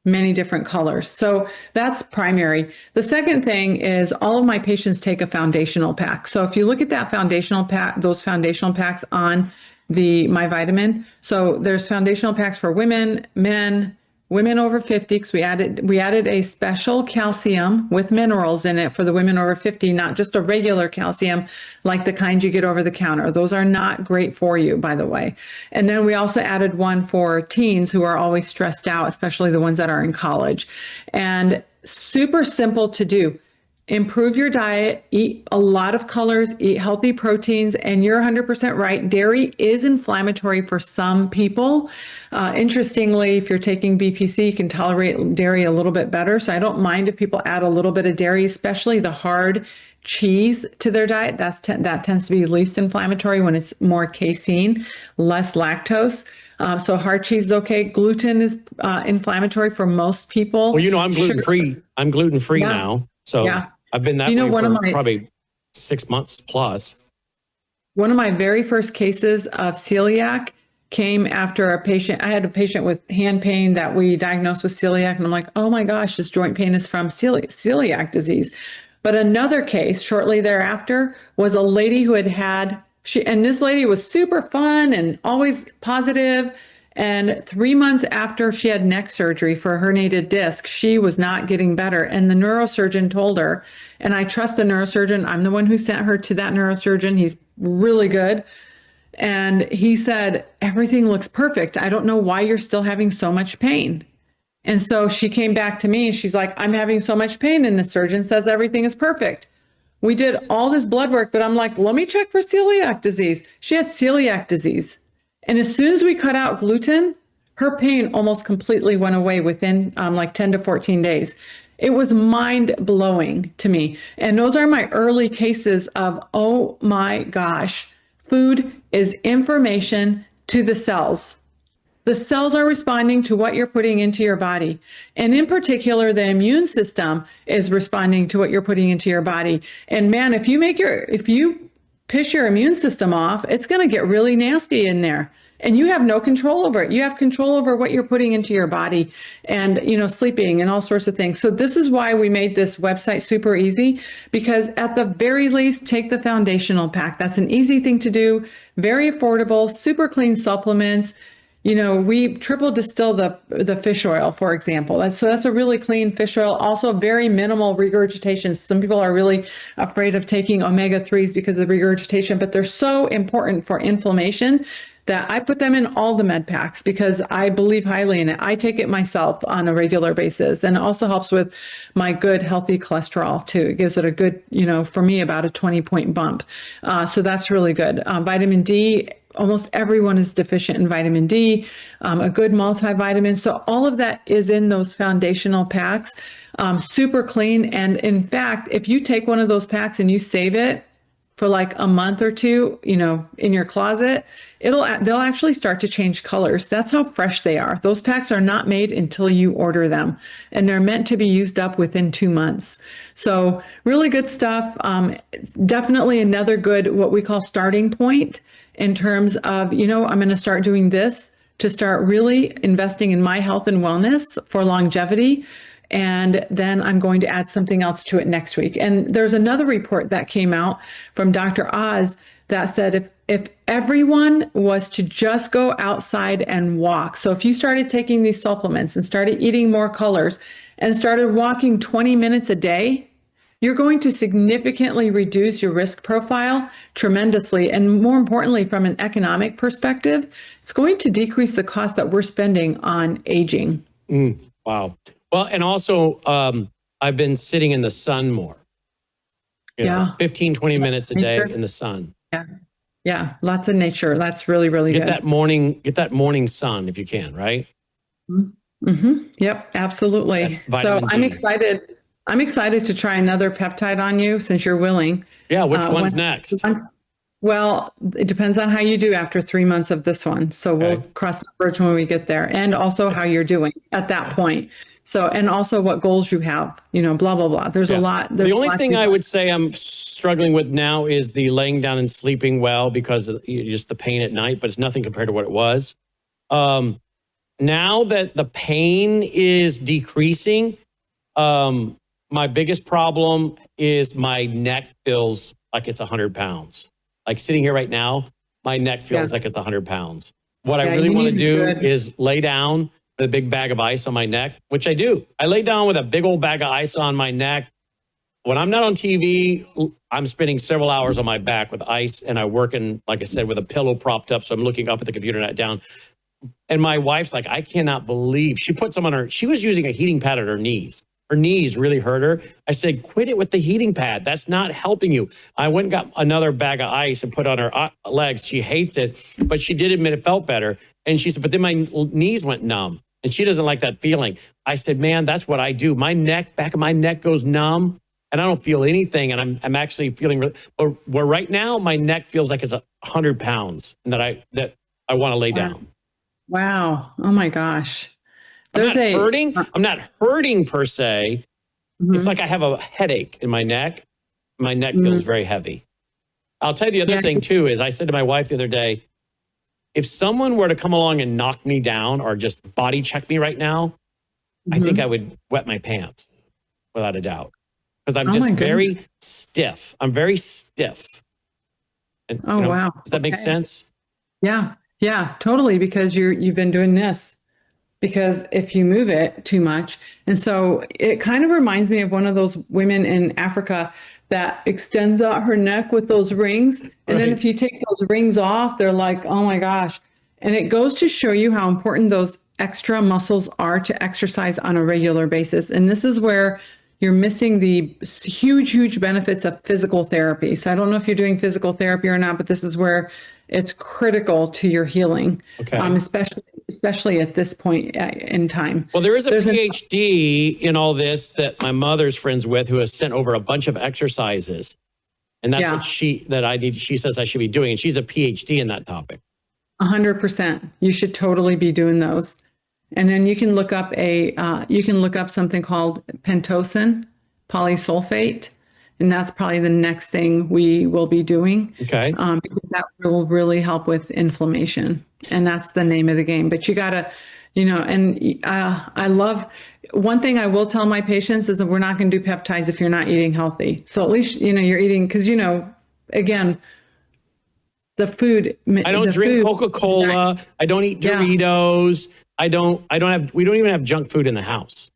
many different colors. So that's primary. The second thing is all of my patients take a foundational pack. So if you look at that foundational pack, those foundational packs on the MyVitamin, so there's foundational packs for women, men, women over 50, because we added a special calcium with minerals in it for the women over 50, not just a regular calcium like the kind you get over the counter. Those are not great for you, by the way. And then we also added one for teens who are always stressed out, especially the ones that are in college. And super simple to do. Improve your diet, eat a lot of colors, eat healthy proteins, and you're 100% right. Dairy is inflammatory for some people. Interestingly, if you're taking BPC, you can tolerate dairy a little bit better. So I don't mind if people add a little bit of dairy, especially the hard cheese to their diet. That tends to be least inflammatory when it's more casein, less lactose. So hard cheese is okay. Gluten is inflammatory for most people. Well, you know, I'm gluten-free. I'm gluten-free now. So I've been that way for probably 6 months plus. One of my very first cases of celiac came after I had a patient with hand pain that we diagnosed with celiac. And I'm like, oh my gosh, this joint pain is from celiac disease. But another case shortly thereafter was a lady who and this lady was super fun and always positive. And 3 months after she had neck surgery for a herniated disc, she was not getting better. And the neurosurgeon told her, and I trust the neurosurgeon, I'm the one who sent her to that neurosurgeon. He's really good. And he said, everything looks perfect. I don't know why you're still having so much pain. And so she came back to me and she's like, I'm having so much pain. And the surgeon says everything is perfect. We did all this blood work, but I'm like, let me check for celiac disease. She had celiac disease. And as soon as we cut out gluten, her pain almost completely went away within like 10 to 14 days. It was mind blowing to me. And those are my early cases of, oh my gosh, food is information to the cells. The cells are responding to what you're putting into your body. And in particular, the immune system is responding to what you're putting into your body. And man, if you piss your immune system off, it's going to get really nasty in there. And you have no control over it. You have control over what you're putting into your body and, sleeping and all sorts of things. So this is why we made this website super easy, because at the very least, take the foundational pack. That's an easy thing to do, very affordable, super clean supplements. We triple distill the fish oil, for example. That's a really clean fish oil. Also very minimal regurgitation. Some people are really afraid of taking omega-3s because of regurgitation, but they're so important for inflammation that I put them in all the med packs because I believe highly in it. I take it myself on a regular basis, and it also helps with my good healthy cholesterol too. It gives it a good, for me, about a 20-point bump. So that's really good. Vitamin D, almost everyone is deficient in vitamin D, a good multivitamin. So all of that is in those foundational packs, super clean. And in fact, if you take one of those packs and you save it for like a month or two, in your closet, they'll actually start to change colors. That's how fresh they are. Those packs are not made until you order them, and they're meant to be used up within 2 months. So really good stuff. Definitely another good, what we call starting point in terms of, I'm going to start doing this to start really investing in my health and wellness for longevity. And then I'm going to add something else to it next week. And there's another report that came out from Dr. Oz that said if everyone was to just go outside and walk, so if you started taking these supplements and started eating more colors and started walking 20 minutes a day, you're going to significantly reduce your risk profile tremendously. And more importantly, from an economic perspective, it's going to decrease the cost that we're spending on aging. Wow. Well, and also I've been sitting in the sun more. You know, 15, 20 minutes a day in the sun. Yeah. Yeah. Lots of nature. That's really, really Get good. get that morning sun if you can, right? Mm-hmm. Yep, absolutely. So vitamin I'm D. excited. I'm excited to try another peptide on you since you're willing. Yeah, which one's next? Well, it depends on how you do after 3 months of this one. So we'll cross the bridge when we get there, and also how you're doing at that point. So, and also what goals you have, you know, blah, blah, blah. There's a lot. The only thing I would say I'm struggling with now is the laying down and sleeping well because of just the pain at night, but it's nothing compared to what it was. Now that the pain is decreasing, my biggest problem is my neck feels like it's 100 pounds. Like sitting here right now, my neck feels like it's 100 pounds. What I really want to do is lay down with a big bag of ice on my neck, which I do. I lay down with a big old bag of ice on my neck. When I'm not on TV, I'm spending several hours on my back with ice, and I work in, like I said, with a pillow propped up, so I'm looking up at the computer, not down. And my wife's like, I cannot believe she put some on her. She was using a heating pad at her knees. Her knees really hurt her. I said, quit it with the heating pad. That's not helping you. I went and got another bag of ice and put on her legs. She hates it, but she did admit it felt better. And she said, but then my knees went numb, and she doesn't like that feeling. I said, man, that's what I do. My neck, back of my neck goes numb, and I don't feel anything. And I'm actually feeling, where right now my neck feels like it's 100 pounds, and that I want to lay down. Wow. Oh my gosh. I'm not hurting per se. It's like I have a headache in my neck. My neck feels very heavy. I'll tell you the other thing too, is I said to my wife the other day, if someone were to come along and knock me down or just body check me right now, I think I would wet my pants without a doubt. Because I'm just very stiff. I'm very stiff. And, wow. Does that make sense? Yeah. Yeah, totally. Because you've been doing this. Because if you move it too much. And so it kind of reminds me of one of those women in Africa that extends out her neck with those rings. And then if you take those rings off, they're like, oh my gosh. And it goes to show you how important those extra muscles are to exercise on a regular basis. And this is where you're missing the huge, huge benefits of physical therapy. So I don't know if you're doing physical therapy or not, but this is where it's critical to your healing, especially at this point in time. Well, there's a PhD in all this that my mother's friends with, who has sent over a bunch of exercises, and that's what she says I should be doing, and she's a PhD in that topic. 100%. You should totally be doing those. And then you can look up something called Pentosan polysulfate. And that's probably the next thing we will be doing. Okay. Because that will really help with inflammation. And that's the name of the game. But you got to, and I love, one thing I will tell my patients is that we're not going to do peptides if you're not eating healthy. So at least, you're eating, because, again, the food. I don't drink Coca-Cola. I don't eat Doritos. We don't even have junk food in the house.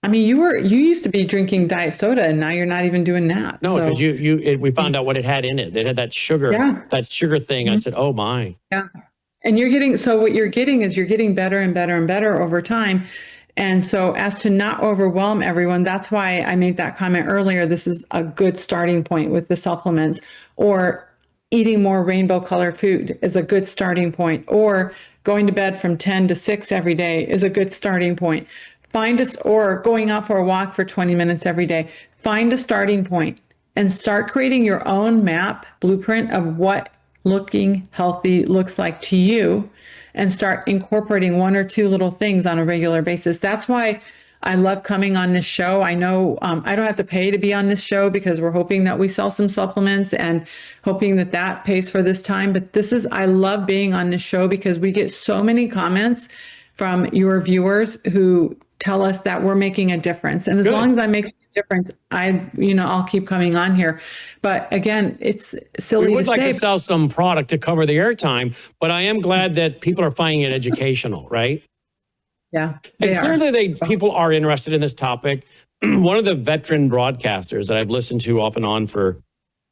I mean, you used to be drinking diet soda, and now you're not even doing that. No, because we found out what it had in it. It had that sugar, thing. I said, oh my. Yeah. And what you're getting is you're getting better and better and better over time. And so as to not overwhelm everyone, that's why I made that comment earlier. This is a good starting point with the supplements, or eating more rainbow colored food is a good starting point, or going to bed from 10 to 6 every day is a good starting point. Or going out for a walk for 20 minutes every day. Find a starting point and start creating your own blueprint of what looking healthy looks like to you, and start incorporating one or two little things on a regular basis. That's why I love coming on this show. I know I don't have to pay to be on this show, because we're hoping that we sell some supplements and hoping that pays for this time. But I love being on this show because we get so many comments from your viewers who tell us that we're making a difference. And as long as I make a difference, I'll keep coming on here. But again, it's silly to say. We would like to sell some product to cover the airtime, but I am glad that people are finding it educational, right? Yeah. And clearly people are interested in this topic. One of the veteran broadcasters that I've listened to off and on for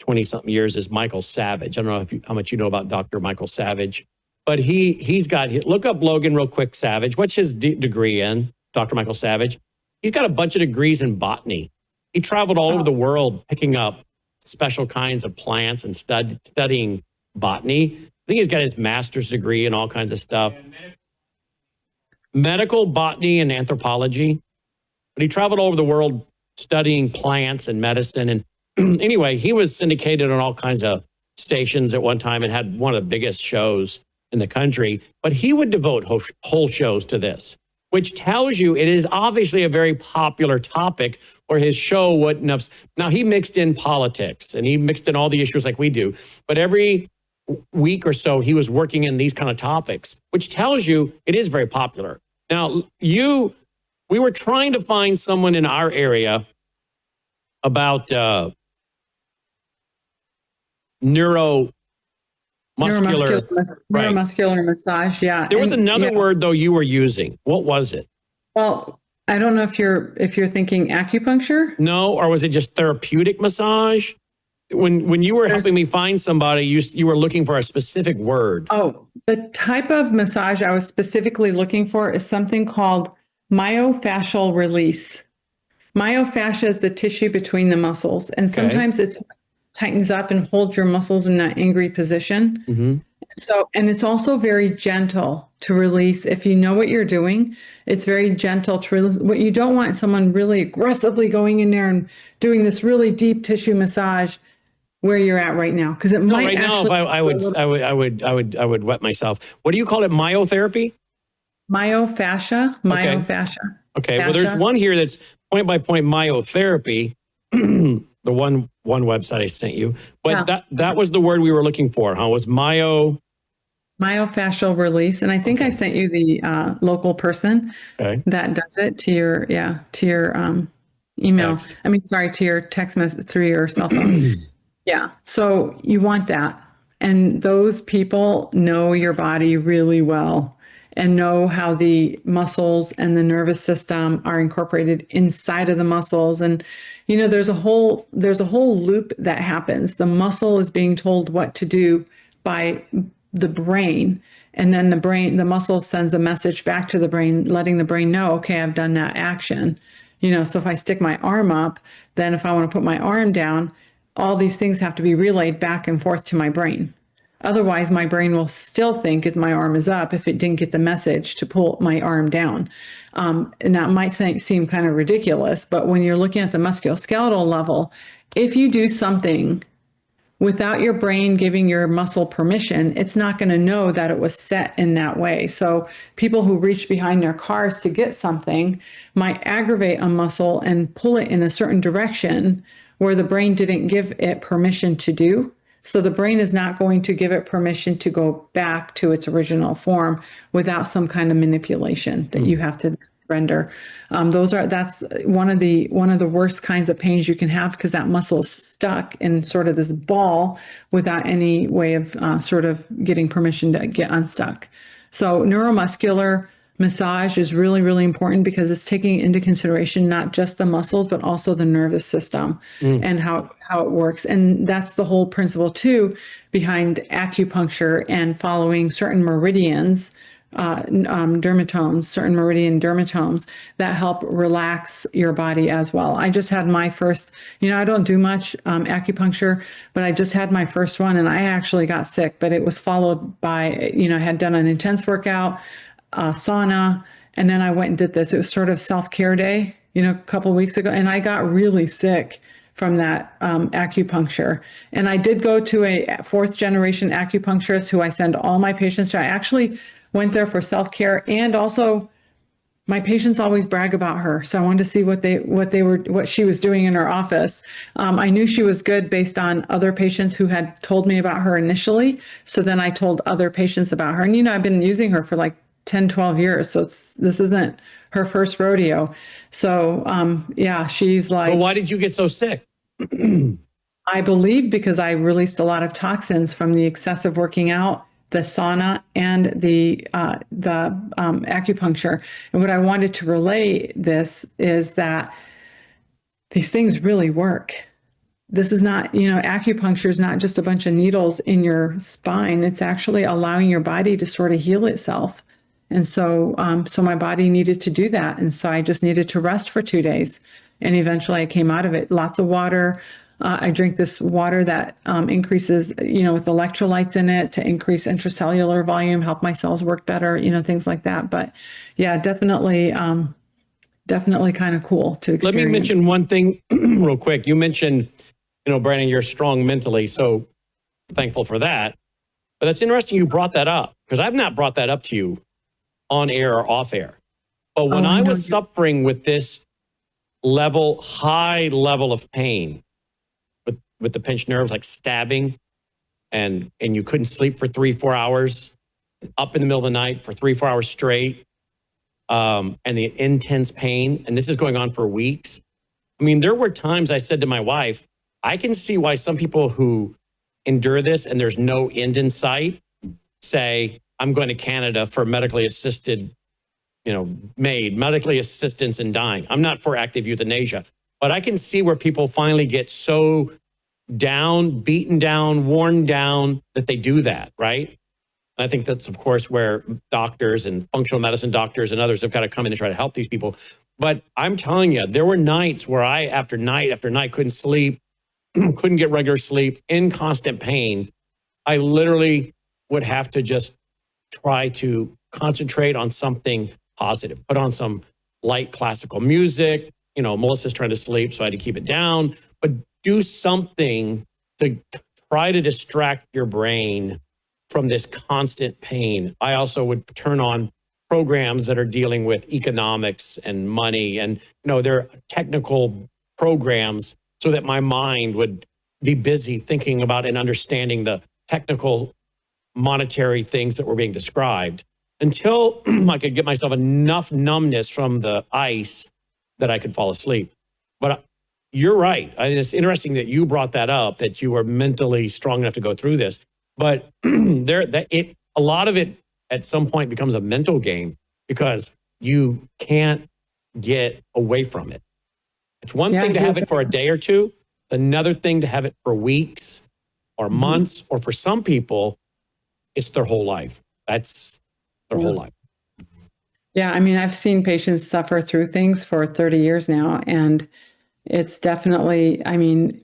20-something years is Michael Savage. I don't know how much you know about Dr. Michael Savage, but he's got, look up Logan real quick, Savage. What's his degree in? Dr. Michael Savage. He's got a bunch of degrees in botany. He traveled all over the world picking up special kinds of plants and studying botany. I think he's got his master's degree in all kinds of stuff. Medical botany and anthropology. But he traveled all over the world studying plants and medicine. And anyway, he was syndicated on all kinds of stations at one time and had one of the biggest shows in the country. But he would devote whole shows to this, which tells you it is obviously a very popular topic, or his show wouldn't have. Now, he mixed in politics and he mixed in all the issues like we do. But every week or so, he was working in these kind of topics, which tells you it is very popular. Now, we were trying to find someone in our area about neuromuscular massage. Yeah. There was another word though you were using. What was it? Well, I don't know if you're thinking acupuncture. No, or was it just therapeutic massage? When you were helping me find somebody, you were looking for a specific word. Oh, the type of massage I was specifically looking for is something called myofascial release. Myofascia is the tissue between the muscles, and sometimes it tightens up and holds your muscles in that angry position. Mm-hmm. So, and it's also very gentle to release. If you know what you're doing, it's very gentle to release. What you don't want is someone really aggressively going in there and doing this really deep tissue massage where you're at right now, because it might. Right now, if I would wet myself. What do you call it? Myotherapy? Myofascia. Myofascia. Okay. Well, there's one here that's point by point myotherapy. The one website I sent you, but that was the word we were looking for, huh? Was myofascial release, and I think I sent you the local person that does it to your email. Text. To your text message through your cell phone. Yeah. So you want that, and those people know your body really well and know how the muscles and the nervous system are incorporated inside of the muscles. And there's a whole loop that happens. The muscle is being told what to do by the brain, and then the muscle sends a message back to the brain, letting the brain know, okay, I've done that action. So if I stick my arm up, then if I want to put my arm down, all these things have to be relayed back and forth to my brain. Otherwise, my brain will still think my arm is up if it didn't get the message to pull my arm down. And that might seem kind of ridiculous, but when you're looking at the musculoskeletal level, if you do something without your brain giving your muscle permission, it's not going to know that it was set in that way. So people who reach behind their cars to get something might aggravate a muscle and pull it in a certain direction where the brain didn't give it permission to do. So the brain is not going to give it permission to go back to its original form without some kind of manipulation that you have to render. That's one of the worst kinds of pains you can have, because that muscle is stuck in sort of this ball without any way of sort of getting permission to get unstuck. So neuromuscular massage is really, really important because it's taking into consideration not just the muscles, but also the nervous system and how it works. And that's the whole principle too behind acupuncture and following certain meridians, dermatomes, certain meridian dermatomes that help relax your body as well. I just had my first, I don't do much acupuncture, but I just had my first one and I actually got sick, but it was followed by, I had done an intense workout, sauna, and then I went and did this. It was sort of self-care day, a couple of weeks ago, and I got really sick from that acupuncture. And I did go to a fourth generation acupuncturist who I send all my patients to. I actually went there for self-care, and also my patients always brag about her. So I wanted to see what she was doing in her office. I knew she was good based on other patients who had told me about her initially. So then I told other patients about her, and I've been using her for like 10, 12 years. So this isn't her first rodeo. So she's like. Well, why did you get so sick? I believe because I released a lot of toxins from the excessive working out, the sauna, and the acupuncture. And what I wanted to relay this is that these things really work. This is not, acupuncture is not just a bunch of needles in your spine. It's actually allowing your body to sort of heal itself. And so, so my body needed to do that. And so I just needed to rest for 2 days. And eventually I came out of it. Lots of water. I drink this water that increases, with electrolytes in it to increase intracellular volume, help my cells work better, things like that. But yeah, definitely kind of cool to experience. Let me mention one thing real quick. You mentioned, Brandon, you're strong mentally. So thankful for that. But that's interesting you brought that up, because I've not brought that up to you on air or off air. But when I was suffering with this high level of pain, with the pinched nerves, like stabbing, and you couldn't sleep for 3-4 hours, up in the middle of the night for 3-4 hours straight, and the intense pain, and this is going on for weeks. I mean, there were times I said to my wife, I can see why some people who endure this and there's no end in sight say, I'm going to Canada for medically assisted, medically assistance in dying. I'm not for active euthanasia, but I can see where people finally get so down, beaten down, worn down that they do that, right? And I think that's, of course, where doctors and functional medicine doctors and others have got to come in and try to help these people. But I'm telling you, there were nights where I, after night, couldn't sleep, couldn't get regular sleep, in constant pain. I literally would have to just try to concentrate on something positive, put on some light classical music. Melissa's trying to sleep, so I had to keep it down. But do something to try to distract your brain from this constant pain. I also would turn on programs that are dealing with economics and money, and they're technical programs, so that my mind would be busy thinking about and understanding the technical monetary things that were being described, until I could get myself enough numbness from the ice that I could fall asleep. But you're right. It's interesting that you brought that up, that you were mentally strong enough to go through this. But a lot of it at some point becomes a mental game, because you can't get away from it. It's one thing to have it for a day or two. It's another thing to have it for weeks or months, or for some people, it's their whole life. That's their whole life. Yeah, I mean, I've seen patients suffer through things for 30 years now, and it's definitely,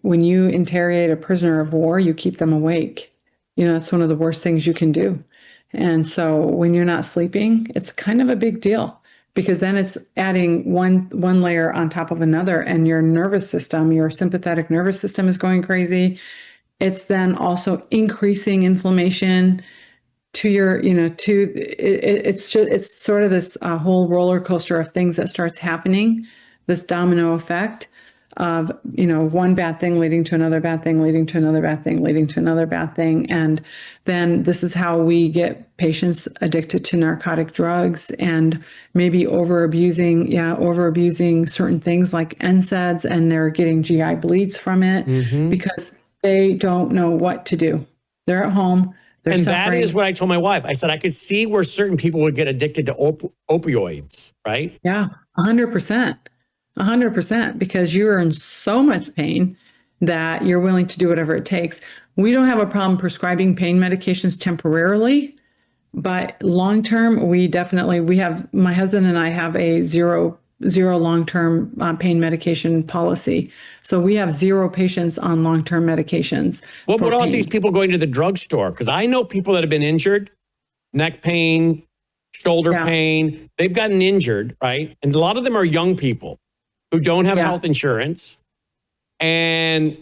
when you interrogate a prisoner of war, you keep them awake. It's one of the worst things you can do. And so when you're not sleeping, it's kind of a big deal, because then it's adding one layer on top of another, and your nervous system, your sympathetic nervous system is going crazy. It's then also increasing inflammation to your, it's sort of this whole roller coaster of things that starts happening, this domino effect of, one bad thing leading to another bad thing, leading to another bad thing, leading to another bad thing. And then this is how we get patients addicted to narcotic drugs, and maybe over abusing certain things like NSAIDs, and they're getting GI bleeds from it because they don't know what to do. They're at home. They're and suffering. That is what I told my wife. I said, I could see where certain people would get addicted to opioids, right? Yeah, 100%. 100%, because you're in so much pain that you're willing to do whatever it takes. We don't have a problem prescribing pain medications temporarily, but long-term, my husband and I have a zero long-term pain medication policy. So we have 0 patients on long-term medications. What about these people going to the drugstore? Because I know people that have been injured, neck pain, shoulder pain, they've gotten injured, right? And a lot of them are young people who don't have health insurance. And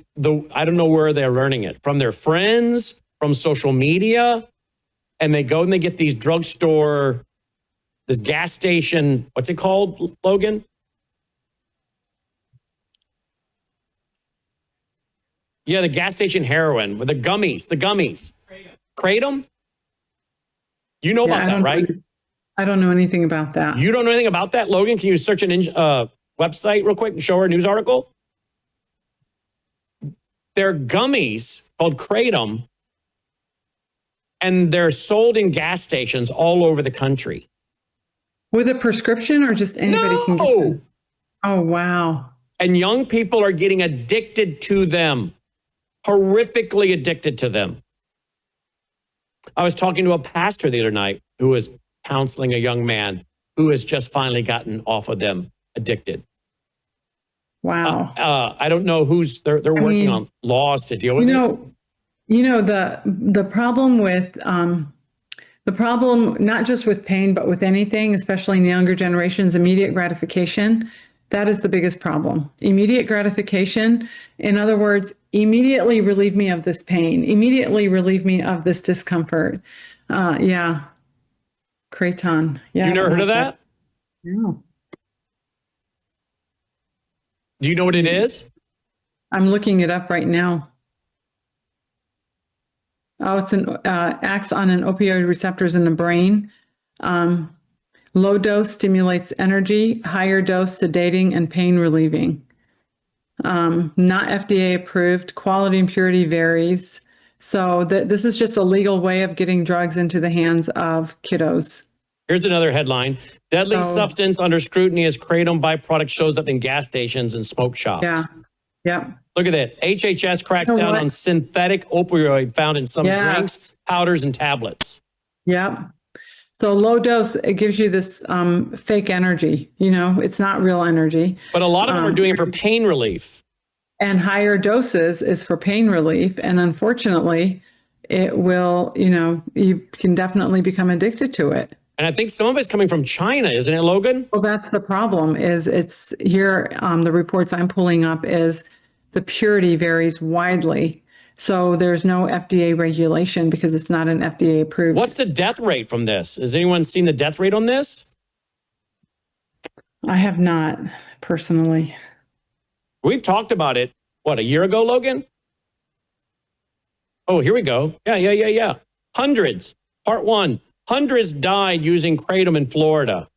I don't know where they're learning it, from their friends, from social media. And they go and they get these drugstore, this gas station, what's it called, Logan? Yeah, the gas station heroin with the gummies. Kratom? You know about that, right? I don't know anything about that. You don't know anything about that, Logan? Can you search an website real quick and show her a news article? They're gummies called Kratom, and they're sold in gas stations all over the country. With a prescription, or just anybody can get them? Oh, wow. And young people are getting addicted to them, horrifically addicted to them. I was talking to a pastor the other night who was counseling a young man who has just finally gotten off of them addicted. Wow. I don't know who's they're working on laws to deal with it. The problem with the problem not just with pain but with anything, especially in younger generations, immediate gratification. That is the biggest problem. Immediate gratification. In other words, immediately relieve me of this pain. Immediately relieve me of this discomfort. Yeah. Kraton. Yeah. You never heard of that? No. Do you know what it is? I'm looking it up right now. Oh, it's acts on an opioid receptors in the brain. Low dose stimulates energy, higher dose sedating and pain relieving. Not FDA approved, quality and purity varies. So this is just a legal way of getting drugs into the hands of kiddos. Here's another headline. Deadly substance under scrutiny as kratom byproduct shows up in gas stations and smoke shops. Yeah. Yep. Look at that. HHS cracks down on synthetic opioid found in some drinks, powders, and tablets. Yep. So low dose, it gives you this fake energy. It's not real energy. But a lot of them are doing it for pain relief. And higher doses is for pain relief. And unfortunately, it will, you can definitely become addicted to it. And I think some of it's coming from China, isn't it, Logan? Well, that's the problem is it's here. The reports I'm pulling up is the purity varies widely. So there's no FDA regulation because it's not an FDA approved. What's the death rate from this? Has anyone seen the death rate on this? I have not personally. We've talked about it, a year ago, Logan? Oh, here we go. Yeah. Hundreds. Part 1. Hundreds died using kratom in Florida.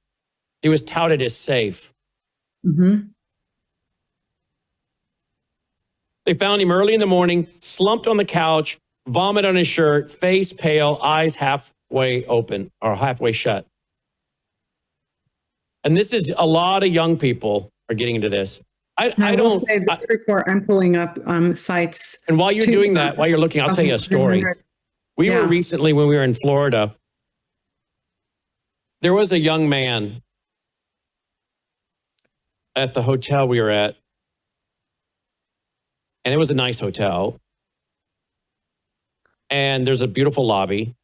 It was touted as safe. Mm-hmm. They found him early in the morning, slumped on the couch, vomit on his shirt, face pale, eyes halfway open or halfway shut. And this is a lot of young people are getting into this. I will say this report I'm pulling up sites. And while you're doing that, while you're looking, I'll tell you a story. We were recently, when we were in Florida, there was a young man at the hotel we were at. And it was a nice hotel. And there's a beautiful lobby.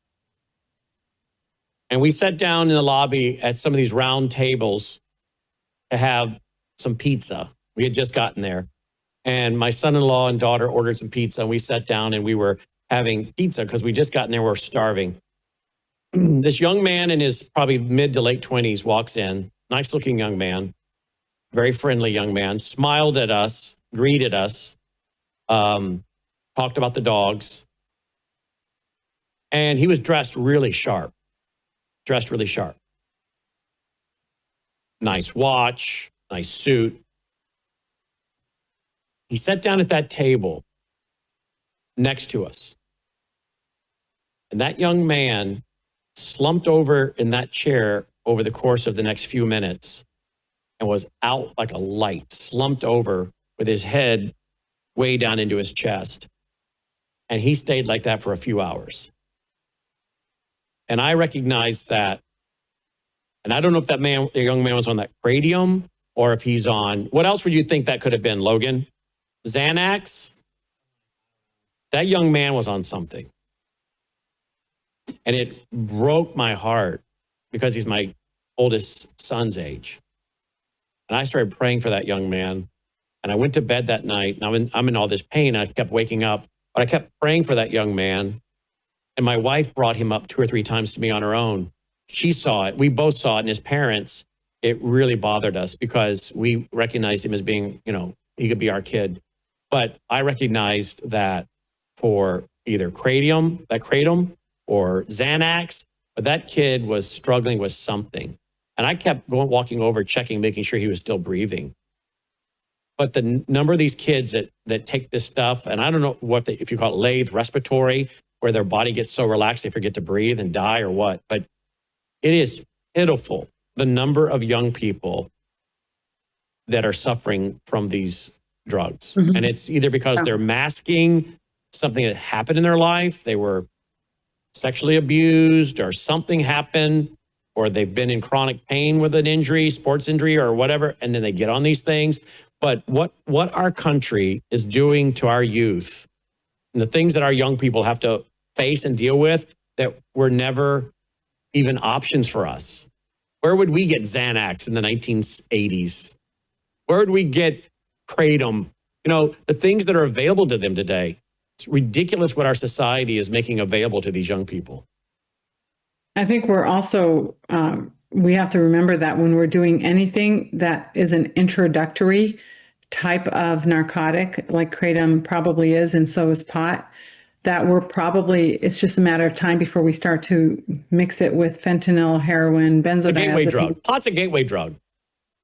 And we sat down in the lobby at some of these round tables to have some pizza. We had just gotten there. And my son-in-law and daughter ordered some pizza. And we sat down and we were having pizza because we just gotten there. We're starving. This young man in his probably mid to late 20s walks in. Nice looking young man. Very friendly young man. Smiled at us. Greeted us. Talked about the dogs. And he was dressed really sharp. Nice watch, nice suit. He sat down at that table next to us. And that young man slumped over in that chair over the course of the next few minutes and was out like a light, slumped over with his head way down into his chest. And he stayed like that for a few hours. And I recognized that. And I don't know if that young man was on that Kradium or if he's on, what else would you think that could have been, Logan? Xanax? That young man was on something. And it broke my heart because he's my oldest son's age. And I started praying for that young man. And I went to bed that night, and I'm in all this pain. I kept waking up, but I kept praying for that young man. And my wife brought him up 2 or 3 times to me on her own. She saw it. We both saw it. And his parents, it really bothered us because we recognized him as being, he could be our kid. But I recognized that for either Kratom or Xanax, but that kid was struggling with something. And I kept walking over, checking, making sure he was still breathing. But the number of these kids that take this stuff, and I don't know if you call it lathe respiratory, where their body gets so relaxed they forget to breathe and die or what. But it is pitiful, the number of young people that are suffering from these drugs. Mm-hmm. And it's either because they're masking something that happened in their life, they were sexually abused or something happened, or they've been in chronic pain with an injury, sports injury or whatever, and then they get on these things. But what our country is doing to our youth and the things that our young people have to face and deal with that were never even options for us. Where would we get Xanax in the 1980s? Where would we get Kratom? You know, the things that are available to them today. It's ridiculous what our society is making available to these young people. I think we're also, we have to remember that when we're doing anything that is an introductory type of narcotic, like Kratom probably is, and so is pot, that we're probably, it's just a matter of time before we start to mix it with fentanyl, heroin, benzodiazepine. It's a gateway drug. Pot's a gateway drug.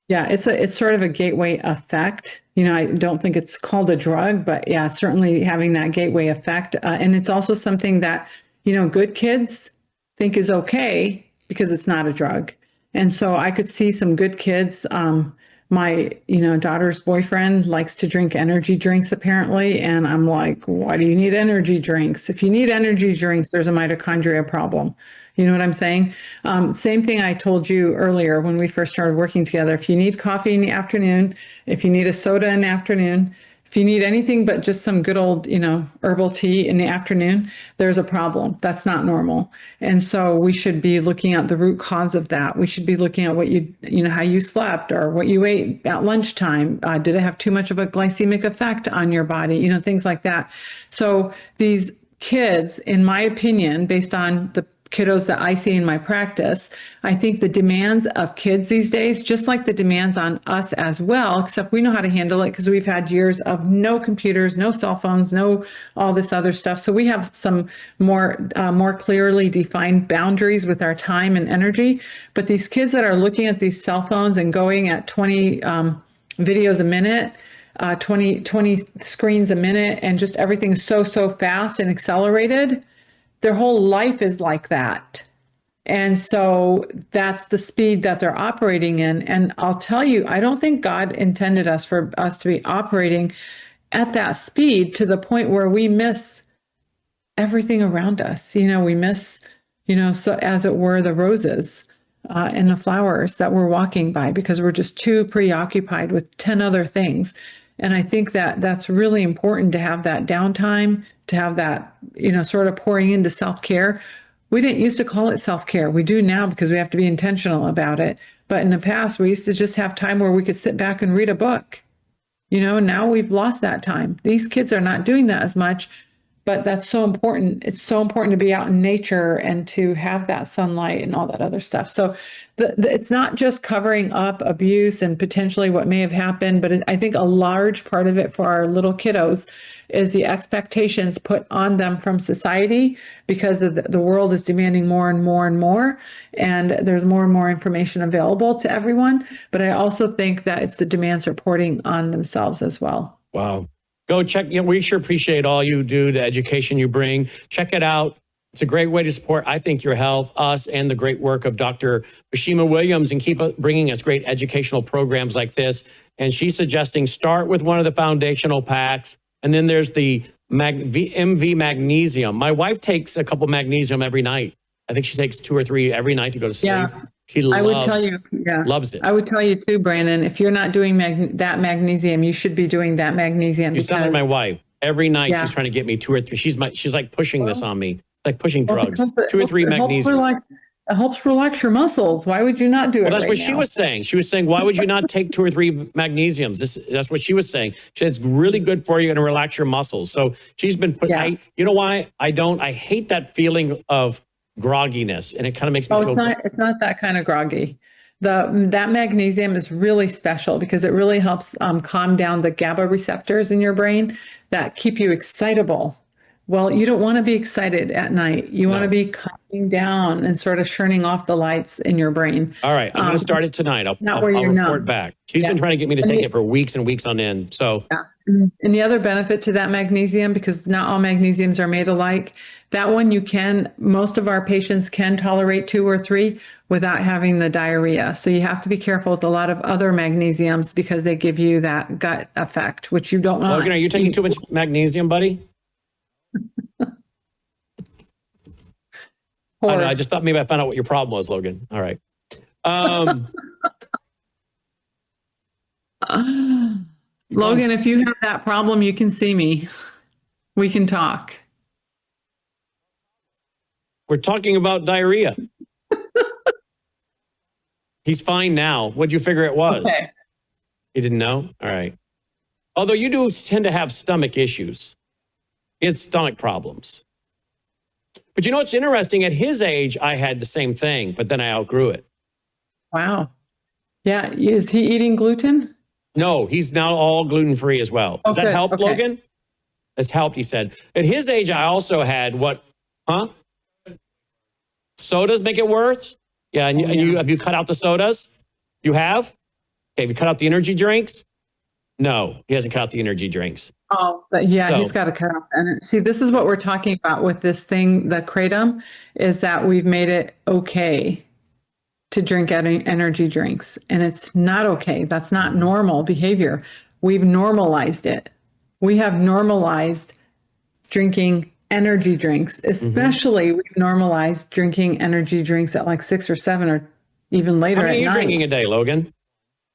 Yeah, it's sort of a gateway effect. You know, I don't think it's called a drug, but yeah, certainly having that gateway effect. And it's also something that, you know, good kids think is okay because it's not a drug. And so I could see some good kids. My, you know, daughter's boyfriend likes to drink energy drinks apparently. And I'm like, why do you need energy drinks? If you need energy drinks, there's a mitochondria problem. You know what I'm saying? Same thing I told you earlier when we first started working together. If you need coffee in the afternoon, if you need a soda in the afternoon, if you need anything but just some good old, you know, herbal tea in the afternoon, there's a problem. That's not normal. And so we should be looking at the root cause of that. We should be looking at what you know, how you slept or what you ate at lunchtime. Did it have too much of a glycemic effect on your body? You know, things like that. So these kids, in my opinion, based on the kiddos that I see in my practice, I think the demands of kids these days, just like the demands on us as well, except we know how to handle it because we've had years of no computers, no cell phones, no all this other stuff. So we have some more clearly defined boundaries with our time and energy. But these kids that are looking at these cell phones and going at 20 videos a minute, 20 screens a minute, and just everything's so fast and accelerated, their whole life is like that. And so that's the speed that they're operating in. And I'll tell you, I don't think God intended us for us to be operating at that speed to the point where we miss everything around us. You know, we miss, you know, so as it were, the roses and the flowers that we're walking by because we're just too preoccupied with 10 other things. And I think that that's really important to have that downtime, to have that, you know, sort of pouring into self-care. We didn't used to call it self-care. We do now because we have to be intentional about it. But in the past, we used to just have time where we could sit back and read a book. You know, now we've lost that time. These kids are not doing that as much, but that's so important. It's so important to be out in nature and to have that sunlight and all that other stuff. So it's not just covering up abuse and potentially what may have happened, but I think a large part of it for our little kiddos is the expectations put on them from society because of the world is demanding more and more and more, and there's more and more information available to everyone. But I also think that it's the demands reporting on themselves as well. Wow. Go check. You know, we sure appreciate all you do, the education you bring. Check it out. It's a great way to support, I think, your health, us, and the great work of Dr. Bashima Williams, and keep bringing us great educational programs like this. And she's suggesting start with one of the foundational packs. And then there's the MV magnesium. My wife takes a couple magnesium every night. I think she takes 2 or 3 every night to go to sleep. Yeah. She loves, I would tell you, loves it. I would tell you too, Brandon, if you're not doing that magnesium, you should be doing that magnesium. You sound like my wife. Every night Yeah. she's trying to get me 2 or 3. She's like pushing this on me, like pushing drugs. 2 or 3 magnesium. It helps relax your muscles. Why would you not do it? Well, that's right what she now? was saying. She was saying, why would you not take 2 or 3 magnesiums? That's what she was saying. She said, it's really good for you and relax your muscles. So she's been putting, you know why I hate that feeling of grogginess, and it kind of makes me feel. It's not that kind of groggy. That magnesium is really special because it really helps calm down the GABA receptors in your brain that keep you excitable. Well, you don't want to be excited at night. You want to be calming down and sort of turning off the lights in your brain. All right, I'm going to start it tonight. I'll report back. She's been trying to get me to take it for weeks and weeks on end. So. Yeah. And the other benefit to that magnesium, because not all magnesiums are made alike, that one most of our patients can tolerate 2 or 3 without having the diarrhea. So you have to be careful with a lot of other magnesiums because they give you that gut effect, which you don't want. Logan, are you taking too much magnesium, buddy? I know, I just thought maybe I found out what your problem was, Logan. All right. Logan, if you have that problem, you can see me. We can talk. We're talking about diarrhea. He's fine now. What'd you figure it was? Okay. You didn't know? All right. Although you do tend to have stomach issues. He has stomach problems. But you know what's interesting? At his age, I had the same thing, but then I outgrew it. Wow. Yeah. Is he eating gluten? No, he's now all gluten-free as well. Does that good. help, Okay. Logan? That's helped, he said. At his age, I also had what? Huh? Sodas make it worse? Yeah, and you have you cut out the sodas? You have? Okay, have you cut out the energy drinks? No, he hasn't cut out the energy drinks. Oh, but yeah, So- he's got to cut off energy. See, this is what we're talking about with this thing, the Kratom, is that we've made it okay to drink energy drinks. And it's not okay. That's not normal behavior. We've normalized it. We have normalized drinking energy drinks, especially we've normalized drinking energy drinks at like 6 or 7 or even later How many at are you night. drinking a day, Logan?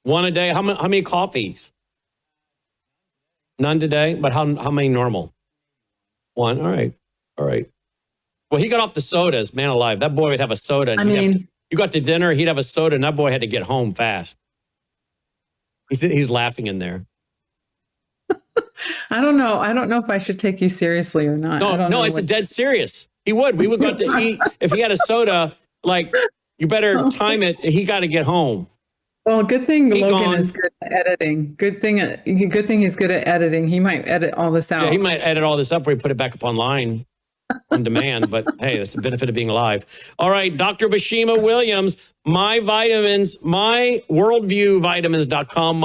One a day? How many coffees? None today, but how many normal? One. All right. All right. Well, he got off the sodas, man alive. That boy would have a soda. And you got to dinner, he'd have a soda, and that boy had to get home fast. He's laughing in there. I don't know. I don't know if I should take you seriously or not. I don't No, know it's what- dead serious. He would. We would go out to eat. If he had a soda, like, you better time it. He got to get home. Well, good thing He Logan gone. is good at editing. Good thing he's good at editing. He might edit all this out. Yeah, he might edit all this up before he put it back up online on demand. But hey, that's the benefit of being live. All right, Dr. Bashima Williams, my vitamins, my worldviewvitamins.com,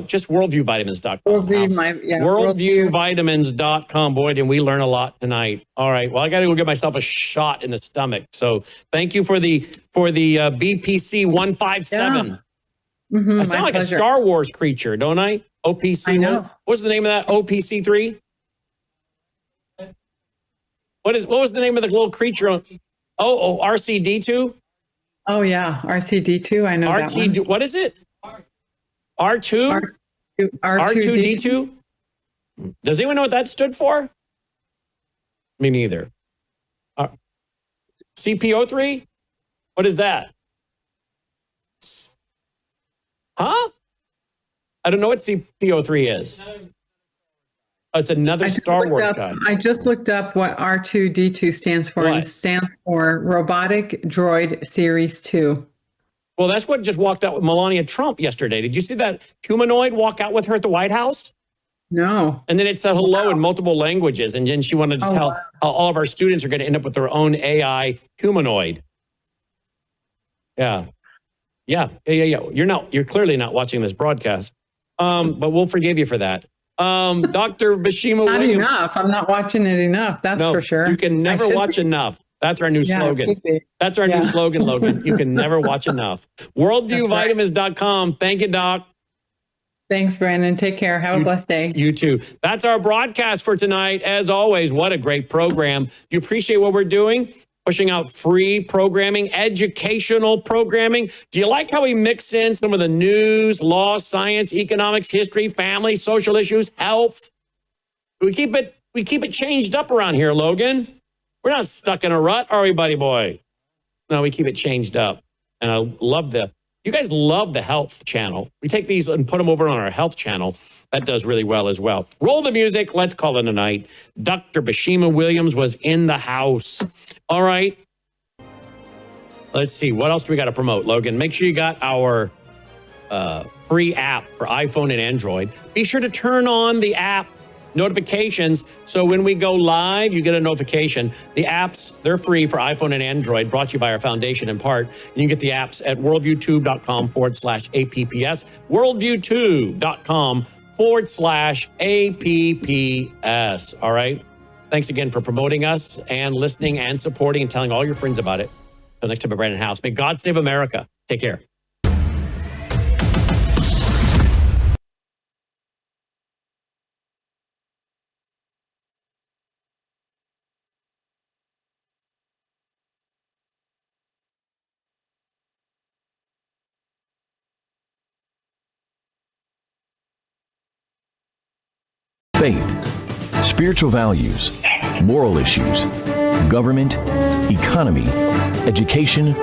just worldviewvitamins.com. Worldviewvitamins.com. Boy, did we learn a lot tonight. All right. Well, I got to go get myself a shot in the stomach. So thank you for the BPC 157. Yeah. I sound like pleasure. a Star Wars creature, don't I? OPC. I know. What was the name of that? OPC 3? What was the name of the little creature on RCD2? Oh yeah, RCD2. I know that one. What is it? R2? R2D2? Does anyone know what that stood for? Me neither. CPO3? What is that? Huh? I don't know what CPO3 is. Oh, it's another Star Wars guy. I just looked up what R2D2 stands for. What? It stands for Robotic Droid Series 2. Well, that's what just walked out with Melania Trump yesterday. Did you see that humanoid walk out with her at the White House? No. And then it said hello in multiple languages. And then she wanted to tell how all of our students are going to end up with their own AI humanoid. Yeah. You're clearly not watching this broadcast. But we'll forgive you for that. Dr. Bashima Not Williams. enough. I'm not watching it enough. That's for sure. You can never watch enough. That's our new slogan. could be. That's our new slogan, Logan. You can never watch enough. Worldviewvitamins.com. Thank you, Doc. Thanks, Brandon. Take care. Have a blessed day. You too. That's our broadcast for tonight. As always, what a great program. Do you appreciate what we're doing? Pushing out free programming, educational programming. Do you like how we mix in some of the news, law, science, economics, history, family, social issues, health? We keep it changed up around here, Logan. We're not stuck in a rut, are we, buddy boy? No, we keep it changed up. And I love you guys love the health channel. We take these and put them over on our health channel. That does really well as well. Roll the music. Let's call it a night. Dr. Bashima Williams was in the house. All right. Let's see. What else do we got to promote, Logan? Make sure you got our free app for iPhone and Android. Be sure to turn on the app notifications so when we go live, you get a notification. The apps, they're free for iPhone and Android, brought to you by our foundation in part. And you can get the apps at worldviewtube.com/APPS, worldviewtube.com/APPS. All right. Thanks again for promoting us and listening and supporting and telling all your friends about it. Until next time, at Brandon House. May God save America. Take care. faith, spiritual values, moral issues, government, economy, education,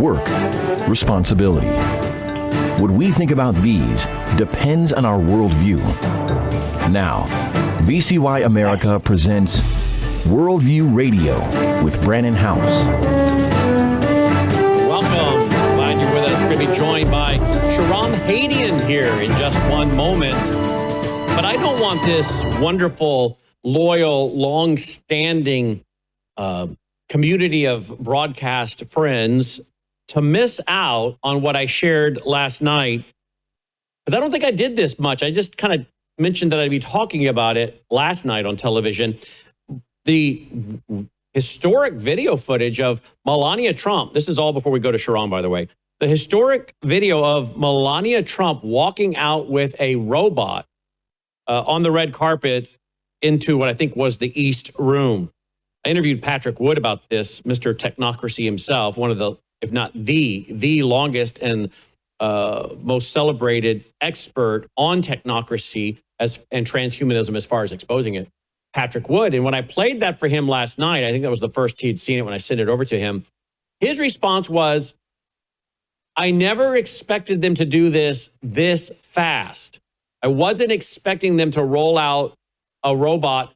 work, responsibility. What we think about these depends on our worldview. Now, VCY America presents Worldview Radio with Brannon Howse. Welcome. Glad you're with us. We're going to be joined by Shahram Hadian here in just one moment. But I don't want this wonderful, loyal, long-standing community of broadcast friends to miss out on what I shared last night. Because I don't think I did this much. I just kind of mentioned that I'd be talking about it last night on television. The historic video footage of Melania Trump. This is all before we go to Shahram, by the way. The historic video of Melania Trump walking out with a robot on the red carpet into what I think was the East Room. I interviewed Patrick Wood about this, Mr. Technocracy himself, one of the, if not the longest and most celebrated expert on technocracy and transhumanism as far as exposing it, Patrick Wood. And when I played that for him last night, I think that was the first he'd seen it when I sent it over to him. His response was, I never expected them to do this fast. I wasn't expecting them to roll out a robot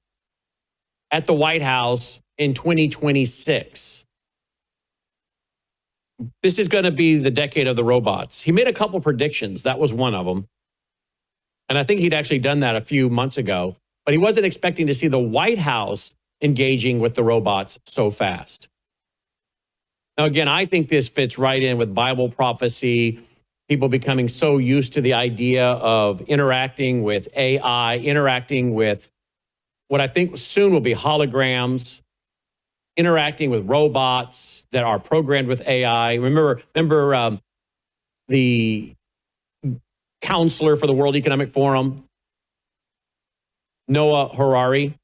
at the White House in 2026. This is going to be the decade of the robots. He made a couple predictions. That was one of them. And I think he'd actually done that a few months ago. But he wasn't expecting to see the White House engaging with the robots so fast. Now, again, I think this fits right in with Bible prophecy, people becoming so used to the idea of interacting with AI, interacting with what I think soon will be holograms, interacting with robots that are programmed with AI. Remember the counselor for the World Economic Forum, Noah Harari,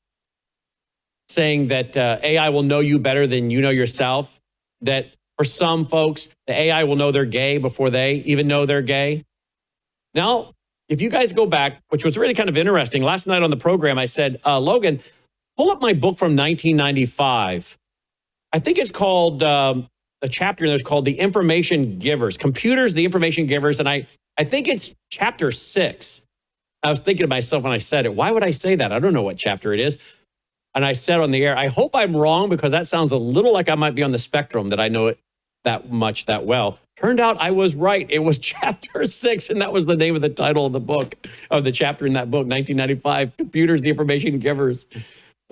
saying that AI will know you better than you know yourself, that for some folks, the AI will know they're gay before they even know they're gay. Now, if you guys go back, which was really kind of interesting, last night on the program, I said, Logan, pull up my book from 1995. I think it's called, a chapter in there is called The Information Givers, Computers, the Information Givers. And I think it's chapter 6. I was thinking to myself when I said it, why would I say that? I don't know what chapter it is. And I said on the air, I hope I'm wrong because that sounds a little like I might be on the spectrum, that I know it that much, that well. Turned out I was right. It was chapter 6, and that was the name of the title of the book, of the chapter in that book, 1995, Computers, the Information Givers.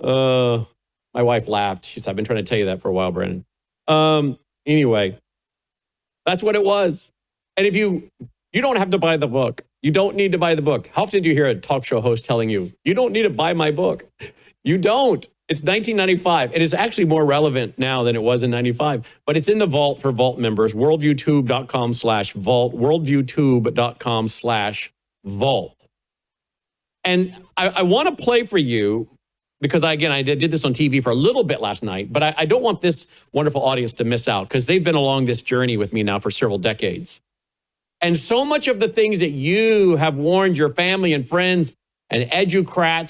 My wife laughed. She said, I've been trying to tell you that for a while, Brandon. Anyway, that's what it was. And if you don't have to buy the book. You don't need to buy the book. How often do you hear a talk show host telling you, you don't need to buy my book? You don't. It's 1995. It is actually more relevant now than it was in 95, but it's in the vault for Vault members, worldviewtube.com/vault, worldviewtube.com/vault. And I want to play for you because, I did this on TV for a little bit last night, but I don't want this wonderful audience to miss out because they've been along this journey with me now for several decades. And so much of the things that you have warned your family and friends and educrats